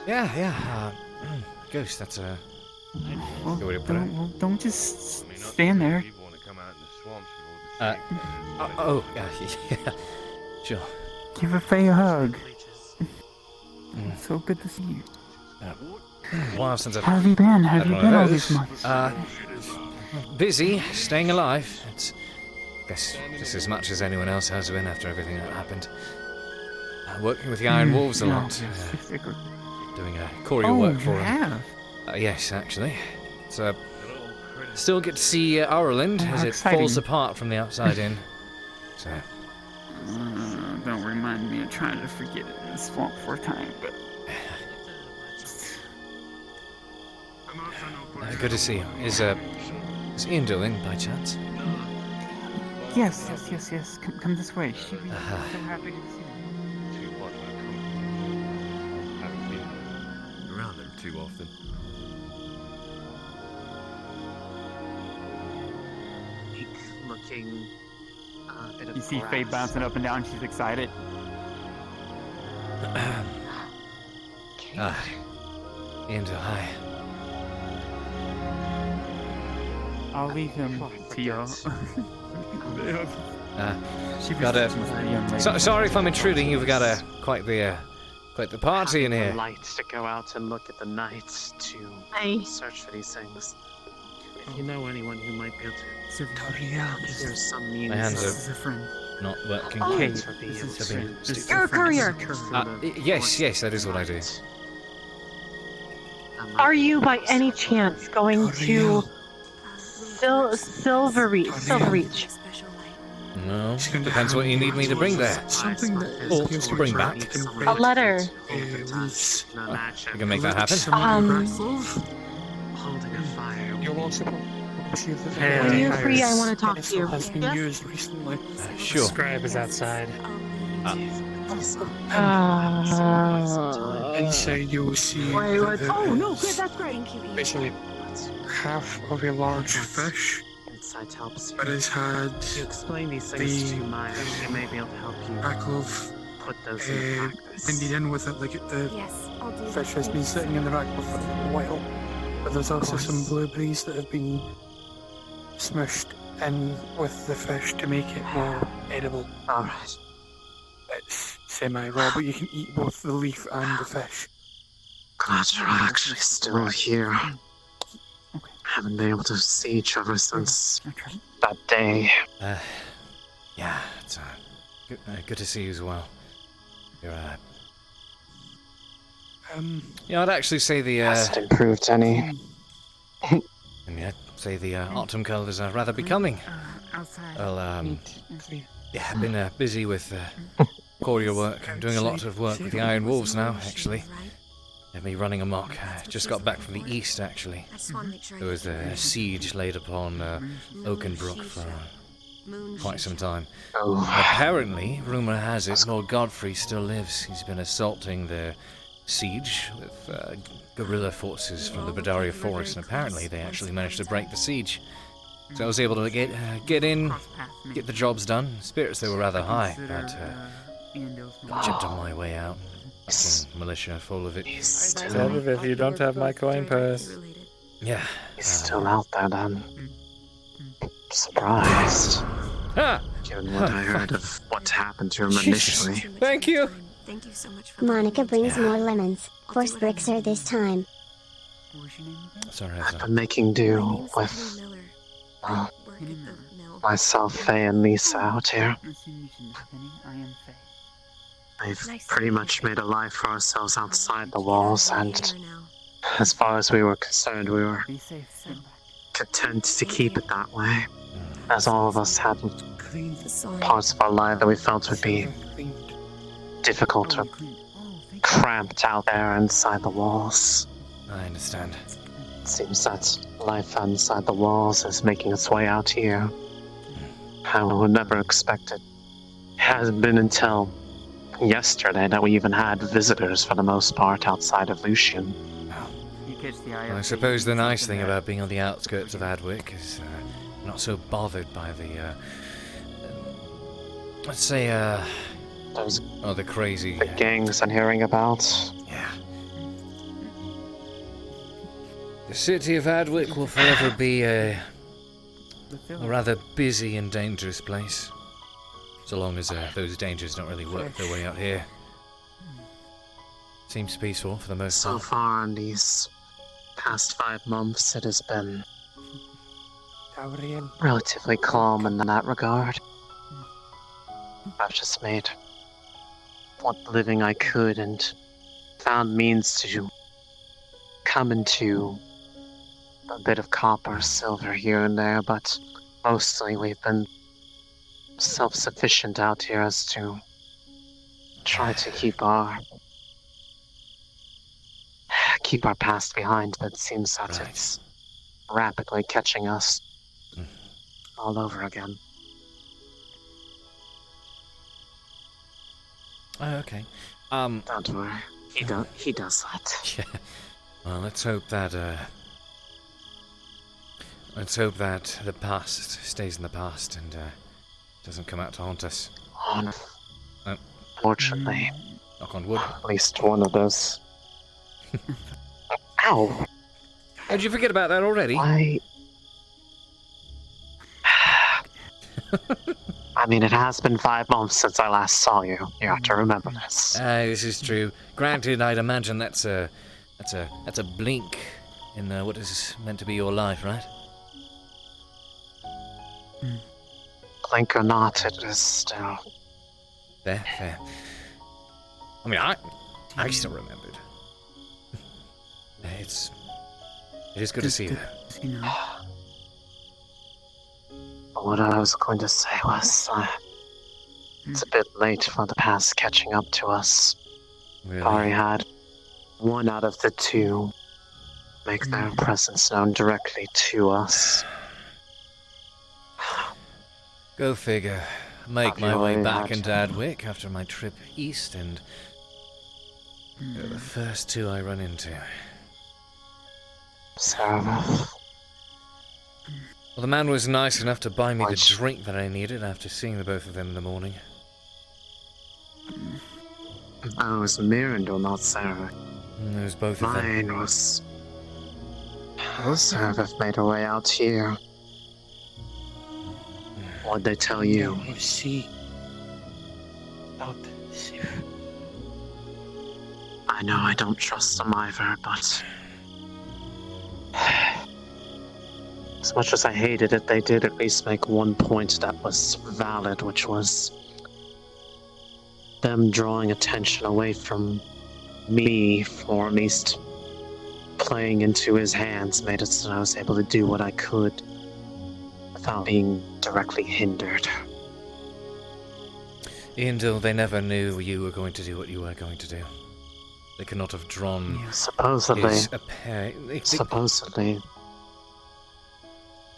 Yeah. Ghost, that's good way to put it. Don't just stand there. Yeah, sure. Give a Faye a hug. So good to see you. While since How have you been? How have you been all these months? Busy, staying alive. It's, I guess, just as much as anyone else has been after everything that happened. Working with the Iron Wolves a lot. Doing courier work for them. Yes, actually. So, still get to see Ireland as it falls apart from the outside in. So. Don't remind me of trying to forget it in the swamp for a time, but. Good to see you. Is Ian in by chance? Yes. Come this way. She'd be so happy to see you. Haven't been around them too often. Looking bit of You see grass. Faye bouncing up and down. She's excited. Ian, hi. I'll leave him to you. Sorry if I'm intruding. You've got quite the party in The here. lights to go out and look at the night to search for these things. If you know anyone who might be able to, is there some means? My hands This is a friend. not working. Cade, to this is a be- friend. This is You're a courier. Yes, that is what I do. Are you by any chance going to Silverreach? No, depends what you need me to bring there. Something that Or bring back. A letter. You can make that happen. Holding a fire. You're welcome. When you're free, I want to talk to you. Has been Yes? used recently. Sure. The scribe is outside. Inside you will see Wait, what? the- Oh, no, good, that's great. basically half of a large fish Insight helps you. that has had If you explain these things to Myers, she may be able to help you back of put those in practice. ended in with it. Like the fish has been sitting in the back of it for a while, but there's also some blueberries that have been smushed in with the fish to make it more edible. Alright. It's semi-raw, but you can eat both the leaf and the fish. Glad you're actually still here. Haven't been able to see each other since that day. Yeah, it's good to see you as well. You're yeah, I'd actually say the Hasn't improved any. and I'd say the autumn colours are rather becoming. Well, yeah, I've been busy with courier work. I'm doing a lot of work with the Iron Wolves now, actually. They've me running amok. I just got back from the east, actually. There was a siege laid upon Oakenbrook for quite some time. Apparently, rumour has it, Lord Godfrey still lives. He's been assaulting the siege with guerrilla forces from the Badaria Forest, and apparently they actually managed to break the siege. So I was able to get in, get the jobs done. Spirits, they were rather high, but chipped on my way out. Fucking militia full of it. If you don't have my coin purse. Yeah. He's still out there then. Surprised. Given what I heard of what happened to him initially. Thank you. Thank you so much for Monica brings more lemons. Force bricks her this time. Sorry, I've been making do with myself, Faye, and Lisa out here. We've pretty much made a life for ourselves outside the walls, and as far as we were concerned, we were content to keep it that way, as all of us had parts of our life that we felt would be difficult or cramped out there inside the walls. I understand. It seems that life inside the walls is making its way out here. I would never expect it. It hasn't been until yesterday that we even had visitors for the most part outside of Lucian. Well, I suppose the nice thing about being on the outskirts of Adwick is not so bothered by the, let's say, those the crazy the gangs I'm hearing about. Yeah. The city of Adwick will forever be a rather busy and dangerous place. So long as those dangers don't really work their way out here. Seems peaceful for the most So part. far in these past 5 months, it has been relatively calm in that regard. I've just made what living I could and found means to come into a bit of copper, silver here and there, but mostly we've been self-sufficient out here as to try to keep our past behind, but it seems that it's rapidly catching us all over again. Oh, okay. Don't worry. He does that. Yeah. Well, let's hope that the past stays in the past and doesn't come out to haunt us. Unfortunately. Knock on wood. At least one of those. Ow! Did you forget about that already? Why? I mean, it has been 5 months since I last saw you. You have to remember this. This is true. Granted, I'd imagine that's a blink in what is meant to be your life, right? Blink or not, it is still... Fair. I mean, I still remembered. It is good to see you. What I was going to say was, it's a bit late for the past catching up to us. Really? Already had 1 out of the 2 make their presence known directly to us. Go figure. Make my way back into Adwick after my trip east, and they're the first 2 I run into. Seraph. Well, the man was nice enough to buy me the drink that I needed after seeing the both of them in the morning. Oh, it was Mirandor, not Sarah. It was both of them. Mine was... Seraph made her way out here. What'd they tell you? You see... Not safe. I know I don't trust them either, but... As much as I hated it, they did at least make one point that was valid, which was... them drawing attention away from me, or at least playing into his hands, made it so I was able to do what I could without being directly hindered. Even though they never knew you were going to do what you were going to do. They could not have drawn... Supposedly. Supposedly.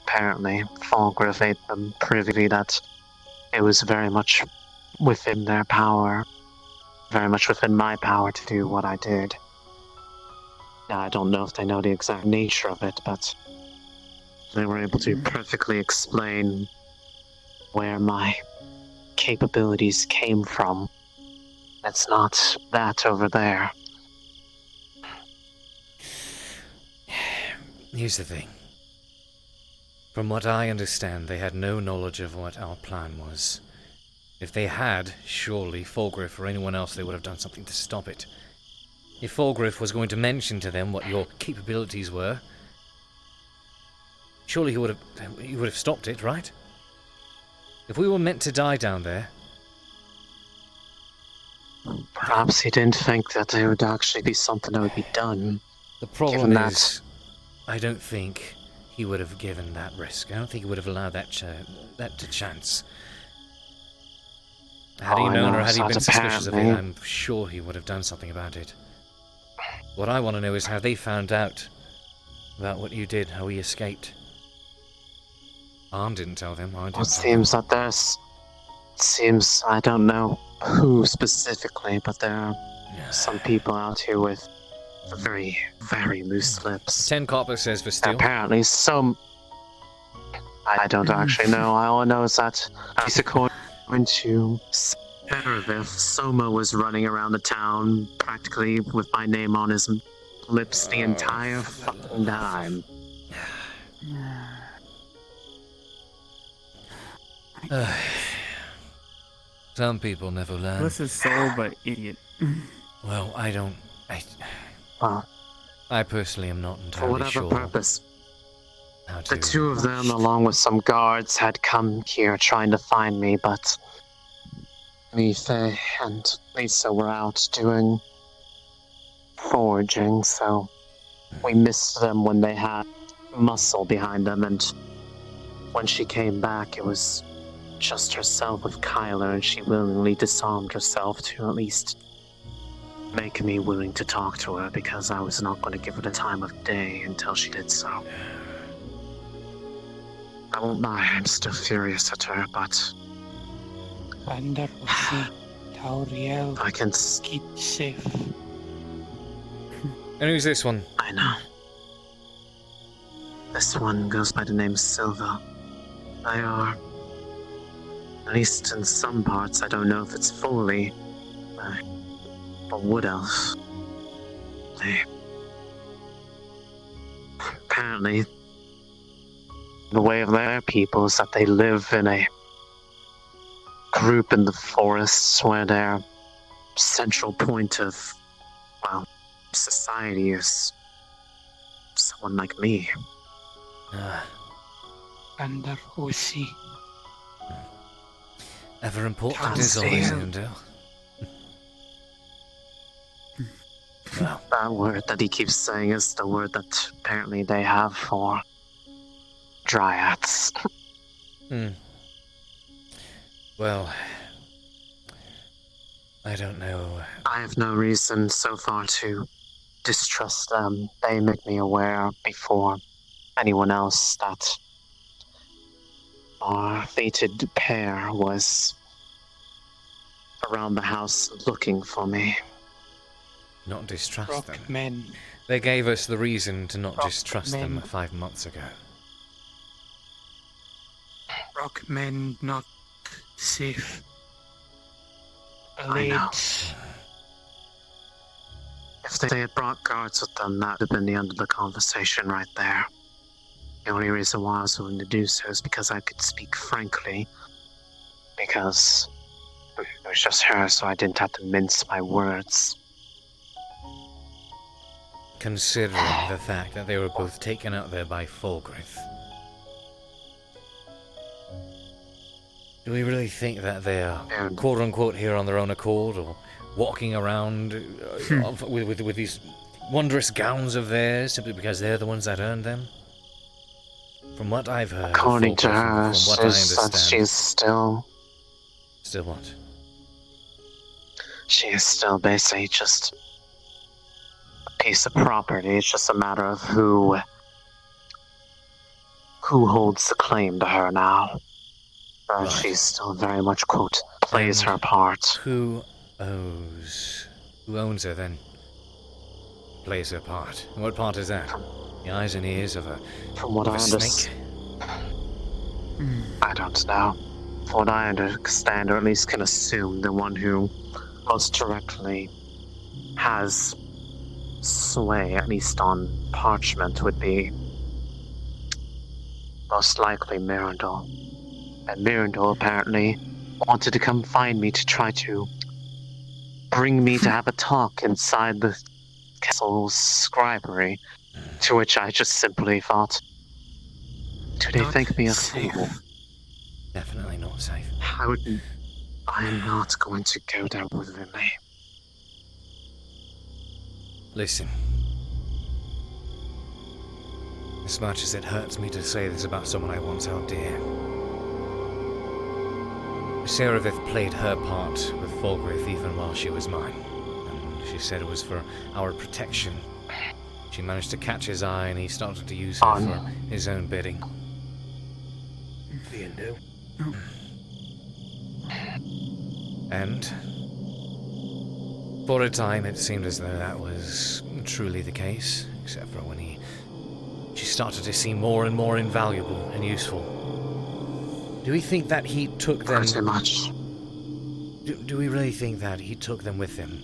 Apparently, Falgriff made them privy that it was very much within their power, very much within my power to do what I did. Now, I don't know if they know the exact nature of it, but they were able to perfectly explain where my capabilities came from. It's not that over there. Here's the thing. From what I understand, they had no knowledge of what our plan was. If they had, surely Falgriff or anyone else, they would have done something to stop it. If Falgriff was going to mention to them what your capabilities were, surely he would have stopped it, right? If we were meant to die down there... Perhaps he didn't think that there would actually be something that would be done. The problem is, I don't think he would have given that risk. I don't think he would have allowed that to chance. Had he known or had he been suspicious of it, I'm sure he would have done something about it. What I want to know is how they found out about what you did, how he escaped. Arm didn't tell them. I didn't. It seems that there's... Seems, I don't know who specifically, but there are some people out here with very, very loose lips. 10 copper says for steal. Apparently some... I don't actually know. All I know is that, at least according to Seraph, Soma was running around the town practically with my name on his lips the entire fucking time. Some people never learn. This is soul, but idiot. Well, I don't... I personally am not entirely for whatever sure. Purpose. The 2 of them, along with some guards, had come here trying to find me, but me, Faye, and Lisa were out doing foraging, so we missed them when they had muscle behind them, and when she came back, it was just herself with Kyler, and she willingly disarmed herself to at least make me willing to talk to her, because I was not going to give her the time of day until she did so. I won't lie, I'm still furious at her, but... Tauriel, I can keep safe. And who's this one? I know. This one goes by the name Silva. They are... At least in some parts, I don't know if it's fully... a wood elf. They... Apparently... The way of their people is that they live in a group in the forests where their central point of, well, society is someone like me. And who is he? Ever important is always Undo. Well, that word that he keeps saying is the word that apparently they have for dryads. Well, I don't know. I have no reason so far to distrust them. They make me aware before anyone else that our fated pair was around the house looking for me. Not distrust Rock them. men. They gave us the reason to not Rock distrust men. them 5 months ago. Rock men not safe. I know. If they had brought guards with them, that would have been the end of the conversation right there. The only reason why I was willing to do so is because I could speak frankly. Because it was just her, so I didn't have to mince my words. Considering the fact that they were both taken out there by Fulgrith. Do we really think that they are quote-unquote here on their own accord, or walking around with these wondrous gowns of theirs simply because they're the ones that earned them? From what I've heard, According to her, from what I understand, she's still... Still what? She is still basically just a piece of property. It's just a matter of who holds the claim to her now. Right. She's still very much, quote, plays her part. Who owns her then? Plays her part. And what part is that? The eyes and ears of a From what I snake? I don't know. From what I understand, or at least can assume, the one who most directly has sway, at least on parchment, would be most likely Mirandol. And Mirandol apparently wanted to come find me to try to bring me to have a talk inside the castle's scribery, to which I just simply thought, do they think me a fool? Definitely not safe. I'm not going to go there willingly. Listen. As much as it hurts me to say this about someone I once held dear, Serevith played her part with Fulgrith even while she was mine. And she said it was for our protection. She managed to catch his eye and he started to use her for his own bidding. And for a time it seemed as though that was truly the case, except for when she started to seem more and more invaluable and useful. Do we think that he took them... Pretty much. Do we really think that he took them with him?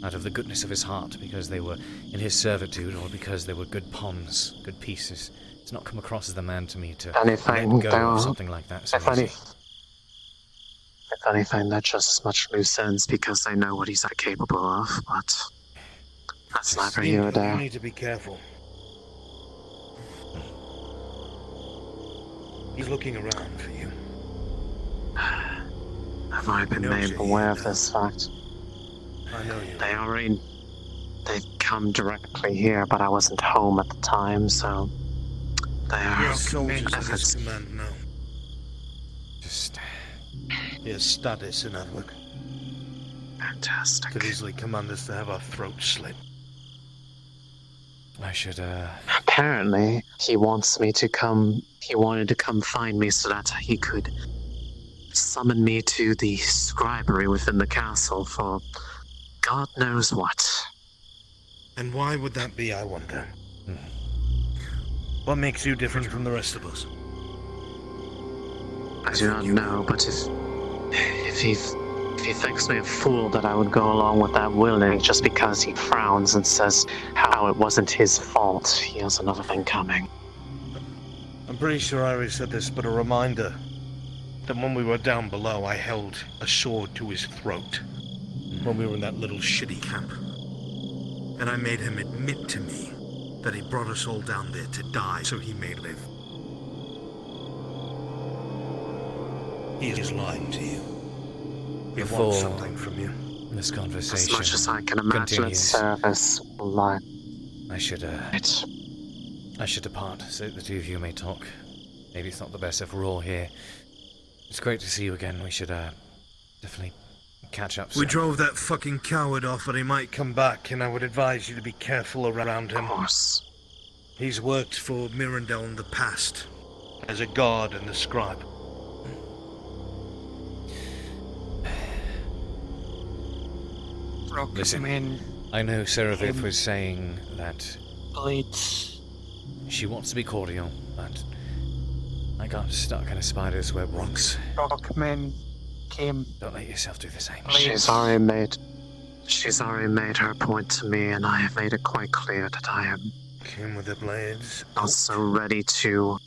Out of the goodness of his heart, because they were in his servitude, or because they were good pawns, good pieces? It's not come across as the man to me to let go of something like that. So If anything, that's just as much loose ends because they know what he's capable of, but that's neither here nor there. You need to be careful. He's looking around for you. Have I been made aware of this fact? I know you. They've come directly here, but I wasn't home at the time, so they are soldiers at his command now. Just he has status in Adwick. Fantastic. Could easily command us to have our throats slit. I should, Apparently, he wanted to come find me so that he could summon me to the scribery within the castle for God knows what. And why would that be, I wonder? What makes you different from the rest of us? I do not know, but if he thinks me a fool that I would go along with that willingly just because he frowns and says how it wasn't his fault, he has another thing coming. I'm pretty sure I already said this, but a reminder. that when we were down below, I held a sword to his throat when we were in that little shitty camp. And I made him admit to me that he brought us all down there to die so he may live. He is lying to you. He wants something from you. This conversation As much as I can imagine, continues. its service will lie. I should depart so the two of you may talk. Maybe it's not the best if we're all here. It's great to see you again. We should definitely catch up soon. We drove that fucking coward off, but he might come back, and I would advise you to be careful around him. Of course. He's worked for Mirandel in the past, as a guard and a scribe. Listen, I know Serapith was saying that blades. She wants to be cordial, but I got stuck in a spider's web once. Rockmen came. Don't let yourself do the same. She's already made her point to me, and I have made it quite clear that I am came with the blades. Not so ready to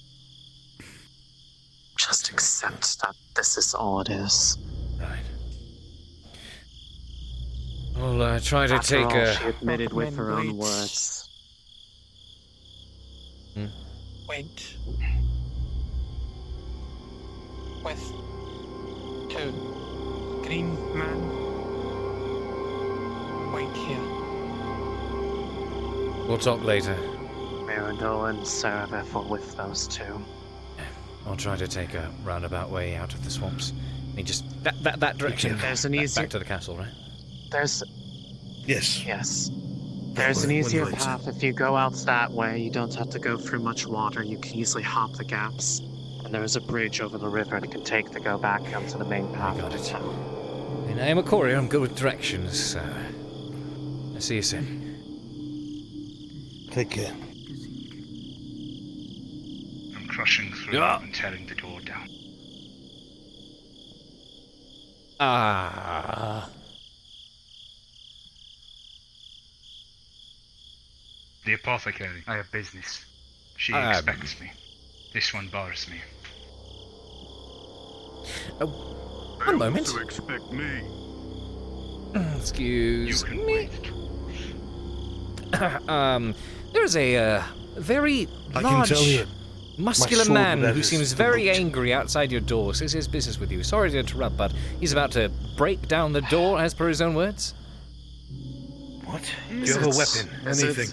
just accept that this is all it is. Right. I'll try to After take all, a... she admitted with her own words. Went with two green man wait here. We'll talk later. Mirandol and Serapith were with those two. I'll try to take a roundabout way out of the swamps. I mean, just that direction. There's an easier... Back to the castle, right? There's... Yes. Yes. There's an easier path. If you go out that way, you don't have to go through much water. You can easily hop the gaps. And there is a bridge over the river that can take to go back onto the main path of the town. And I am a courier. I'm good with directions, so... I'll see you soon. Take care. I'm crushing through and tearing the door down. The apothecary. I have business. She expects me. This one bars me. One moment. To expect me. Excuse me. There's a very large, muscular man who seems very angry outside your door. Says his business with you. Sorry to interrupt, but he's about to break down the door, as per his own words. What? Do you have a weapon? Anything?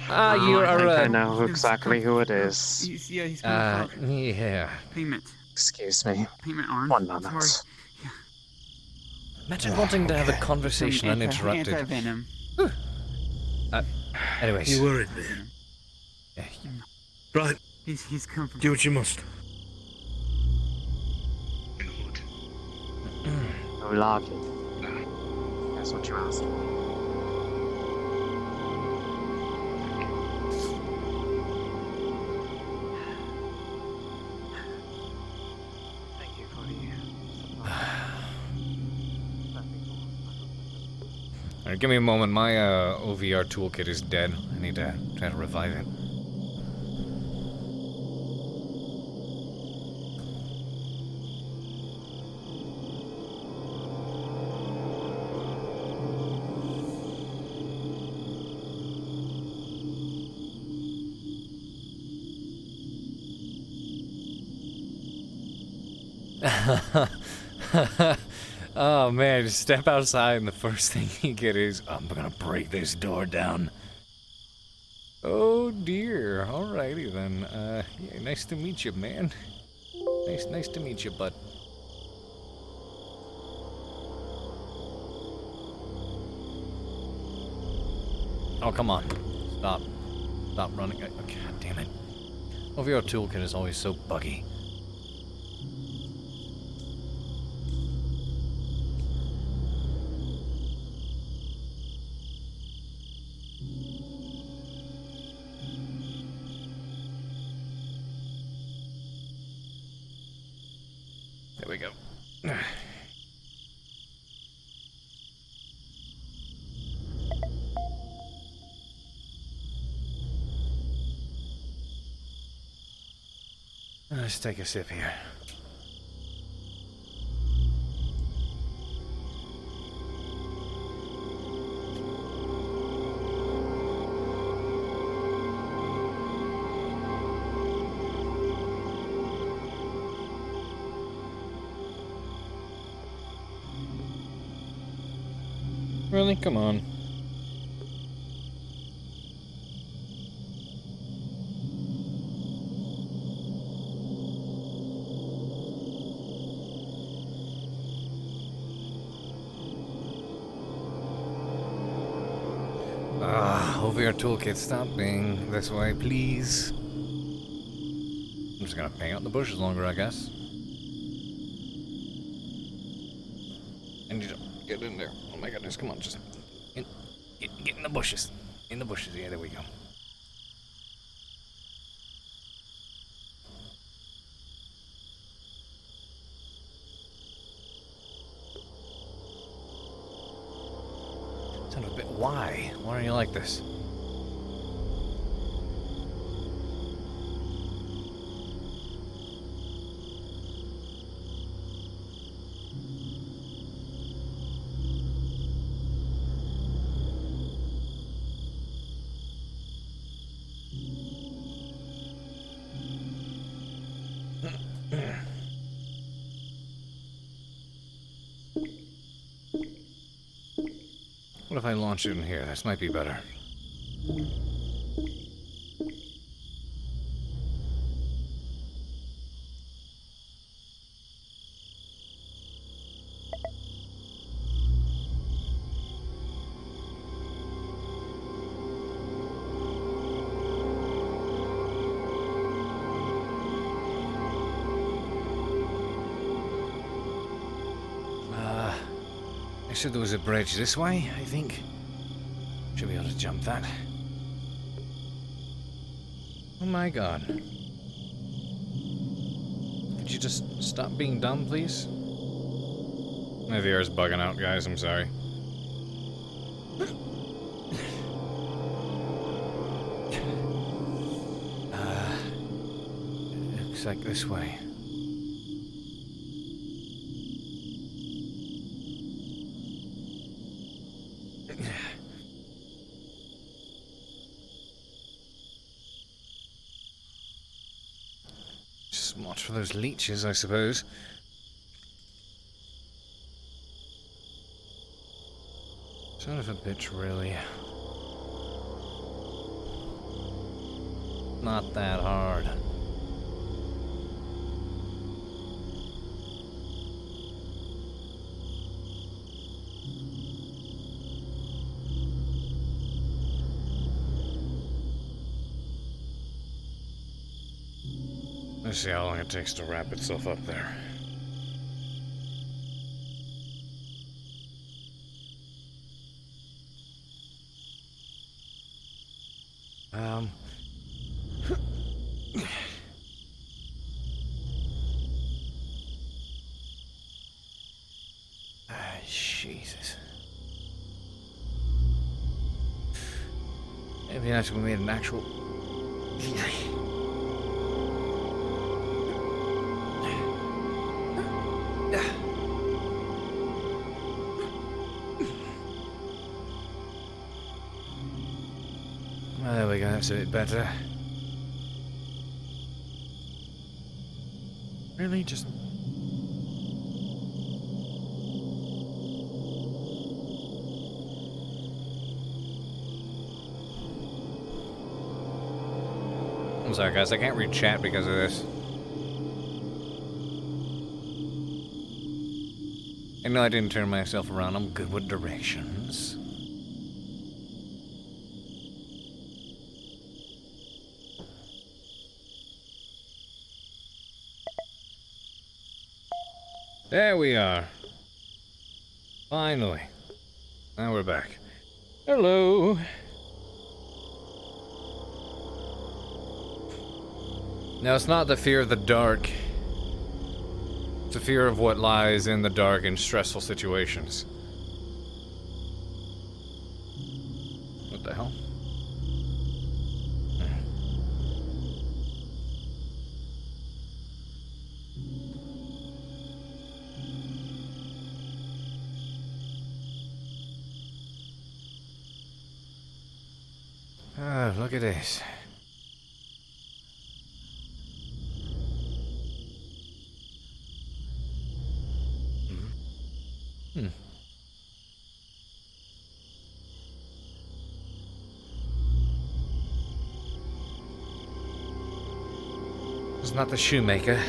You are. I know exactly who it is. He's coming for yeah. payment. Excuse me. Payment arm. 1 moment. Sorry. Imagine wanting to have a conversation uninterrupted. Anti-venom. Anyways. You worried me. Right. He's come from... Do what you must. Ulagi. That's what you asked for. Alright, give me a moment. My OVR toolkit is dead. I need to try to revive it. Oh man, just step outside and the first thing you get is, I'm gonna break this door down. Oh dear, alrighty then. Yeah, nice to meet you, man. Nice to meet you, bud. Oh, come on. Stop running. Oh, God damn it. OVR toolkit is always so buggy. There we go. Let's take a sip here. Really? Come on. Over your toolkit, stop being this way, please. I'm just gonna hang out in the bushes longer, I guess. And you don't get in there. Oh my goodness, come on, just get in the bushes. In the bushes, yeah, there we go. Son of a bit, why? Why are you like this? What if I launch it in here? This might be better. I said there was a bridge this way, I think. Should be able to jump that. Oh my god. Could you just stop being dumb, please? My VR's bugging out, guys, I'm sorry. Looks like this way. Just watch for those leeches, I suppose. Son of a bitch, really. Not that hard. Let's see how long it takes to wrap itself up there. Jesus. It'd be nice if we made an actual... There we go, that's a bit better. Really? Just... I'm sorry guys, I can't read chat because of this. I know I didn't turn myself around, I'm good with directions. There we are. Finally. Now we're back. Hello. Now, it's not the fear of the dark. It's the fear of what lies in the dark in stressful situations. What the hell? Ah, look at this. It's not the shoemaker.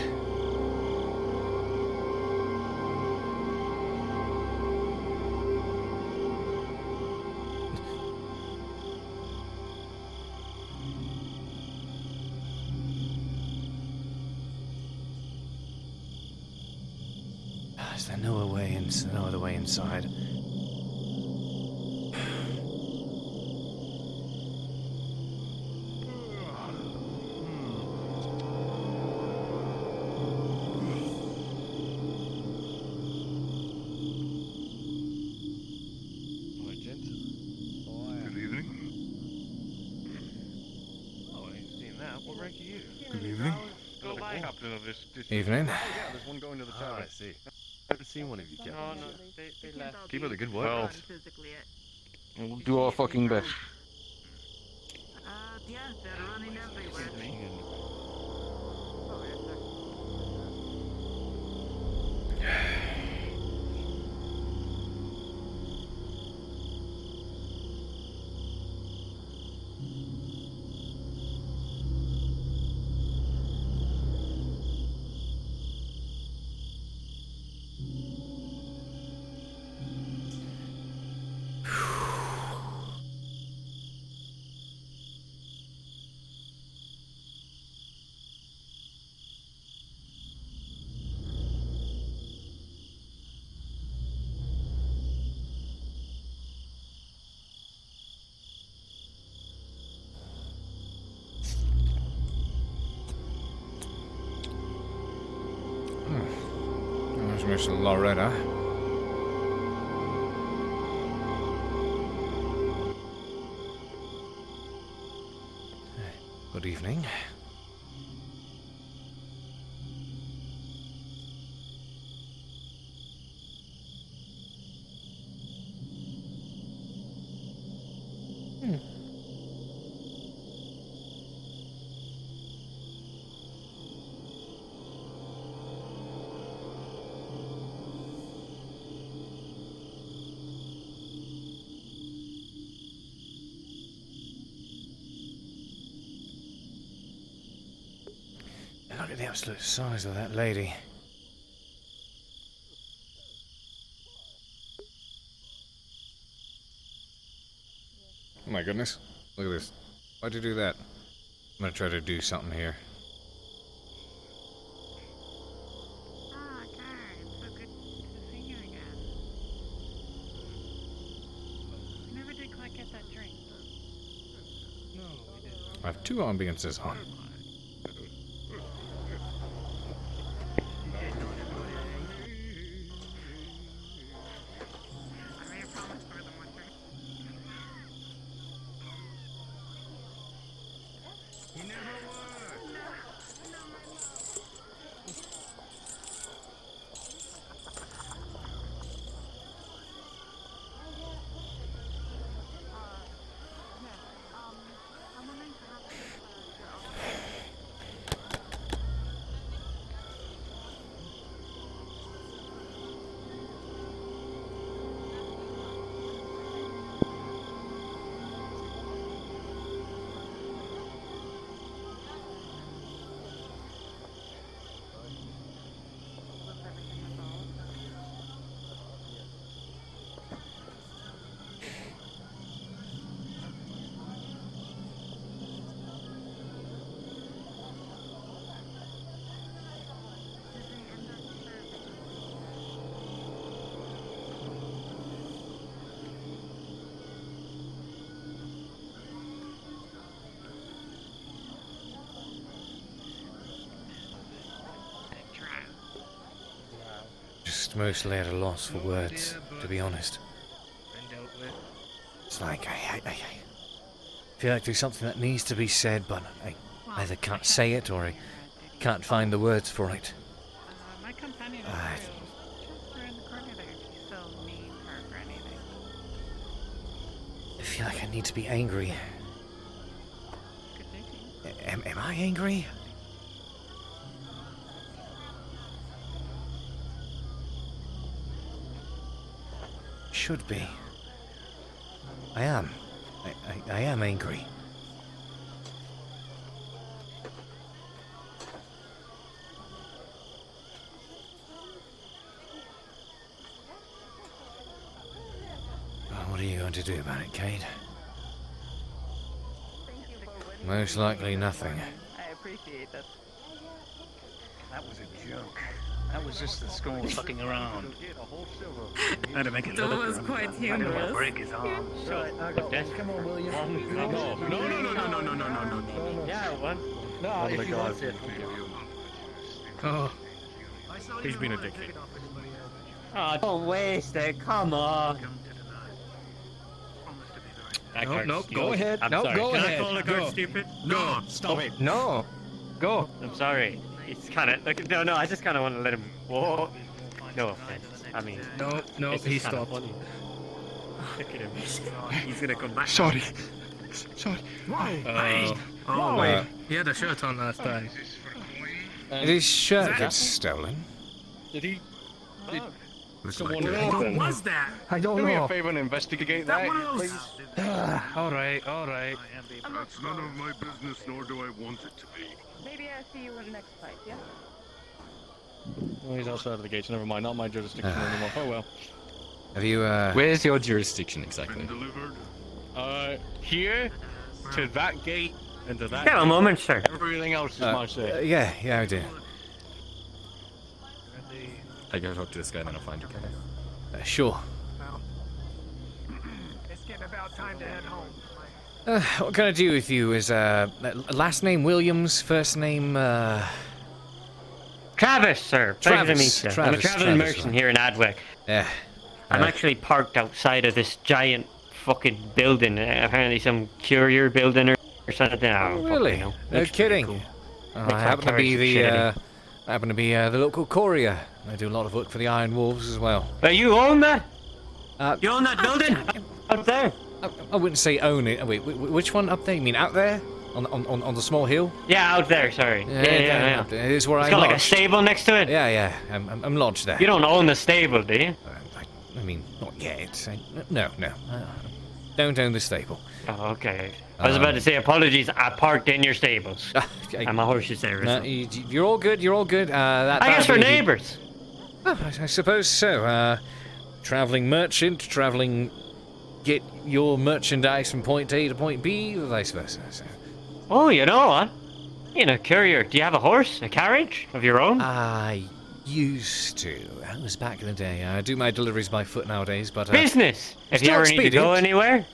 Is there no other way inside? Evening. There's one going to the town. I see. Haven't seen one of you, Captain. No, they left. Keep up the good work. Well, Physically, we'll do our fucking best. yeah, they're running everywhere. There's Miss Loretta. Good evening. Look at the absolute size of that lady. Oh my goodness. Look at this. Why'd you do that? I'm gonna try to do something here. Ah, Karen, so good to see you again. We never did quite get that drink. No, we didn't. I have two ambiances on. Just mostly at a loss for words, to be honest. It's like I feel like there's something that needs to be said, but I either can't say it or I can't find the words for it. My companion is just around the corner there if you still need her for anything. I feel like I need to be angry. Am I angry? Should be. I am. I am angry. to do about it, Cade? Most likely nothing. I appreciate that. That was a joke. That was just the skull fucking around. Had to make it That look was good. quite I didn't want to humorous. break his arm. Come on, William. No. Yeah, one. No, Oh if my you God. want it. Oh. He's been a dickhead. Oh, don't waste it. Come on. No, go ahead. I'm No, sorry. go Can ahead. I call a card Go. stupid? No, stop it. No. Go. I'm sorry. It's kind of like no. I just kind of want to let him. Whoa. No offense. I mean. No, it's he just kinda stopped. funny. Look at him. He's gonna come back. Sorry. Why? Wait. He had a shirt on last time. His shirt gets stolen. Did he? What was that? I don't Do me a know. favor and investigate That that, one else. please. All right, all right. That's none of my business, nor do I want it to be. Maybe I see you in the next fight, yeah? Oh, he's outside of the gates. Never mind. Not my jurisdiction anymore. Oh well. Have you, Where's your jurisdiction exactly? Been delivered? Here to that gate and to that. Yeah, a gate. moment, sir. Everything else is my say. yeah, I do. I go talk to this guy and then I'll find you, okay? Sure. It's getting about time to head home. What can I do with you? Is, last name Williams, first name, Travis, sir. Pleasure to meet you. I'm a traveling merchant right. here in Adwick. Yeah. I'm actually parked outside of this giant fucking building. Apparently some courier building or something. I don't Really? fucking know. No Looks kidding. pretty cool. I Looks like happen to be turrets and the local courier. I do a lot of work for the Iron Wolves as well. But you own that? You own that building? Up there? I wouldn't say own it. Wait, which one up there? You mean out there? On the small hill? Yeah, out there, sorry. Yeah. It is where It's I'm got like a lodged. stable next to it? Yeah. I'm lodged there. You don't own the stable, do you? I mean, not yet. No. Don't own the stable. Oh, okay. I was about to say apologies. I parked in your stables. And my horse is there. No, you're all good. You're all good. I guess we're neighbors. I suppose so. Traveling merchant, get your merchandise from point A to point B, or vice versa. So. Oh, you know what? Being a courier, do you have a horse, a carriage of your own? I used to. That was back in the day. I do my deliveries by foot nowadays, but business. If you still ever need to go expedient. anywhere,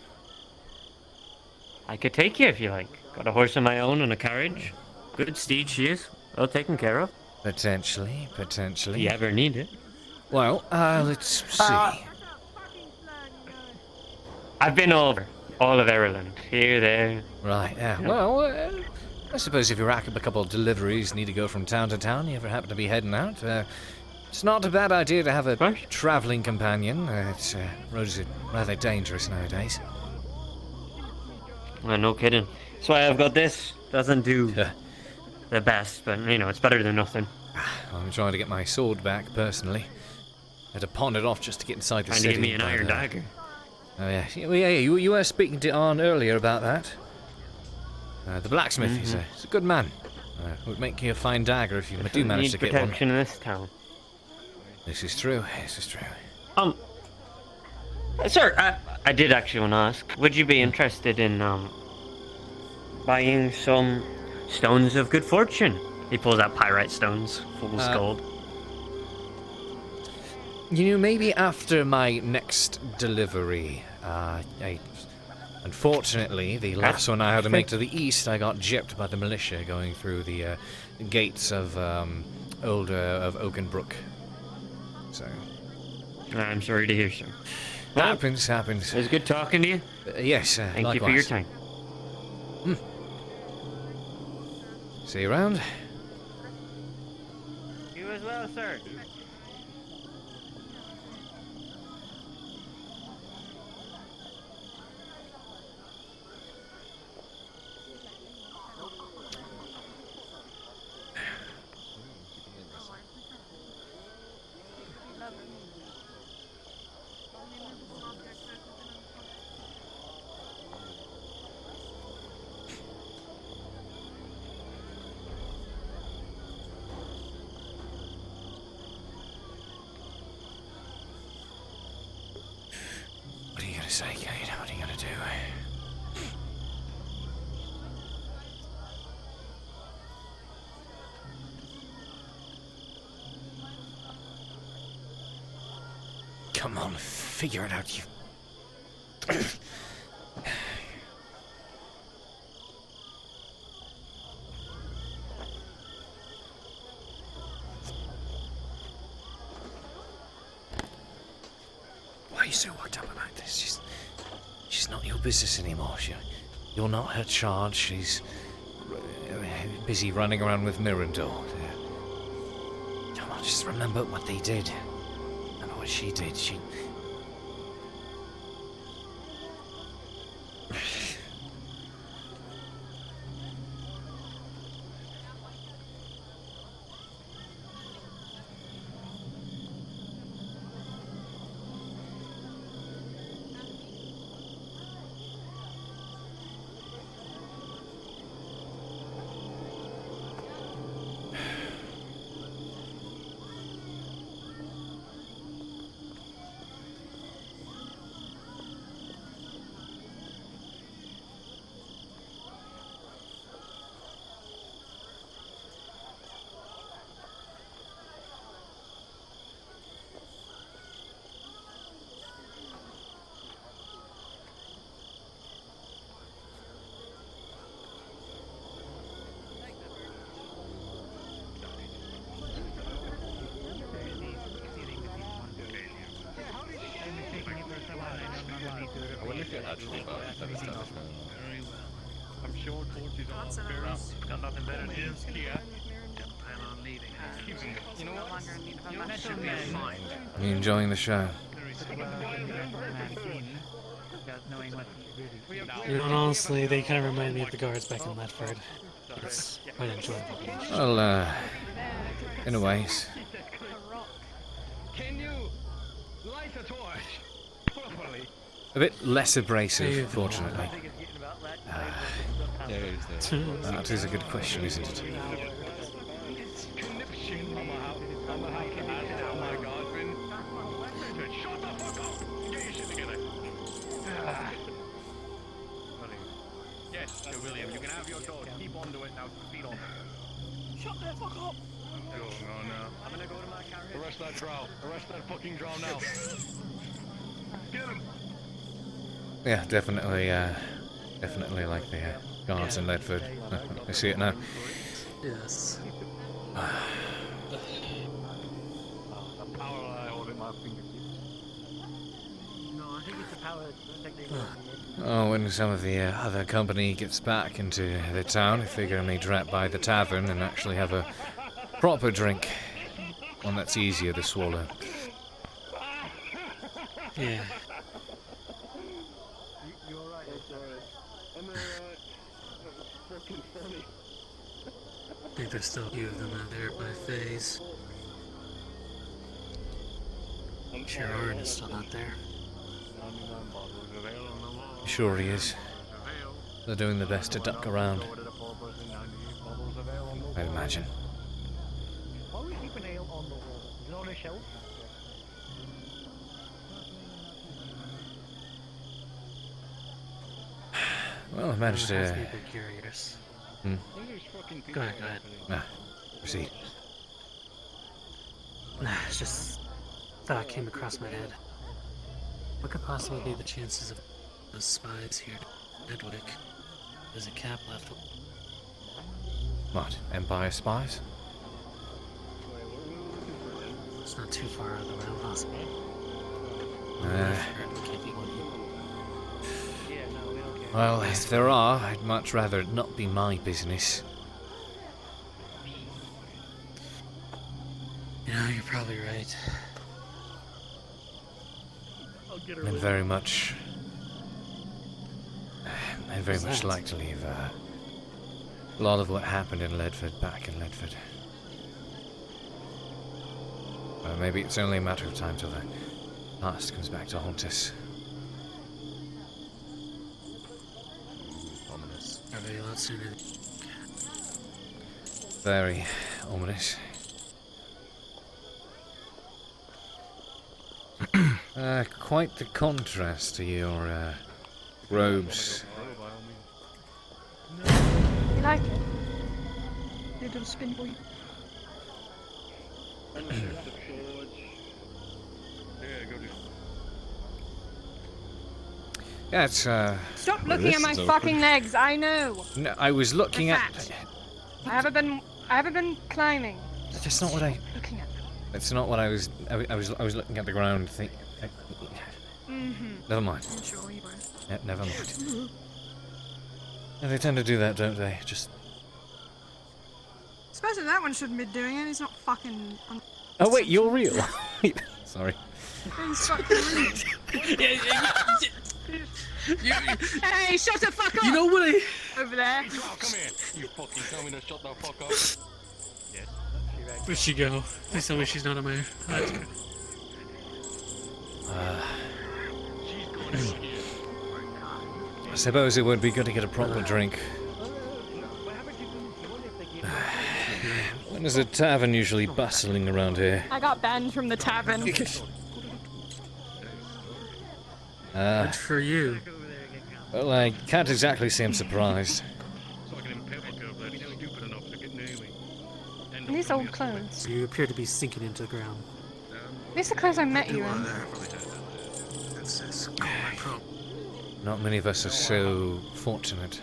I could take you if you like. Got a horse of my own and a carriage. Good steed she is. Well taken care of. Potentially. If you ever need it. Well, let's see. I've been over all of Ireland. Here, there. Right, yeah. Well, I suppose if you rack up a couple of deliveries, need to go from town to town, you ever happen to be heading out, it's not a bad idea to have a traveling companion. Roads are rather dangerous nowadays. Well, no kidding. That's why I've got this. Doesn't do the best, but you know, it's better than nothing. I'm trying to get my sword back, personally. I had to pawn it off just to get inside the And city. give me an but, iron dagger. Oh, yeah. You were speaking to Arn earlier about that. The blacksmith, he's a good man. Would make you a fine dagger if you do manage to get one. Protection in this town. This is true. Sir, I did actually want to ask, would you be interested in, buying some stones of good fortune? He pulls out pyrite stones, fool's gold. You know, maybe after my next delivery, unfortunately, the last one I had to make to the east, I got gypped by the militia going through the gates of Oakenbrook. So. I'm sorry to hear, sir. Happens. It was good talking to you. Yes, Thank likewise. you for your time. See you around. You as well, sir. sake, Cade, what are you gonna do? Come on, figure it out, you... Why are you so worked up about this? She's not your business anymore. You're not her charge. She's busy running around with Mirandor. Come on, just remember what they did. Remember what she did. She... I wonder if you're actually about that establishment. Very well. I'm sure torches are very well. Got nothing better to do here. Don't plan on leaving. You know what? You should be fine. Are you enjoying the show? You know, honestly, they kind of remind me of the guards back in Ledford. It's quite enjoyable. Well, in a ways. Can you light a torch properly? A bit less abrasive, fortunately. That is a good question, isn't it? Shut the fuck up! Get your shit together. Yes, Sir William, you can have your torch. Keep on to it now. Speed on. Shut the fuck up! Going on now. I'm gonna go to my carrier. Arrest that drow. Arrest that fucking drow now. Get him! Yeah, definitely like the guards in Ledford. I see it now. Yes. The power I hold in my fingertips. No, I think it's the power technique. Oh, when some of the other company gets back into the town, I figure I may drop by the tavern and actually have a proper drink. One that's easier to swallow. Yeah. You're right, it's alright. I'm alright. That was fucking funny. I think there's still a few of them out there by phase. Sure, Orin is still out there. Sure he is. They're doing their best to duck around. I'd imagine. Why would we keep an ale on the wall? Is it on a shelf? Well, I managed to... People curious. Hmm. Go ahead, go ahead. Proceed. It's just... thought came across my head. What could possibly be the chances of those spies here at Adwick? There's a cap left. What? Empire spies? It's not too far out of the realm, possibly. Well, if there are, I'd much rather it not be my business. Yeah, you're probably right. I'd very much like to leave a lot of what happened in Ledford back in Ledford. Well, maybe it's only a matter of time till the past comes back to haunt us. Ominous. Probably a lot sooner. Very ominous. Quite the contrast to your robes. You like it? You do the spin boy. Yeah, it's Stop looking at my fucking legs. I know. No, I was looking They're at. fat. I haven't been climbing. That's not what I. Looking at them. That's not what I was. I was looking at the ground. Never mind. I'm sure you were. Yeah, never mind. Yeah, they tend to do that, don't they? Just. Especially that one shouldn't be doing it. He's not fucking. Oh wait, you're real. Sorry. He's fucking rude. Hey, shut the fuck up! You know what Over there. Oh, come here. You fucking tell me to shut the fuck up. Yes. Where'd she go? Please tell me she's not a mayor. I suppose it would be good to get a proper drink. When is a tavern usually bustling around here? I got banned from the tavern. Good for you. Well, I can't exactly say I'm surprised. These old clothes. You appear to be sinking into the ground. These are clothes I met you in. Not many of us are so fortunate.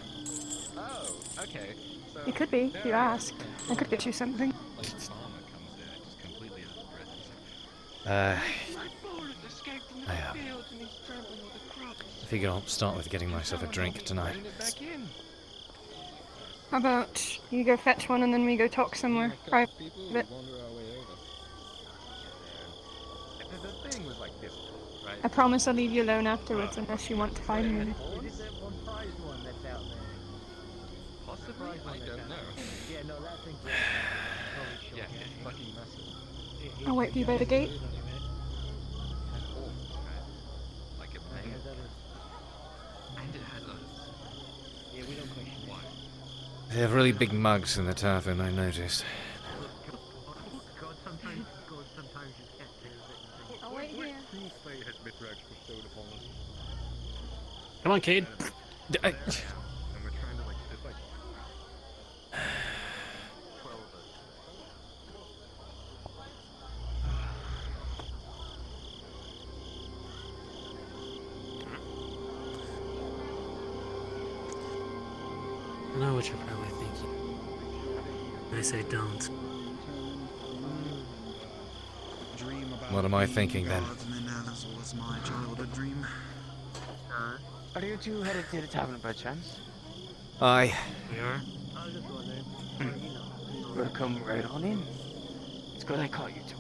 Oh, okay. So You could be, if you ask. I could get you something. I figure I'll start with getting myself a drink tonight. How about you go fetch one and then we go talk somewhere private? I promise I'll leave you alone afterwards unless you want to find me. possibly? I don't know. Yeah, no, that thing's Yeah, it's fucking massive. I'll wait for you by the gate. Like a plane. And it has a... Yeah, we don't question why. They have really big mugs in the tavern, I noticed. God, sometimes you can't do it. I'll wait here. Come on, Cade. I know what you're probably thinking. I say don't. What am I thinking then? Was my childhood dream. Are you two headed to the tavern by chance? Aye. We are? I was just wondering. We'll come right on in. It's good I caught you two.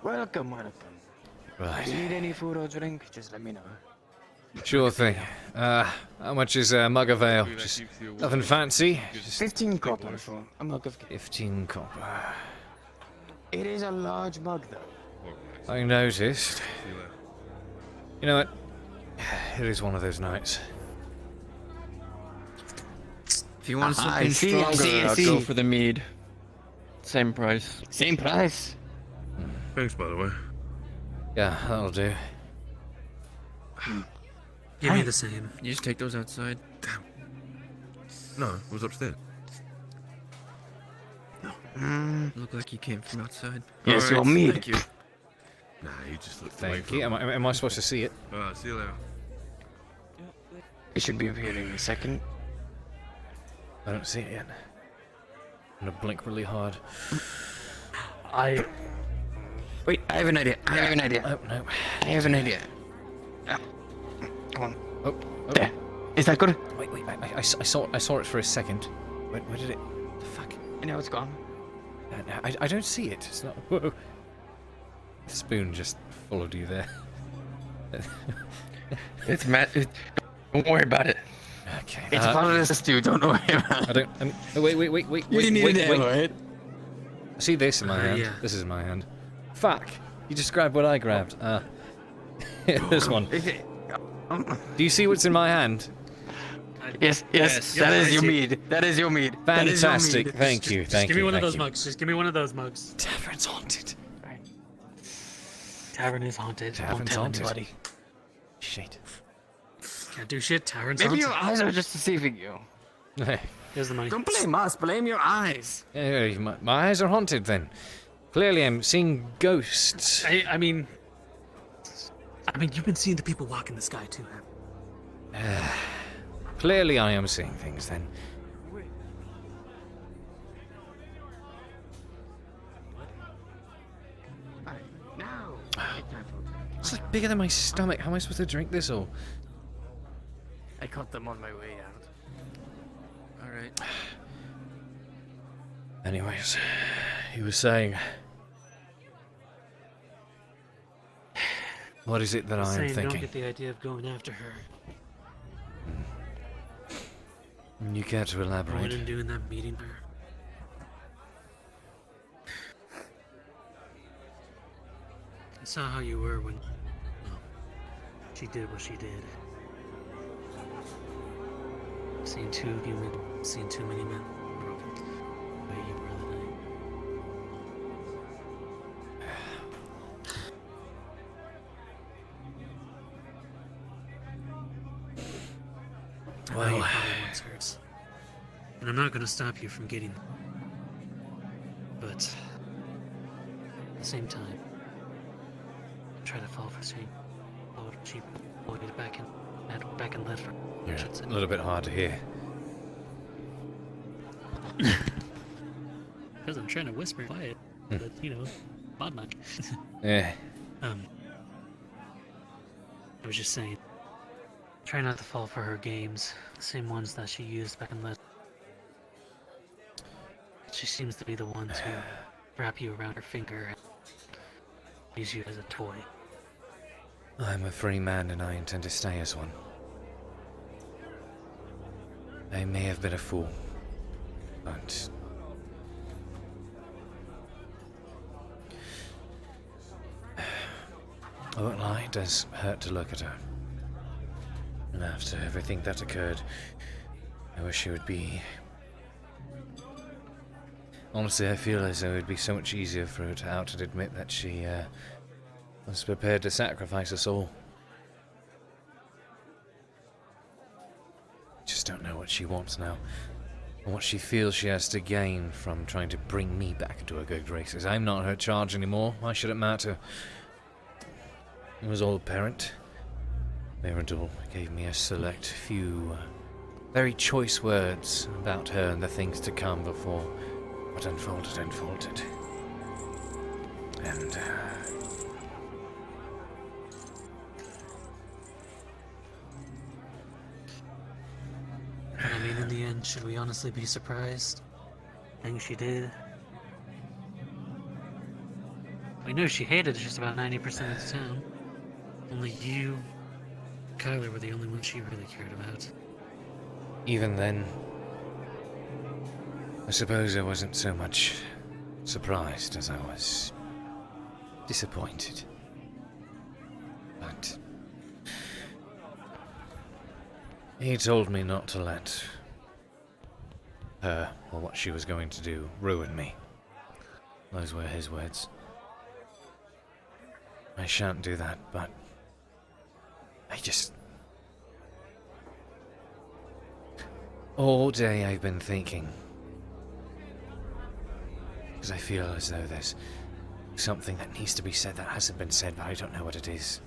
Welcome, welcome. Right. If you need any food or drink, just let me know. Sure thing. How much is a mug of ale? Just nothing fancy. Just 15 copper for a mug of 15 copper. It is a large mug, though. I noticed. You know what? It is one of those nights. If you want something I see, stronger, I'll go for the mead. Same price. Same price. Thanks, by the way. Yeah, that'll do. Give me the same. You just take those outside. Damn. No, it was upstairs. Look like you came from outside. Yes, you're mead. Thank you. Nah, you just look. Thank you. Am I supposed to see it? See you later. It should be appearing in a second. I don't see it yet. I'm gonna blink really hard. Wait, I have an idea. I have an idea. Oh, no. I have an idea. Come on. Oh, there. Is that good? Wait. I saw it for a second. Where did it? The fuck? And now it's gone. I don't see it. It's not. Whoa. The spoon just followed you there. It's Matt. Don't worry about it. Okay. It's part of this stew. Don't worry about it. I don't. Wait. You need it, right? I see this in my hand. yeah. This is in my hand. Fuck. You just grabbed what I grabbed. This one. Do you see what's in my hand? Yes. That is your mead. That is your mead. Fantastic. Thank you. Just give me one of those mugs. Just give me one of those mugs. Tavern's haunted. Right. Tavern is haunted. Don't Tavern's tell haunted. anybody. Shit. Can't do shit. Tavern's Maybe haunted. your eyes are just deceiving you. Here's the money. Don't blame us, blame your eyes. My eyes are haunted then. Clearly I'm seeing ghosts. I mean, you've been seeing the people walk in the sky too, haven't you? Clearly I am seeing things then. Now. It's like bigger than my stomach. How am I supposed to drink this all? I caught them on my way out. Alright. Anyways, he was saying... What is it that I am thinking? Don't get the idea of going after her. You care to elaborate? Going and doing that meeting her. I saw how you were when she did what she did. I've seen too many men broken the way you were that night. Well, I know how it once hurts. And I'm not gonna stop you from getting them. But at the same time, try to fall for cheap. Back in left. Yeah, a little bit hard to hear. Because I'm trying to whisper quiet, but bad luck. Yeah. I was just saying, try not to fall for her games, the same ones that she used back in left. She seems to be the one to wrap you around her finger and use you as a toy. I'm a free man and I intend to stay as one. I may have been a fool, but... I won't lie, it does hurt to look at her. And after everything that occurred, I wish she would be... Honestly, I feel as though it would be so much easier for her to out and admit that she was prepared to sacrifice us all. Just don't know what she wants now, and what she feels she has to gain from trying to bring me back into her good graces. I'm not her charge anymore. Why should it matter? It was all apparent. Mirandul gave me a select few very choice words about her and the things to come before what unfolded. And I mean, in the end, should we honestly be surprised? Things she did. We knew she hated just about 90% of the town. Only you, Kyler, were the only ones she really cared about. even then, I suppose I wasn't so much surprised as I was disappointed. But he told me not to let her, or what she was going to do, ruin me. Those were his words. I shan't do that, but all day I've been thinking, because I feel as though there's something that needs to be said that hasn't been said, but I don't know what it is.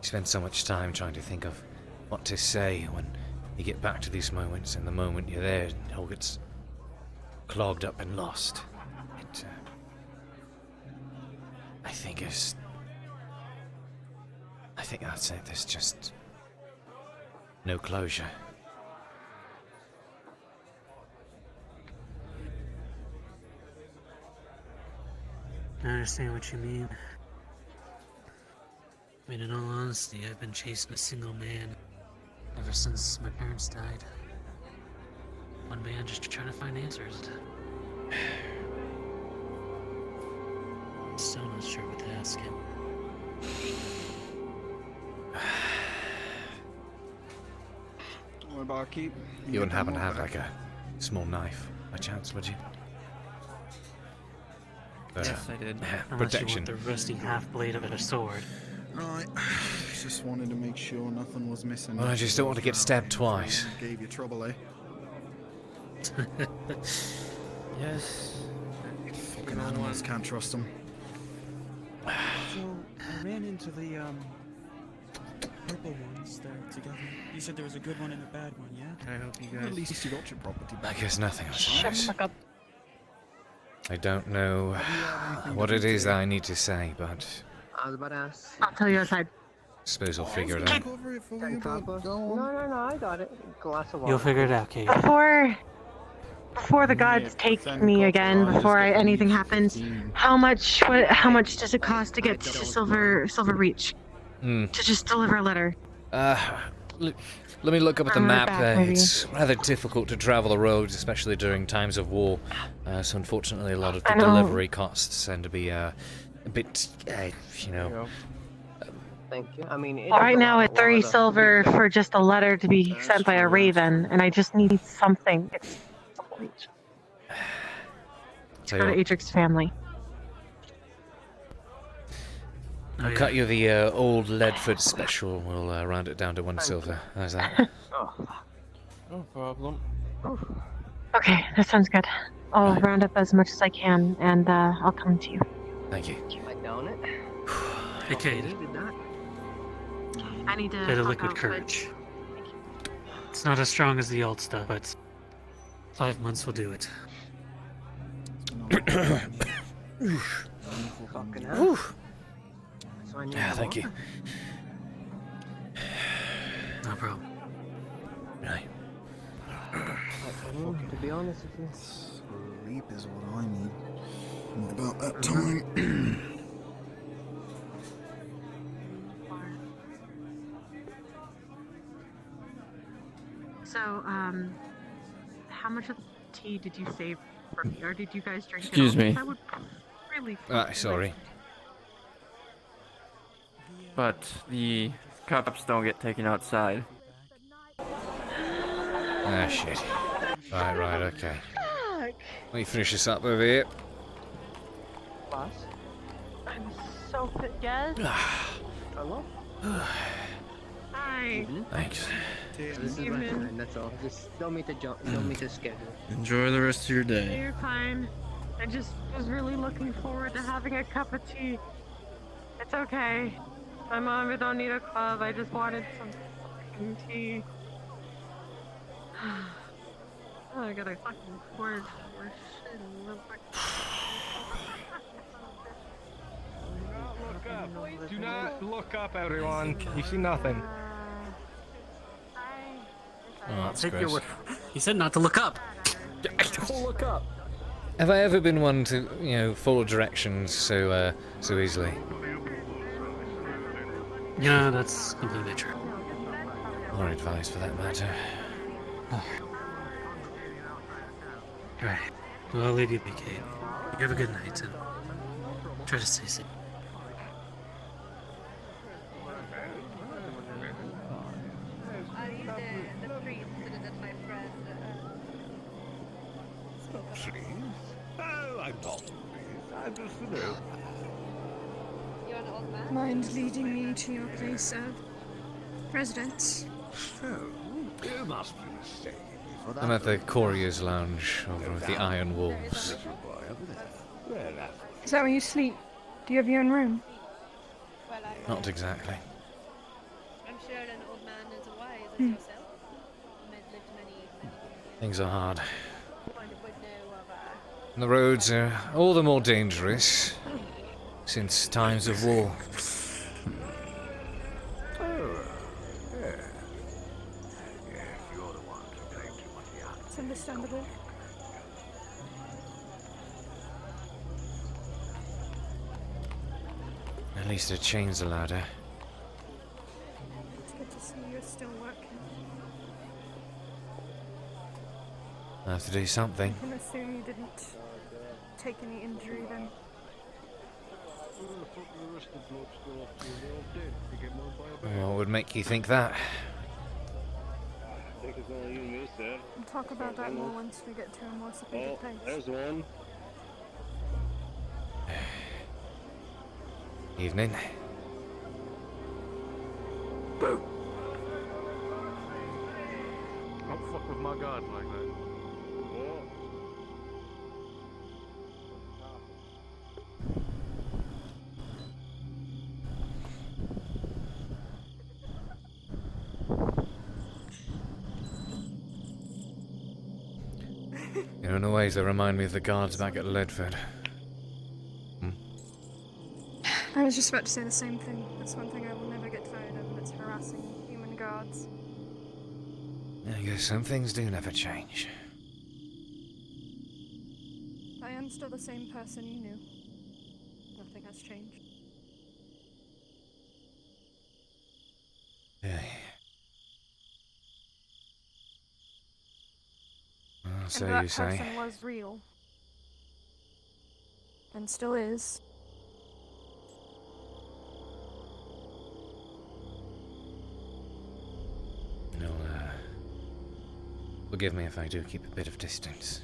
You spend so much time trying to think of what to say when you get back to these moments, and the moment you're there, it all gets clogged up and lost. I think that's it. There's just no closure. I understand what you mean. I mean, in all honesty, I've been chasing a single man ever since my parents died. One man just trying to find answers. Still not not sure what to ask him. What about keep? You wouldn't happen to have like a small knife by chance, would you? Yes, I did. Unless you Protection. want the rusty half blade of a sword. Right. Just wanted to make sure nothing was missing. Well, I just don't want to get stabbed twice. Gave you trouble, eh? Yes. Fucking animals, can't trust them. So I ran into the purple ones there together. You said there was a good one and a bad one, yeah? I hope you Well, guys. at least you got your property I back. guess nothing else. Shut the fuck up. I don't know what it is that I need to say, but I was about to ask. I'll tell you outside. I suppose I'll figure it out. Cover it for you, No, but go on. I got it. Glass of water. You'll figure it out, Cade. Before the gods take me again, before anything happens, how much does it cost to get to Silver Reach? To just deliver a letter? Let me look up at the map. Back, maybe. It's rather difficult to travel the roads, especially during times of war. So unfortunately, a lot of the I know. delivery costs tend to be a bit, you know. Thank you. I mean, Right now, at 30 silver for just a letter to be sent by a raven, and I just need something. It's Reach. Tell For you what, Adrick's family. I'll cut you the old Leadford special. We'll round it down to 1 silver. How's that? No problem. Okay, that sounds good. I'll round up as much as I can, and I'll come to you. Thank you. Like down it. Hey, Cade. I need to. Bit of fuck liquid out, but- courage. It's not as strong as the old stuff, but 5 months will do it. Fucking hell. So I need Yeah, more thank you. water. No problem. Right. To be honest with you. Sleep is what I need. Not about that time. So, how much of the tea did you save for me, or did you guys drink Excuse it all? me. That would really. Sorry. But the cups don't get taken outside. Ah, shit. Right, okay. Fuck. Let me finish this up over here. Boss? I'm so fit, yes. Hello? Hi. Thanks. This is my Evening. time, that's all. Just don't meet the don't meet the schedule. Enjoy the rest of your day. You're fine. I just was really looking forward to having a cup of tea. It's okay. My mom, I don't need a club. I just wanted some fucking tea. Oh, I got a fucking cord for shit. Do not look up, everyone. You see nothing. Oh, that's Take your gross. word. He said not to look up. Don't look up. Have I ever been one to, follow directions so easily? Yeah, that's completely true. Or advice, for that matter. Right. Well, I'll leave you be, Cade. You have a good night, and try to stay safe. Mind leading me to your place of residence? You must be mistaken. I'm at the courier's lounge over with the Iron Wolves. Is that where you sleep? Do you have your own room? Not exactly. I'm sure an old man is a wise as yourself. Lived many Things are hard. would know of And the roads are all the more dangerous since times of war. It's understandable. At least the chains allowed her. It's good to see you're still working. I have to do something. I can assume you didn't take any injury then. rest of the bloke's still off to they're all dead. They get mauled by a bear. What would make you think that? I think it's only you and me, sir. We'll talk about that more once we get to a more secluded Oh, place. there's one. Evening. Don't fuck with my guard like that. You know, in a ways they remind me of the guards back at Ledford. I was just about to say the same thing. That's one thing I will never get tired of, and it's harassing human guards. I guess some things do never change. I am still the same person you knew. Nothing has changed. Yeah. Well, so and that you say. person was real. And still is. No, forgive me if I do keep a bit of distance.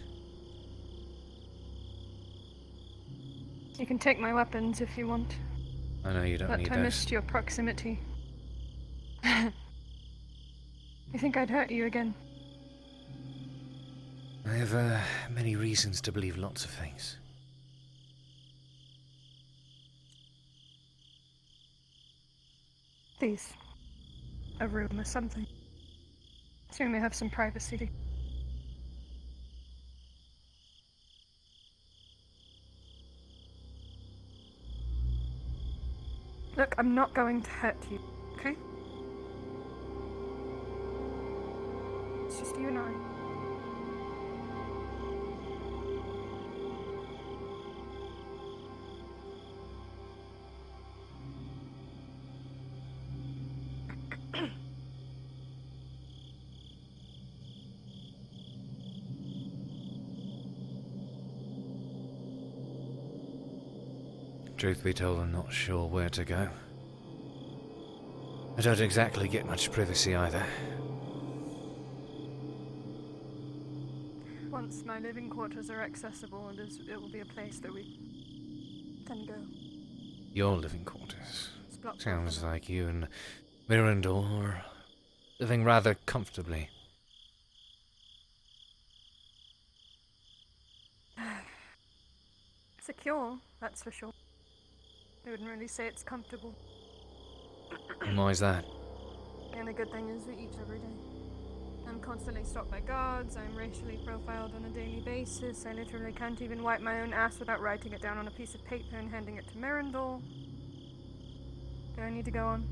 You can take my weapons if you want. I know you don't But need I those. missed your proximity. You think I'd hurt you again? I have many reasons to believe lots of things. Please. A room or something. So we may have some privacy. Look, I'm not going to hurt you, okay? It's just you and I. Truth be told, I'm not sure where to go. I don't exactly get much privacy either. Once my living quarters are accessible, and it will be a place that we can go. Your living quarters. It's blocked off Sounds for now. like you and Mirandor are living rather comfortably. Secure, that's for sure. I wouldn't really say it's comfortable. And why's that? And the good thing is we eat every day. I'm constantly stalked by guards, I'm racially profiled on a daily basis, I literally can't even wipe my own ass without writing it down on a piece of paper and handing it to Mirandor. Do I need to go on?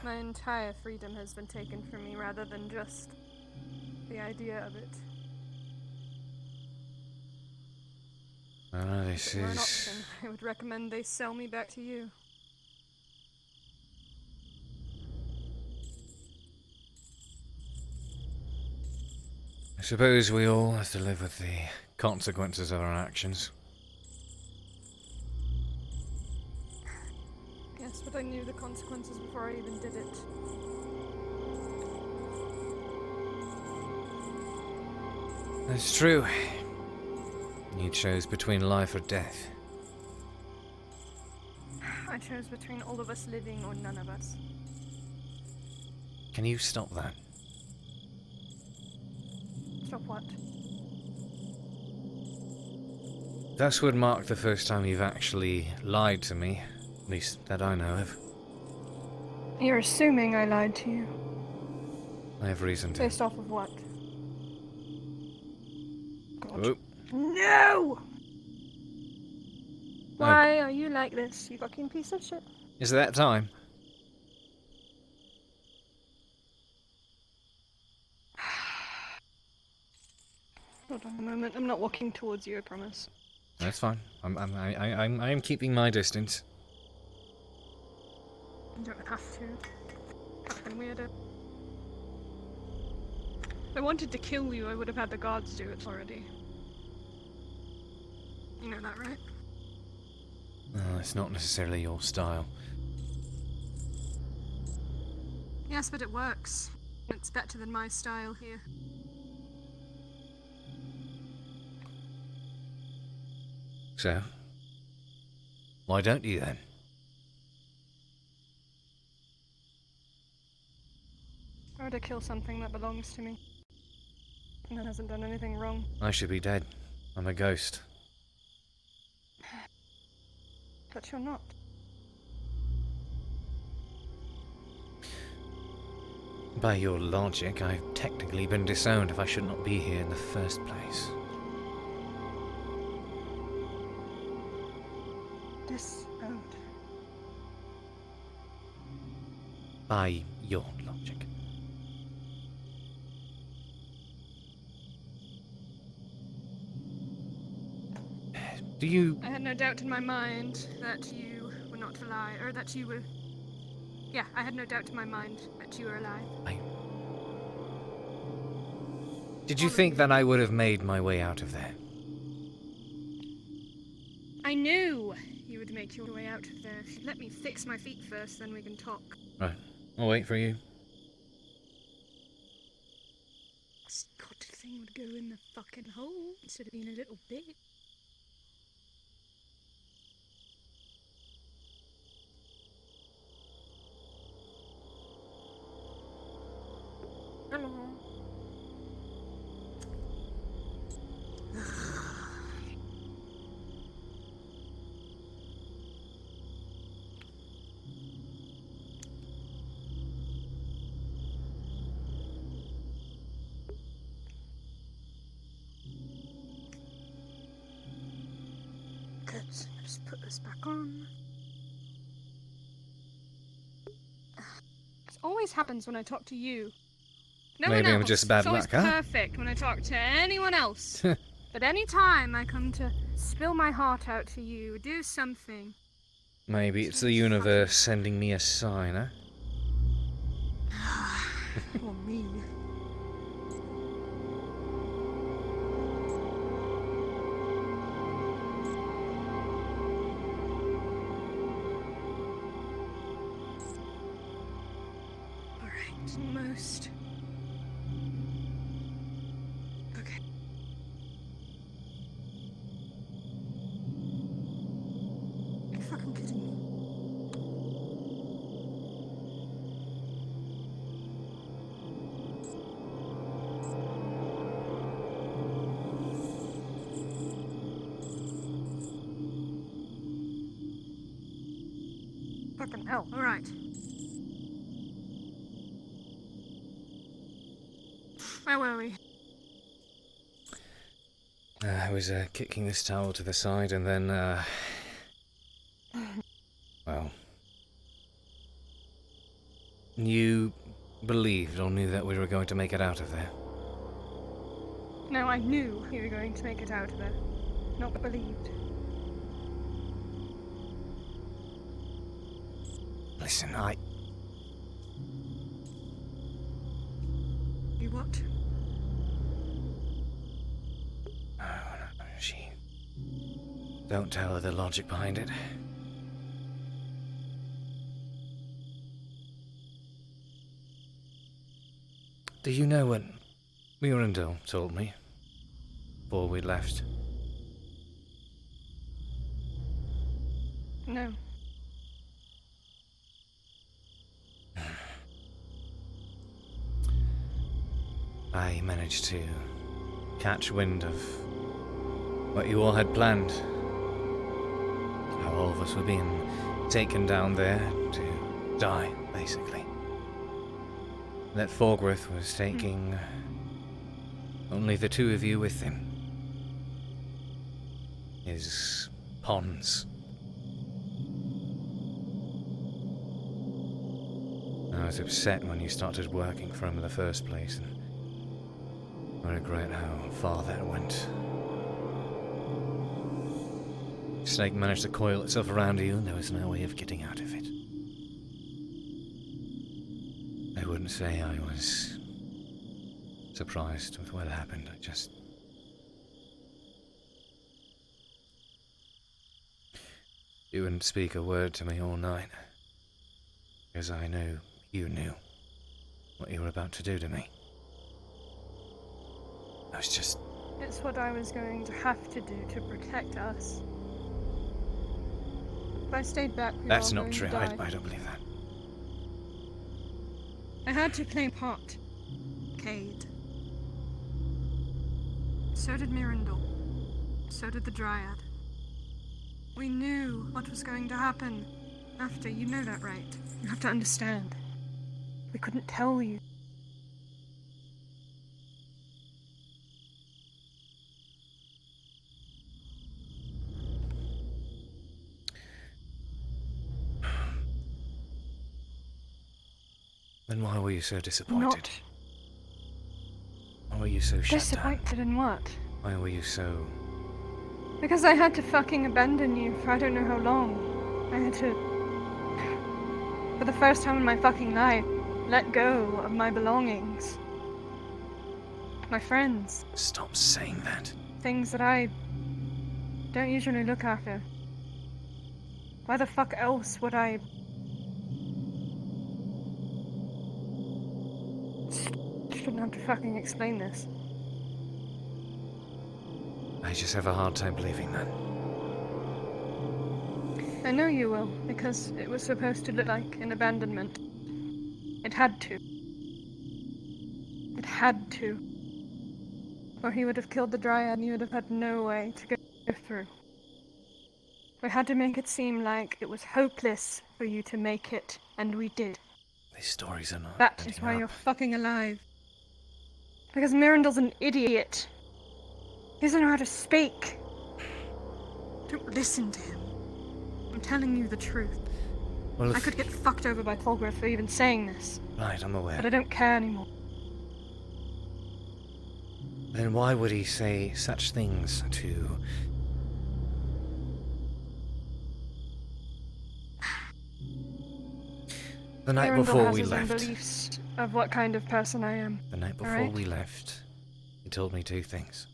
My entire freedom has been taken from me rather than just the idea of it. This For an is... option, I would recommend they sell me back to you. I suppose we all have to live with the consequences of our actions. Yes, but I knew the consequences before I even did it. That's true. You chose between life or death. I chose between all of us living or none of us. Can you stop that? Stop what? This would mark the first time you've actually lied to me, at least that I know of. You're assuming I lied to you. I have reason to. Based off of what? God. Oh, No! Why are you like this, you fucking piece of shit? is it that time? Hold on a moment, I'm not walking towards you, I promise. That's fine. I'm keeping my distance. You don't have to. Fucking weirdo. If I wanted to kill you, I would have had the guards do it already. You know that, right? It's not necessarily your style. Yes, but it works. It's better than my style here. So, why don't you then? Why would I kill something that belongs to me? And that hasn't done anything wrong. I should be dead. I'm a ghost. But you're not. By your logic, I've technically been disowned if I should not be here in the first place. Disowned. By your logic. Do you... I had no doubt in my mind that you were not alive, or that you were... Yeah, I had no doubt in my mind that you were alive. Did you think that I would have made my way out of there? I knew you would make your way out of there. If you'd let me fix my feet first, then we can talk. Right. I'll wait for you. This god thing would go in the fucking hole instead of being a little bit. Hello. Good. Just put this back on. This always happens when I talk to you. No Maybe one I'm else. just bad It's always luck, huh? perfect when I talk to anyone else. But any time I come to spill my heart out to you, do something. Maybe it's the universe sending me a sign, huh? Or me. Alright, almost. Okay. You're fucking kidding me. Fucking hell. Alright. Where were we? I was kicking this towel to the side and then, well... You believed or knew that we were going to make it out of there? No, I knew you were going to make it out of there. Not believed. Listen, You what? She... Don't tell her the logic behind it. Do you know what Murindel told me before we left? No. I managed to catch wind of what you all had planned. How all of us were being taken down there to die, basically. That Forgworth was taking only the two of you with him. His pawns. I was upset when you started working for him in the first place, and I regret how far that went. Snake managed to coil itself around you, and there was no way of getting out of it. I wouldn't say I was surprised with what happened. I just... You wouldn't speak a word to me all night. Because I knew you knew what you were about to do to me. I was just... It's what I was going to have to do to protect us. If I stayed back, we were That's all not going true. to die. I don't believe that. I had to play part, Cade. So did Mirandol. So did the Dryad. We knew what was going to happen. After, you know that, right? You have to understand. We couldn't tell you. Then why were you so disappointed? Not Why were you so shut down? disappointed in what? Why were you so... Because I had to fucking abandon you for I don't know how long. I had to, for the first time in my fucking life, let go of my belongings. My friends. Stop saying that. Things that I don't usually look after. Why the fuck else would I... Shouldn't have to fucking explain this. I just have a hard time believing that. I know you will, because it was supposed to look like an abandonment. It had to. It had to. Or he would have killed the Dryad and you would have had no way to go through. We had to make it seem like it was hopeless for you to make it, and we did. These stories are not... That is why you're fucking alive. Because Mirandol's an idiot. He doesn't know how to speak. Don't listen to him. I'm telling you the truth. Well, I could get fucked over by Fulgrove for even saying this. Right, I'm aware. But I don't care anymore. Then why would he say such things to... The night Mirandol before has we his own left. beliefs of what kind of person I am. The night before alright? we left, he told me two things.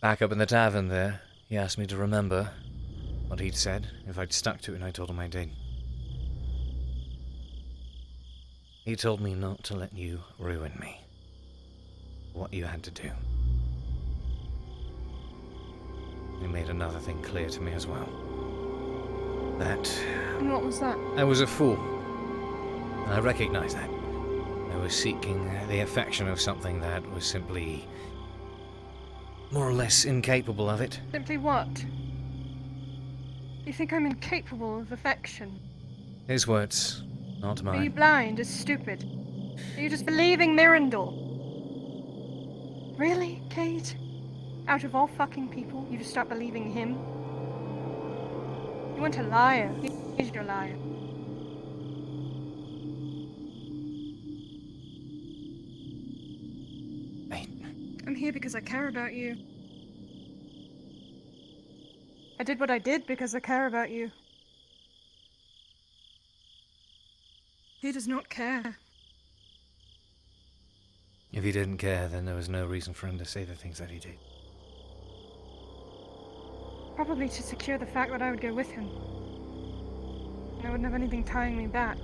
Back up in the tavern there, he asked me to remember what he'd said, if I'd stuck to it, and I told him I did. He told me not to let you ruin me. What you had to do. He made another thing clear to me as well. That And what was that? I was a fool. And I recognize that. I was seeking the affection of something that was simply more or less incapable of it. Simply what? You think I'm incapable of affection? His words, not Are you mine. blind? Is stupid? Are you just believing Mirandol? Really, Cade? Out of all fucking people, you just start believing him? You want a liar. He's your liar. I'm here because I care about you. I did what I did because I care about you. He does not care. If he didn't care, then there was no reason for him to say the things that he did. Probably to secure the fact that I would go with him. And I wouldn't have anything tying me back.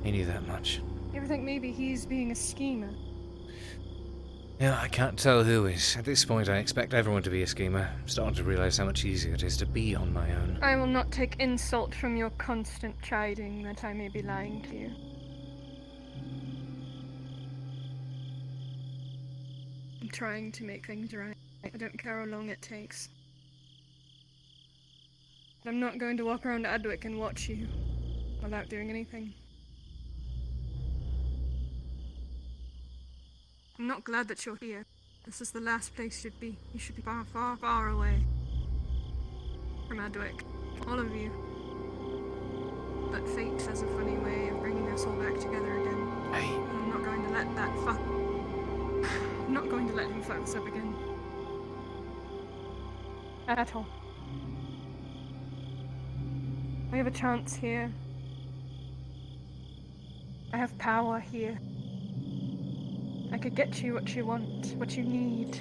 He knew that much. You ever think maybe he's being a schemer? Yeah, I can't tell who is. At this point, I expect everyone to be a schemer. I'm starting to realize how much easier it is to be on my own. I will not take insult from your constant chiding that I may be lying to you. I'm trying to make things right. I don't care how long it takes. But I'm not going to walk around Adwick and watch you without doing anything. I'm not glad that you're here. This is the last place you'd be. You should be far, far, far away from Adwick. All of you. But fate has a funny way of bringing us all back together again. Hey. And I'm not going to let that I'm not going to let him fuck us up again. At all. We have a chance here. I have power here. I could get you what you want, what you need.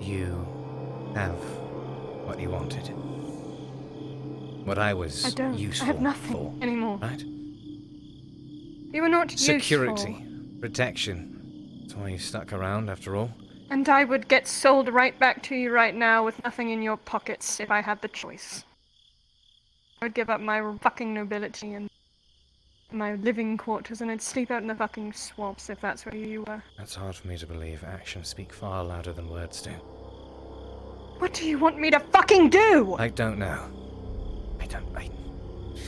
You have what you wanted. What I was I don't. useful I have nothing for. anymore. Right? You were not Security. useful. Protection. That's why you stuck around after all. And I would get sold right back to you right now with nothing in your pockets if I had the choice. I would give up my fucking nobility and my living quarters and I'd sleep out in the fucking swamps if that's where you were. That's hard for me to believe. Actions speak far louder than words do. What do you want me to fucking do? I don't know.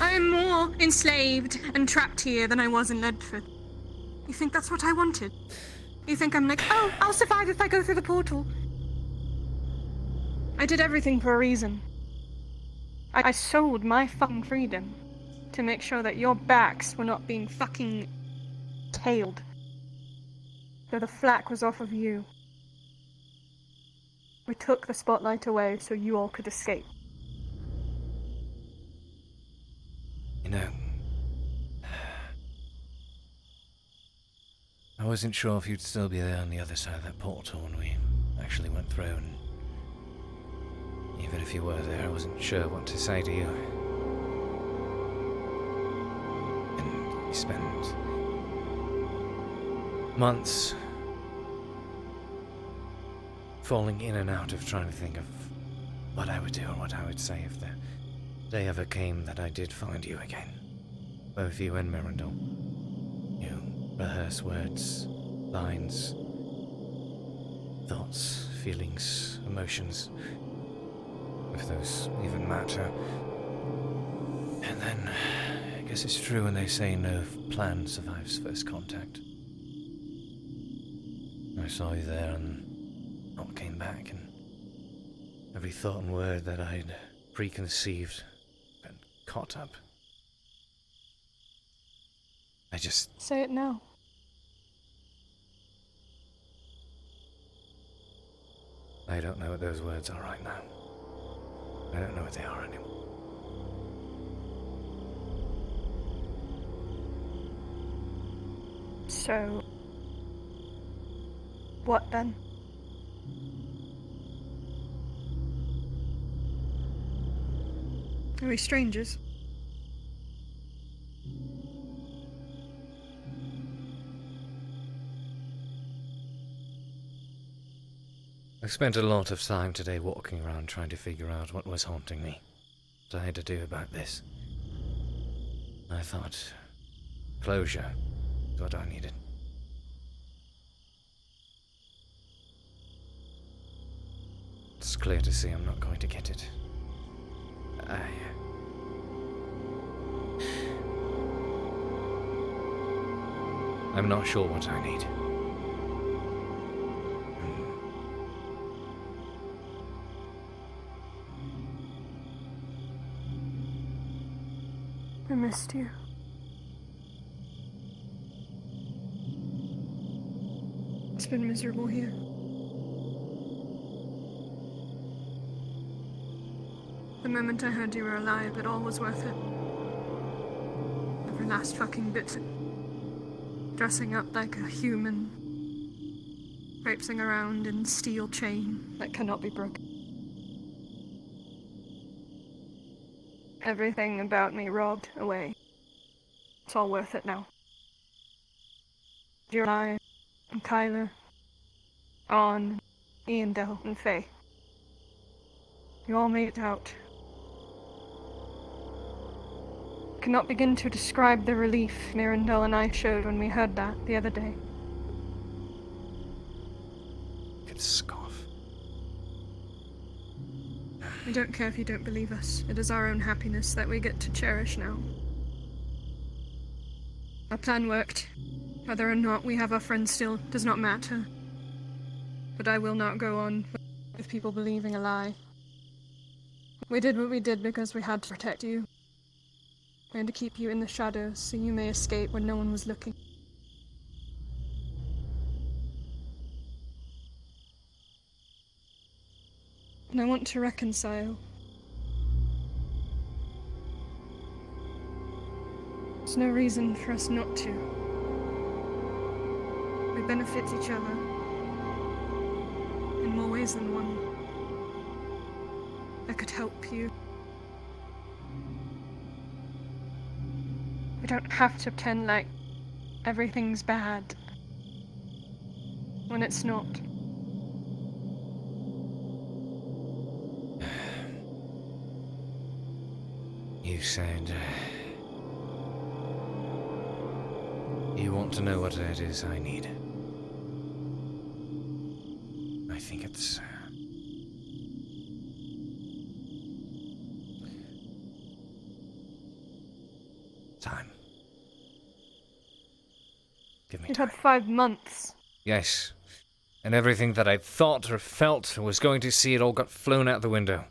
I am more enslaved and trapped here than I was in Ledford. You think that's what I wanted? You think I'm like, oh, I'll survive if I go through the portal? I did everything for a reason. I sold my fucking freedom to make sure that your backs were not being fucking tailed. So the flack was off of you. We took the spotlight away so you all could escape. You know, I wasn't sure if you'd still be there on the other side of that portal when we actually went through, and even if you were there, I wasn't sure what to say to you. And we spent months falling in and out of trying to think of what I would do or what I would say if the day ever came that I did find you again. Both you and Mirandol. You rehearse words, lines, thoughts, feelings, emotions, if those even matter. And then, I guess it's true when they say no plan survives first contact. I saw you there and not came back, and every thought and word that I'd preconceived and caught up. I just... Say it now. I don't know what those words are right now. I don't know what they are anymore. So... what then? Are we strangers? I spent a lot of time today walking around trying to figure out what was haunting me, what I had to do about this. I thought closure is what I needed. It's clear to see I'm not going to get it. I'm not sure what I need. I missed you. It's been miserable here. The moment I heard you were alive, it all was worth it. Every last fucking bit. Dressing up like a human. Traipsing around in steel chain that cannot be broken. Everything about me robbed away. It's all worth it now. You're alive, and Kyler, On, Iandel, and Faye. You all made it out. I cannot begin to describe the relief Mirandel and I showed when we heard that the other day. You could scoff. I don't care if you don't believe us. It is our own happiness that we get to cherish now. Our plan worked. Whether or not we have our friends still does not matter. But I will not go on with people believing a lie. We did what we did because we had to protect you. We had to keep you in the shadows so you may escape when no one was looking. And I want to reconcile. There's no reason for us not to. We benefit each other. And more ways than one. I could help you. We don't have to pretend like everything's bad when it's not. You said you want to know what it is I need. I think it's time. Give me You've time. had 5 months. Yes. And everything that I thought or felt was going to see it all got flown out the window.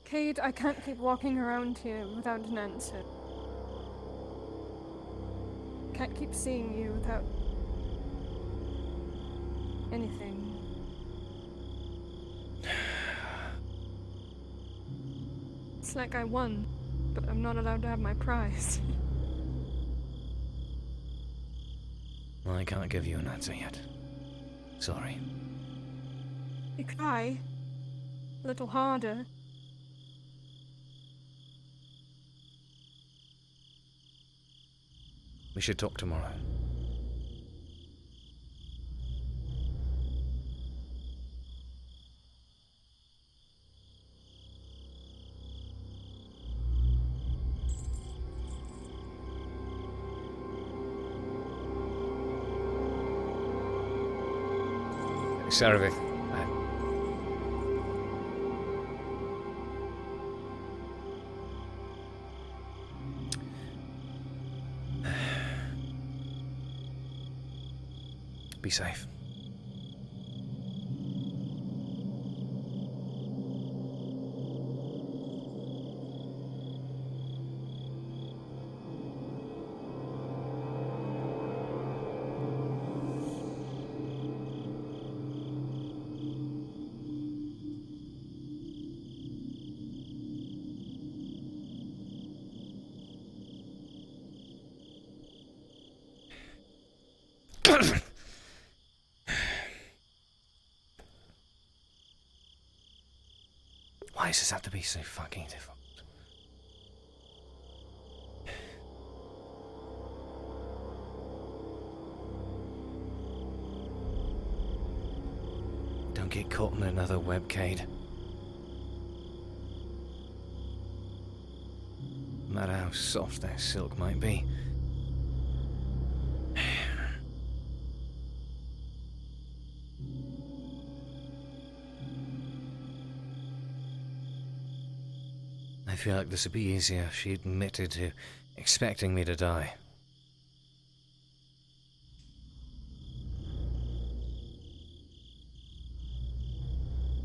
Cade, I can't keep walking around here without an answer. Can't keep seeing you without anything. It's like I won, but I'm not allowed to have my prize. Well, I can't give you an answer yet. Sorry. You try. A little harder. We should talk tomorrow. Sarvik. Be safe. Why does this have to be so fucking difficult? Don't get caught in another web, Cade. No matter how soft that silk might be. I feel like this would be easier if she admitted to expecting me to die.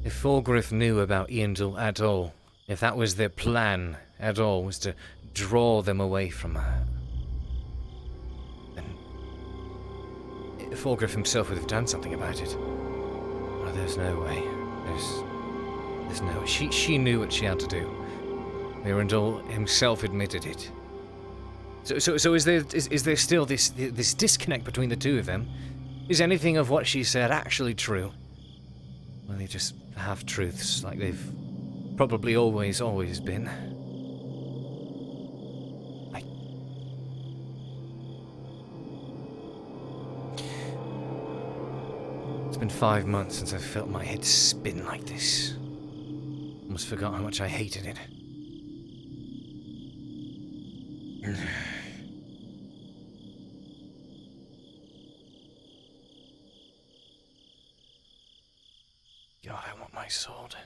If Forgriff knew about Iandel at all, if that was their plan at all, was to draw them away from her, then Forgriff himself would have done something about it. Oh, there's no way. There's no way. She knew what she had to do. Iandel himself admitted it. So is there still this disconnect between the two of them? Is anything of what she said actually true? Well, they just have truths like they've probably always been. It's been 5 months since I've felt my head spin like this. Almost forgot how much I hated it. God, I want my sword.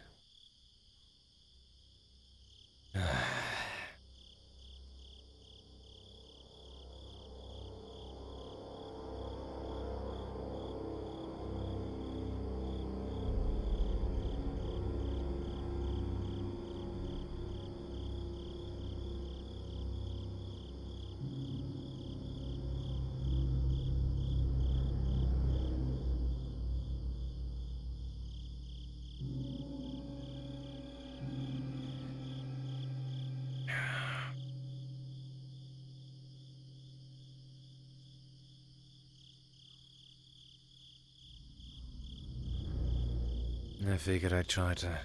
I figured I'd try to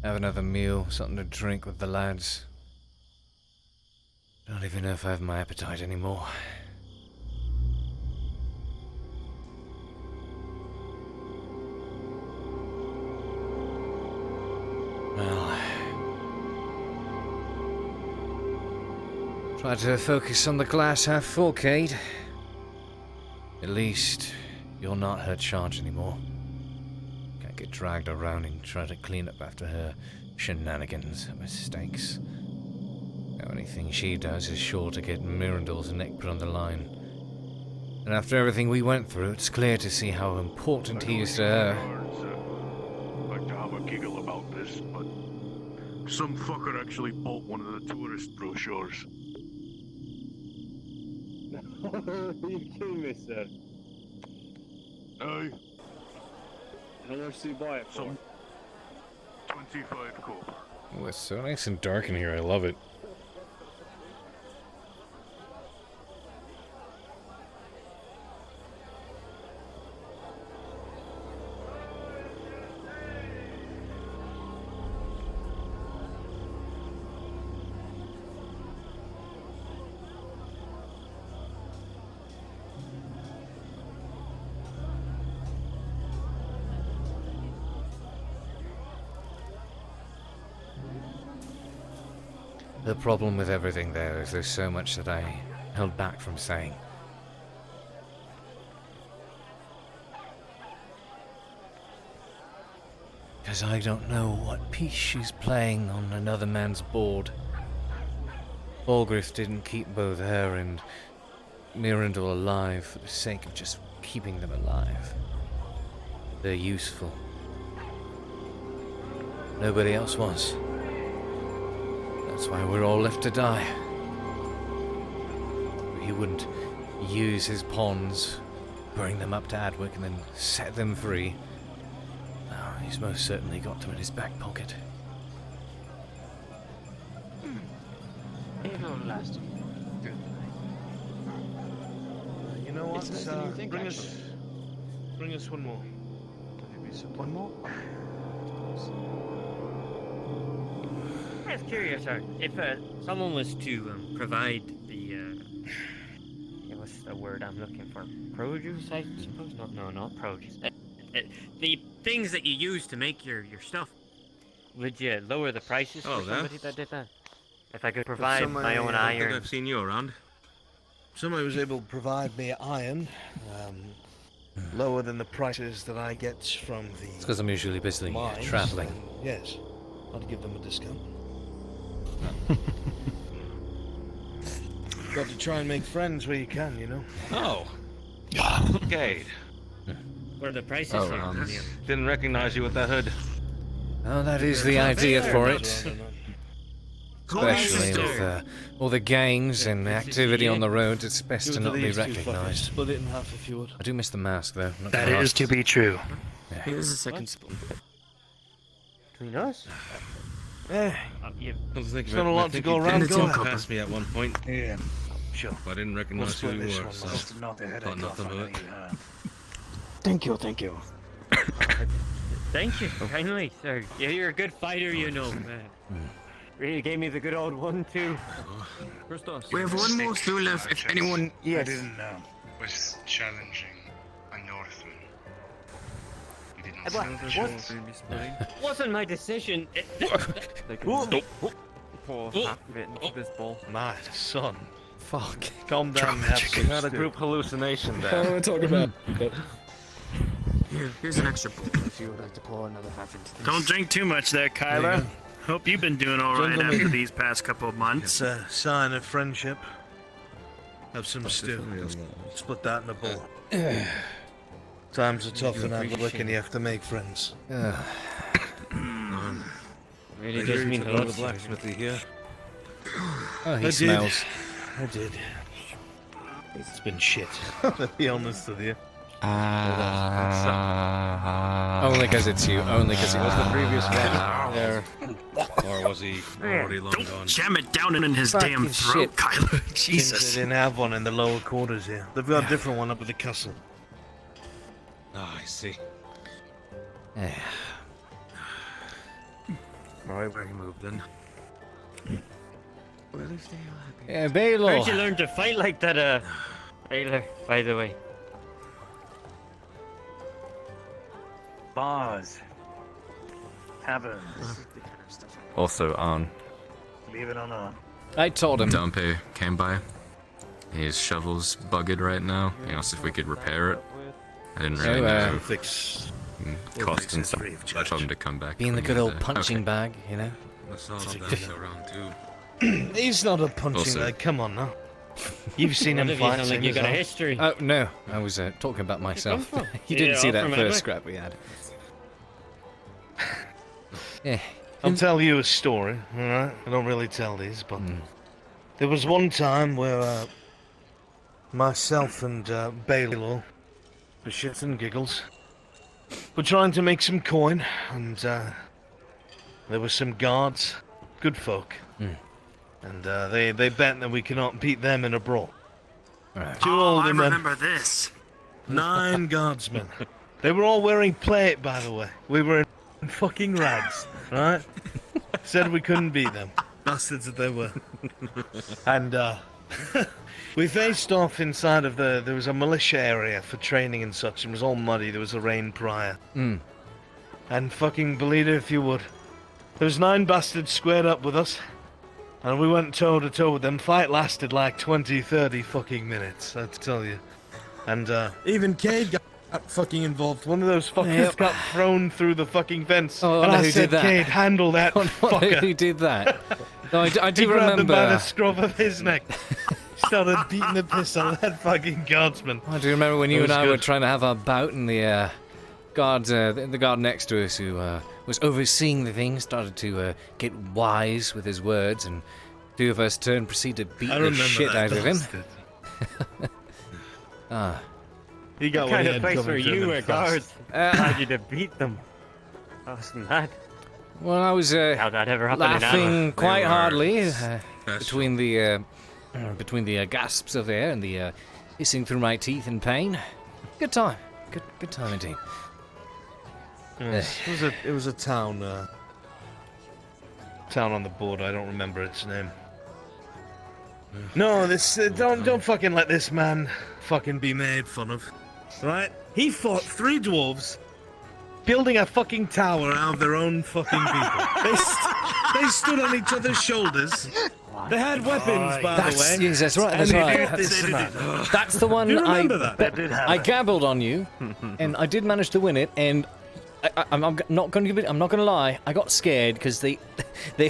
have another meal, something to drink with the lads. Don't even know if I have my appetite anymore. Well, try to focus on the glass half full, Cade. At least you're not her charge anymore. Can't get dragged around and try to clean up after her shenanigans and mistakes. The only thing she does is sure to get Mirandul's neck put on the line. And after everything we went through, it's clear to see how important he is to her. Like to have a giggle about this, but some fucker actually bought one of the tourist brochures. You kidding me, sir? Aye. How much do you buy it for? 25 copper. Oh, it's so nice and dark in here. I love it. The problem with everything there is there's so much that I held back from saying. Because I don't know what piece she's playing on another man's board. Balgriff didn't keep both her and Mirandul alive for the sake of just keeping them alive. They're useful. Nobody else was. That's why we're all left to die. He wouldn't use his pawns, bring them up to Adwick and then set them free. Oh, he's most certainly got them in his back pocket. It'll last you through the night. You know what? It's less than you think, Bring us one more. One more? I was curious, if someone was to provide the, what's the word I'm looking for? Produce, I suppose? No, not produce. The things that you use to make your stuff. Would you lower the prices for somebody that did that? If I could provide my own iron. I think I've seen you around. Somebody was able to provide me iron, lower than the prices that I get from the. It's because I'm usually busy traveling. Yes, I'd give them a discount. Got to try and make friends where you can, you know. Oh. Cade. What are the prices? Didn't recognize you with that hood. Oh, that is the idea for it. Especially with all the gangs and activity on the road, it's best to not be recognised. Split it in half if you would. I do miss the mask, though. That is to be true. Yeah. Here's a second spoon. Between us? It's not a lot to go around. Go ahead. Passed me at one point. Yeah, sure. But I didn't recognize who you were, so Knock the headache thought nothing off of on it. me. Thank you. Thank you kindly, sir. Yeah, you're a good fighter, you know, man. Really gave me the good old 1-2. We have one more stool left. If anyone, yes. I didn't know. Was challenging a Northman. You didn't know that. Wasn't my decision. My son. Fuck. Calm down, You had a group hallucination there. We're talking about. Here's an extra book if you would like to pour another half into this. Don't drink too much there, Kyla. Hope you've been doing all right Gentlemen. after these past couple of months. It's a sign of friendship. Have some stew. Split that in a bowl. Times are tough in Adwick and you have to make friends. Really does mean a lot. The blacksmithy here. Oh, he smells. I did. It's been shit, to be honest with you. Only because it's you. Only because it was the previous one. There. Or was he already long gone? Don't jam it down in his damn Fucking throat, shit. Kyla. They Jesus. didn't have one in the lower quarters here. They've got a different one up at the castle. Ah, I see. Right, where he moved then. Well, if they are happy. Yeah, Baylor. Where'd you learn to fight like that, Baylor, by the way? Bars. Taverns. Also on. Leave it on on. I told him. Dompe came by. His shovel's bugged right now. He asked if we could repair it. I didn't really know. Cost and stuff. I told him to come back. Being the good old punching bag, you know? He's not a punching bag, come on now. You've seen him fight. Like you got a history. Oh, no. I was talking about myself. You didn't see that first scrap we had. Yeah. I'll tell you a story, alright? I don't really tell these, but there was one time where myself and Baylor, for shits and giggles, were trying to make some coin, and there were some guards, good folk, and they bet that we cannot beat them in a brawl. Right. Two older men. I remember this. 9 guardsmen. They were all wearing plate, by the way. We were in fucking rags, right? Said we couldn't beat them. Bastards that they were. And we faced off inside of there was a militia area for training and such, and it was all muddy. There was a rain prior. And fucking believe it if you would, there was 9 bastards squared up with us, and we went toe to toe with them. Fight lasted like 20-30 fucking minutes, I tell you. And even Cade got fucking involved. One of those fuckers got thrown through the fucking fence. Oh, and I who said, did that? Cade, handle that fucker. Who did that? No, I do He grabbed him remember. by the scruff of his neck. Started beating the piss out of that fucking guardsman. I do remember when you That and was I were good. trying to have our bout, and the the guard next to us, who was overseeing the thing, started to get wise with his words, and 2 of us proceeded to beat I the remember shit that out of him. bastard. He got What what kind he of had place coming were to him you in where fast. guards tried you to beat them? Wasn't that? Well, I was How'd that ever happen in laughing Adwick? quite were hardly between the gasps of air and the hissing through my teeth in pain. Good time. Good time indeed. Yes, it was a town on the border. I don't remember its name. No, this don't fucking let this man fucking be made fun of, right? He fought 3 dwarves building a fucking tower out of their own fucking people. They stood on each other's shoulders. They had weapons, by the way. Yes, that's right. That's and right. they fought this man. That's the one. Do you remember that? I gambled on you, and I did manage to win it. And I'm not going to lie. I got scared because they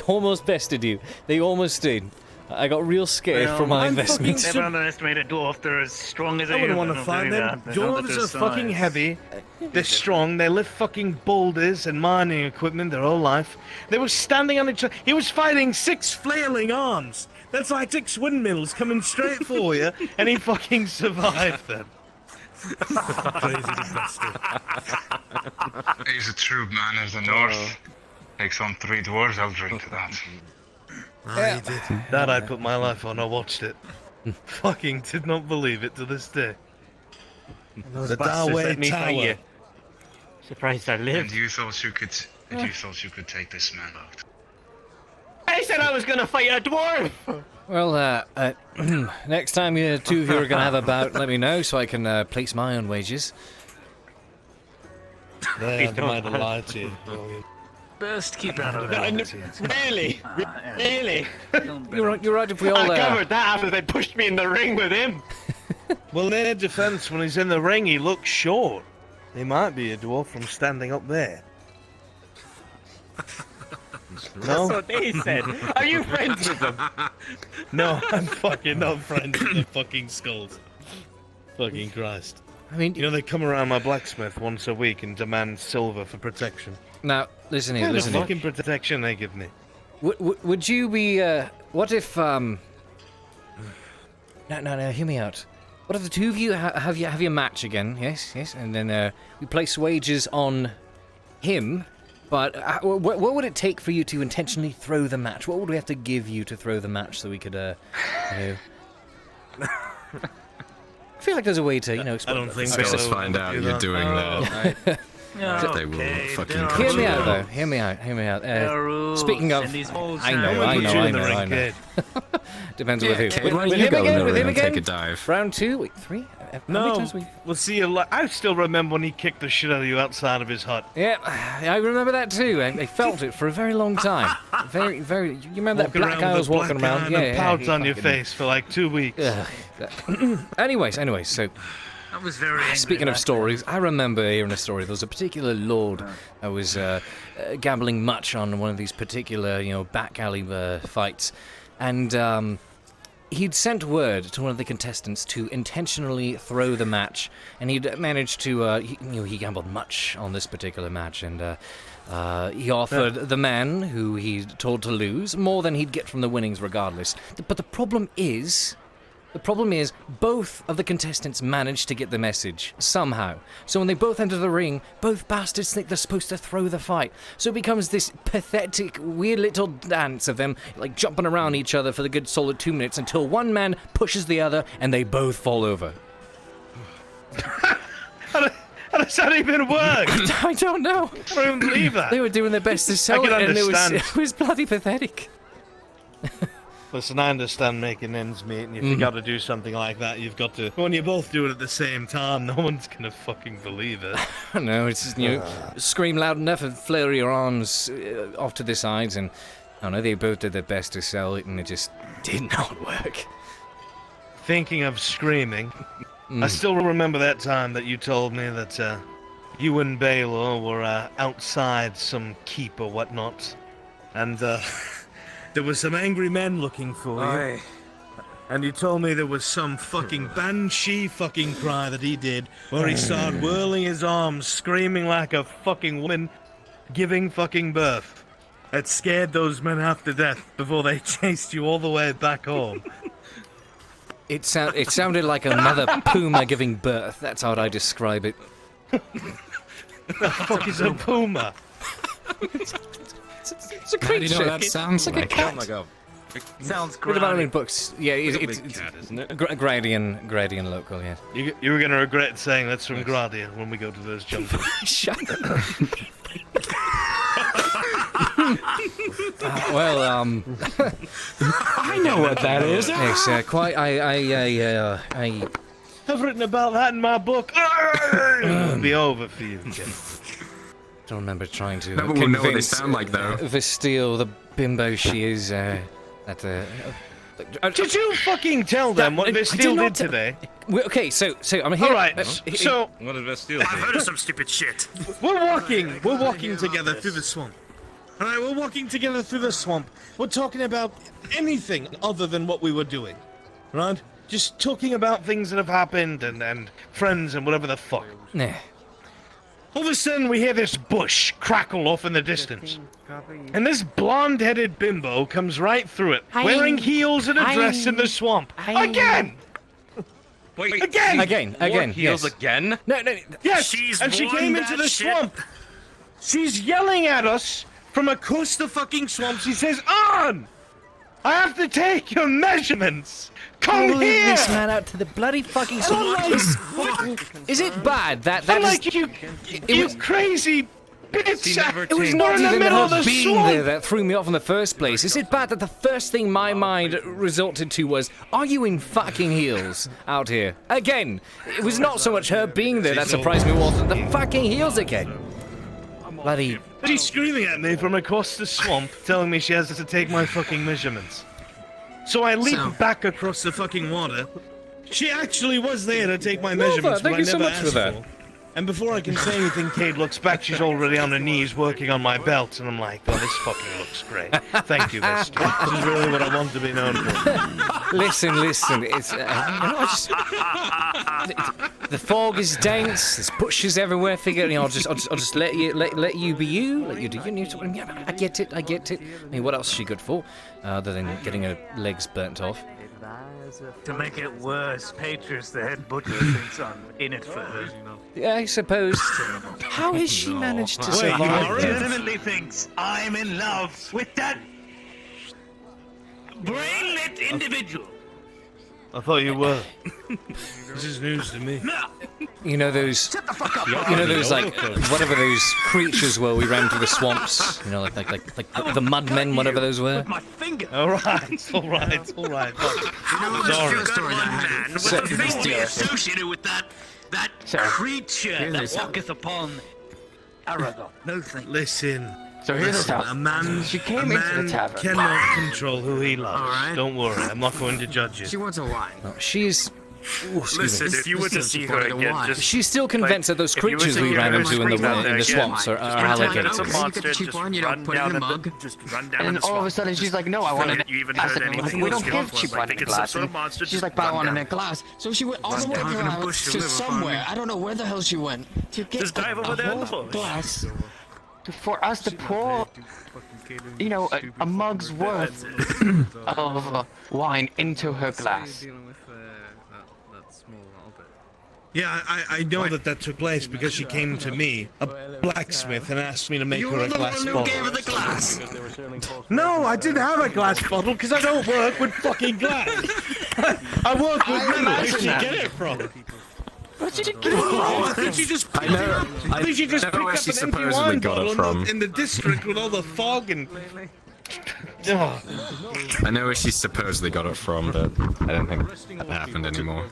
almost bested you. They almost did. I got real scared from my investment. Never underestimate a dwarf. They're as strong as I wouldn't want to fight them. Dwarves are fucking heavy. They're strong. They lift fucking boulders and mining equipment their whole life. They were standing on each other. He was fighting 6 flailing arms. That's like 6 windmills coming straight for you, and he fucking survived them. Crazy bastard. He's a true man of the north. Takes on 3 dwarves, I'll drink to that. Ah, he did. That I put my life on. I watched it. Fucking did not believe it to this day. The Darway Tower. Surprised I lived. And you thought you could take this man out. I said I was gonna fight a dwarf! Well, next time you 2 of you are going to have a bout, let me know so I can place my own wages. They might have lied to you. Best keep out of it. Really? Really? You're right if we all... I covered that after they pushed me in the ring with him. Well, in their defense, when he's in the ring, he looks short. He might be a dwarf from standing up there. No? That's what they said. Are you friends with them? No, I'm fucking not friends with the fucking skulls. Fucking Christ. I mean, you know, they come around my blacksmith once a week and demand silver for protection. Now, listen here, What listen kind of here. fucking protection they give me? Would you be, what if, No, hear me out. What if the 2 of you have your match again, yes, and then we place wagers on him, but what would it take for you to intentionally throw the match? What would we have to give you to throw the match so we could, I feel like there's a way to, I don't think so. Let's find out you're doing that. They will fucking Hear me out, though. Hear me out. Speaking of, I know. Depends with who. Why don't you go in the room and take a dive? Round 2, wait, 3? No, we'll see you. I still remember when he kicked the shit out of you outside of his hut. Yeah, I remember that too. I felt it for a very long time. Very. You remember that black guy was walking around? Yeah, pouts on your face for like 2 weeks. Anyways, so. That was very angry, Speaking of stories, I remember hearing a story. There was a particular lord that was gambling much on one of these particular, back alley fights, and he'd sent word to one of the contestants to intentionally throw the match, and he'd managed to. He gambled much on this particular match, and he offered the man who he'd told to lose more than he'd get from the winnings, regardless. But the problem is, both of the contestants managed to get the message, somehow. So when they both enter the ring, both bastards think they're supposed to throw the fight. So it becomes this pathetic, weird little dance of them, like jumping around each other for the good solid 2 minutes until one man pushes the other and they both fall over. How does that even work? I don't know. I don't even believe that. They were doing their best to sell it, and it was bloody pathetic. Listen, I understand making ends meet, and if you got to do something like that, you've got to. When you both do it at the same time, no one's gonna fucking believe it. No, it's just, scream loud enough and flare your arms off to the sides, and I don't know, they both did their best to sell it, and it just did not work. Thinking of screaming, I still remember that time that you told me that you and Baylor were outside some keep or whatnot, and there was some angry men looking for you. And you told me there was some fucking banshee fucking cry that he did, where he started whirling his arms, screaming like a fucking woman giving fucking birth. It scared those men half to death before they chased you all the way back home. It sounded like a mother puma giving birth. That's how I describe it. The fuck is a puma? It's a creature. How do you know what that sounds like? A cat. Oh my god. It sounds Read great. about it in books. Yeah, it's cat, isn't it? Gradian local, yeah. You were going to regret saying that's from Gradia when we go to those jumpers. Shut up. I know what that is. Yes, quite. I've written about that in my book. It'll be over for you. Don't remember trying to No, but we'll know what they sound like, though. Vestille, the bimbo she is, at the... Did you fucking tell them what Vestille did today? Okay, so I'm here... Alright, so... What did Vestille I've heard of some stupid shit. We're walking together through the swamp. Alright, we're walking together through the swamp. We're talking about anything other than what we were doing. Right? Just talking about things that have happened and friends and whatever the fuck. Nah. All of a sudden, we hear this bush crackle off in the distance. And this blonde-headed bimbo comes right through it, wearing heels and a dress in the swamp. Again! Wait, Again, heels yes. again? No. Yes, and she came into the swamp. She's yelling at us from across the fucking swamp. She says, "On! I have to take your measurements! Come here!" This man out to the bloody fucking swamp. Is it bad that I'm is... like, you crazy bitch! It was not in the even middle of her the being swamp. there that threw me off in the first place. Is it bad that the first thing my mind resorted to was, are you in fucking heels out here? Again, it was not so much her being there that surprised me more than the fucking heels again. Bloody... She's screaming at me from across the swamp, telling me she has to take my fucking measurements. So I leap back across the fucking water. She actually was there to take my measurements, but I never asked for. And before I can say anything, Cade looks back. she's already on her knees working on my belt, and I'm like, oh, this fucking looks great. Thank you, Vesta. This is really what I want to be known for. Listen, it's... the fog is dense, there's bushes everywhere, I'll just let you be you, let you do you. Yeah, I get it. I mean, what else is she good for, other than getting her legs burnt off? To make it worse, Patriots, the head butcher, thinks I'm in it for her. Yeah, I suppose. How has she managed to survive? He legitimately thinks I'm in love with that brain-lit individual. I thought you were. This is news to me. You know those, you know those like whatever those creatures were we ran through the swamps. You know, like the mudmen, whatever those were. All right, all right, all right. Sorry. Would be associated with that creature that walketh upon Aragon. No thank you. Listen. So here's the a man, She came into the tavern. cannot control who he loves. All right. Don't worry, I'm not going to judge you. She wants a wine. No, she's. Ooh, excuse me. Listen, if you were to see her again, just She's still convinced that those creatures we ran into in the swamps are alligators. You don't put it in a mug. And then all of a sudden she's like, no, I want it. I said, we don't give cheap wine in a glass. And she's like, but I want it in a glass. So she went all the way around to somewhere. I don't know where the hell she went. To get a whole glass for us to pour, you know, a mug's worth of wine into her glass. Yeah, I know that took place because she came to me, a blacksmith, and asked me to make her a glass bottle. Gave her the glass. No, I didn't have a glass bottle because I don't work with fucking glass. I work with metal. Where did she get it from? Where did you get it from? I think she just picked up an empty wine bottle in the district with all the fog and... I know where she supposedly got it from, but I don't think that happened anymore.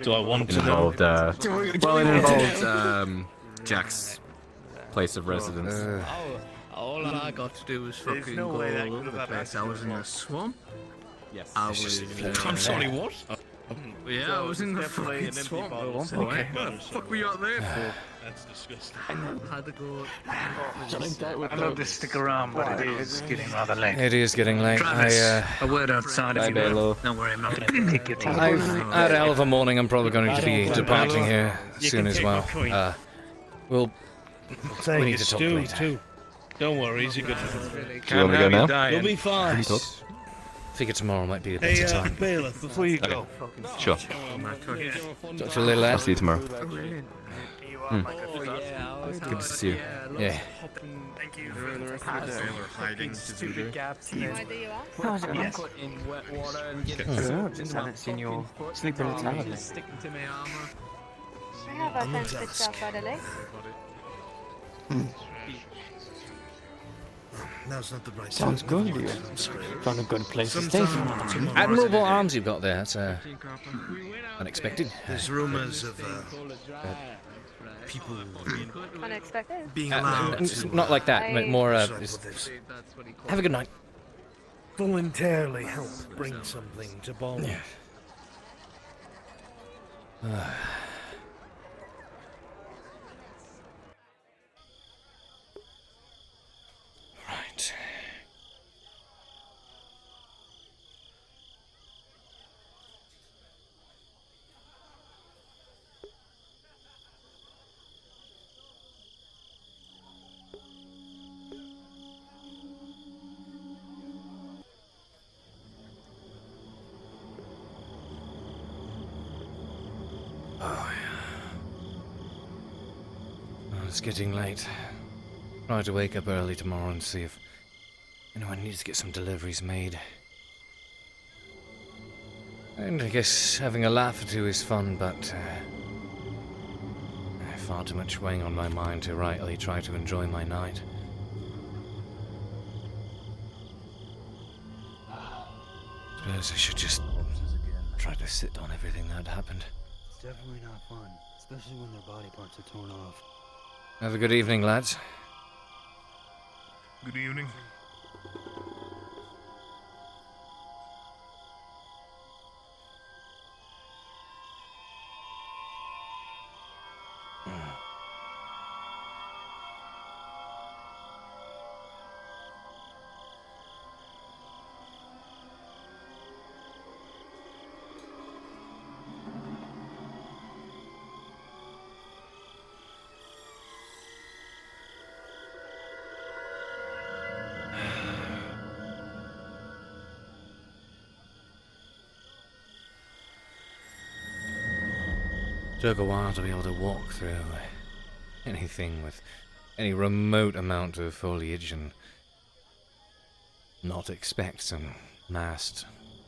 Do I want It to know? involved, well, it involved Jack's place of residence. All I got to do was fucking go all over the place. I was in a swamp. Yes. I was. I'm sorry, what? Yeah, I was in the fucking swamp at one point. What the fuck were you out there for? That's disgusting. I had to go. I love to stick around, but it is getting rather late. It is getting late. Travis, a word outside if you will. Don't worry, I'm not going to kick your teeth. I've had a hell of a morning. I'm probably going to be departing here soon as well. We need to talk later. Too. Don't worry, he's a good man. Do you want to go now? You'll be fine. I figure tomorrow might be a better Hey, time. bailiff, before you go. Sure. Talk to you later, lad. I'll see you tomorrow. Good to see you. Yeah. Thank you. Hiding to do there. Yes. In wet water and get just haven't seen you sleep in a tavern. To my armor. I have a fence fixed outside a lake. Now's not the right Sounds good, you found a good place to stay for one. Admirable arms you've got there. That's unexpected. There's rumors of people Unexpected. being allowed Not like that. But more. Have a good night. voluntarily help bring something to Baldwin. Right. It's getting late. Try to wake up early tomorrow and see if anyone needs to get some deliveries made. And I guess having a laugh or two is fun, but far too much weighing on my mind to rightly try to enjoy my night. Suppose I should just try to sit on everything that happened. It's definitely not fun, especially when their body parts are torn off. Have a good evening, lads. Good evening. Took a while to be able to walk through anything with any remote amount of foliage and not expect some masked,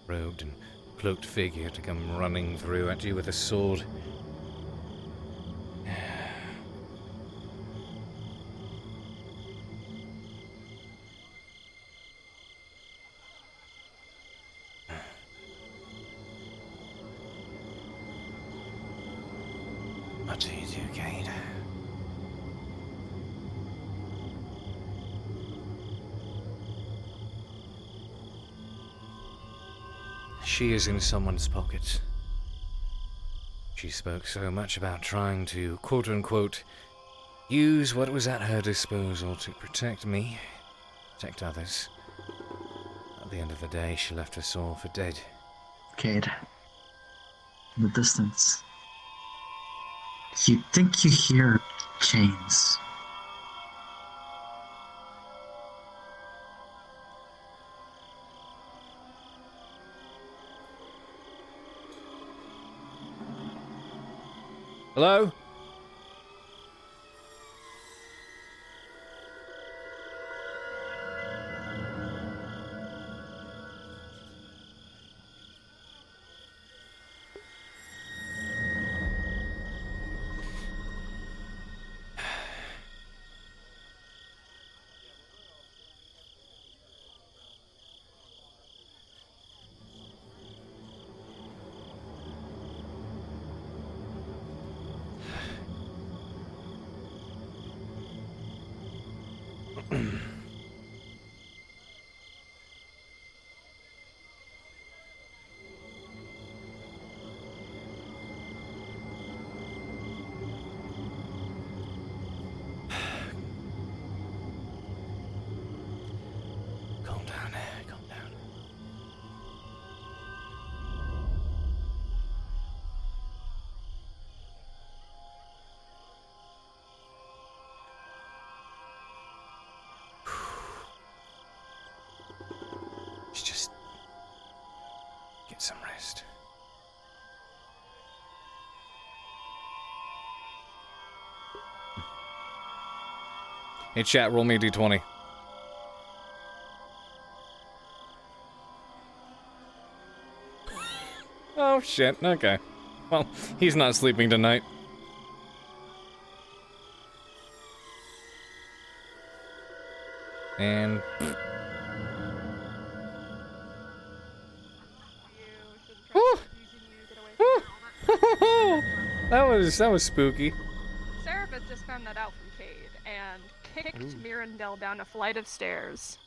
robed, and cloaked figure to come running through at you with a sword. What do you do, Cade? She is in someone's pocket. She spoke so much about trying to, quote-unquote, use what was at her disposal to protect me, protect others. At the end of the day, she left us all for dead. Cade, in the distance, you think you hear chains. Hello? Calm down, calm down. Just get some rest. Hey chat, roll me a d20. Oh shit, okay. Well, he's not sleeping tonight. And... that was spooky. Serapis just found that out from Cade and kicked Mirandel down a flight of stairs.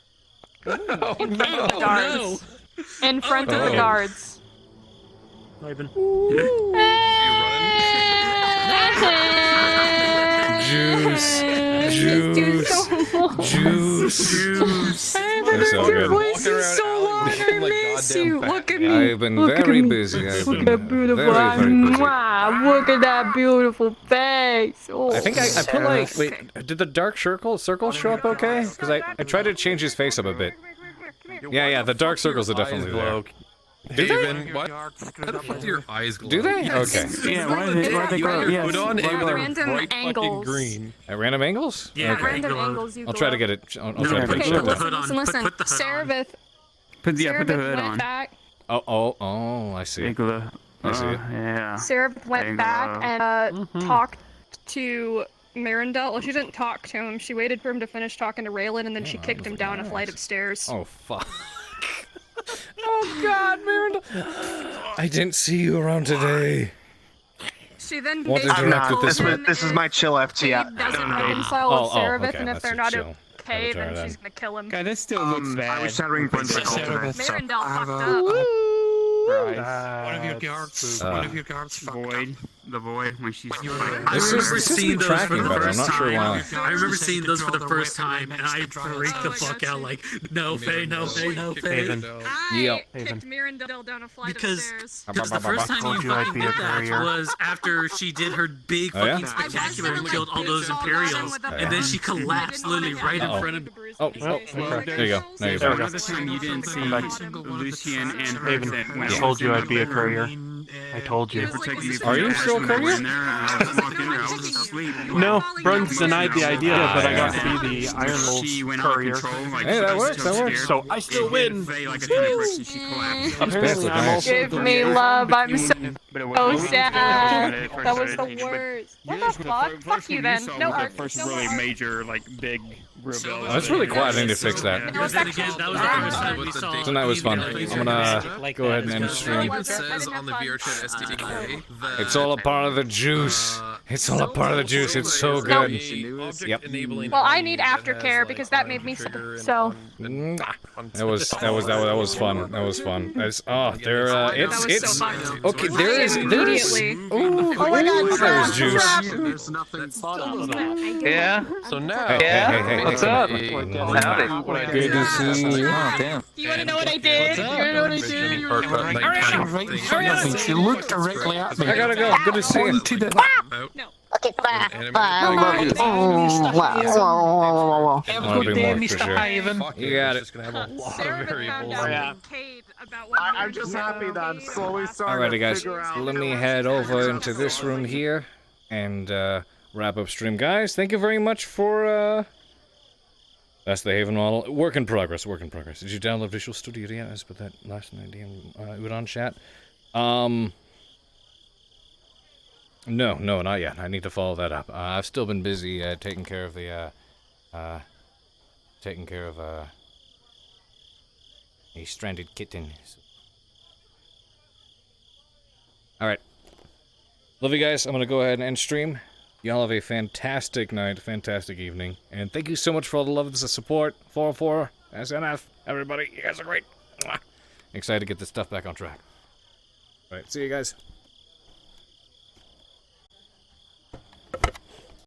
In front of the guards. In front of the guards. Ivan. Juice. They're so good. Look at me. I've been very busy. Look at that beautiful Look at that beautiful face. Oh. I think I put like, wait, did the dark circles show up okay? Because I tried to change his face up a bit. Yeah, the dark circles are definitely there. Do they? What? How the fuck do your eyes glow? Do they? Okay. Yeah, why they glow? Yes. Put on random angles. Green. At random angles? Yeah, okay. random angles you I'll try to get it. I'll try to okay, put it listen. Serapis. Put the hood went on. back. Oh, I see. I see it. Yeah. Serapis went back and talked to Mirandel. Well, she didn't talk to him. She waited for him to finish talking to Raylan, and then she kicked him down a flight of stairs. Oh, fuck. Oh, God, Mirandel. I didn't see you around today. She then What interact with this one? This is my chill FT. Doesn't reconcile with Serapis, okay, and if that's they're your not chill. okay, then she's gonna kill him. God, this still looks bad. I was shattering Brent's call today. Mirandel fucked up. One of your guards. One of your guards. Void. The void when she's. I remember seeing those for the first time. I remember seeing those for the first time, and I freaked the fuck out. Like, no, Faye, no, Faye, no, Faye. I kicked Mirandel down a flight of stairs. Because the first time you fucking did that was after she did her big fucking spectacular and killed all those Imperials, and then she collapsed literally right in front of me. Oh, there you go. There you go. Another time you didn't see Lucian and Vincent. I told you I'd be a courier. I told you. Are you still a courier? No, Bruns denied the idea, but I got to be the Iron Wolves courier. Hey, that works, that works. So I still win. Apparently, I'm also Give me love. I'm so sad. That was the worst. What the fuck? Fuck you then. No art. First No really art. major, like, big reveal. That's really quiet. I need to fix that. Then again, that was the first time we saw. Tonight was fun. I'm gonna go ahead and end stream. It says on the VRChat SDK that It's all a part of the juice. It's all a part of the juice. It's so good. Yep. Well, I need aftercare because that made me sick. So. That was fun. That was fun. It's it's okay. There is Oh my god, there's juice. There's nothing fun out of that. Yeah. So now, hey, What's up? Howdy. Good to see you. Oh, damn. Do you want to know what I did? Do you want to know what I did? She looked directly at me. I gotta go. Good to see you. No. Okay, bye. Have a good day, Mr. Ivan. You got it. I'm just happy that I'm slowly starting Alrighty, to guys. figure out. Let me head over into this room here and wrap up stream, guys. Thank you very much for that's the Haven model. Work in progress. Did you download Visual Studio yet? I put that last night in Udon chat. No, not yet. I need to follow that up. I've still been busy taking care of the a stranded kitten. Alright. Love you guys. I'm gonna go ahead and end stream. Y'all have a fantastic night, fantastic evening, and thank you so much for all the love and the support. 404 SNF, everybody, you guys are great. Mwah. Excited to get this stuff back on track. Alright, see you guys.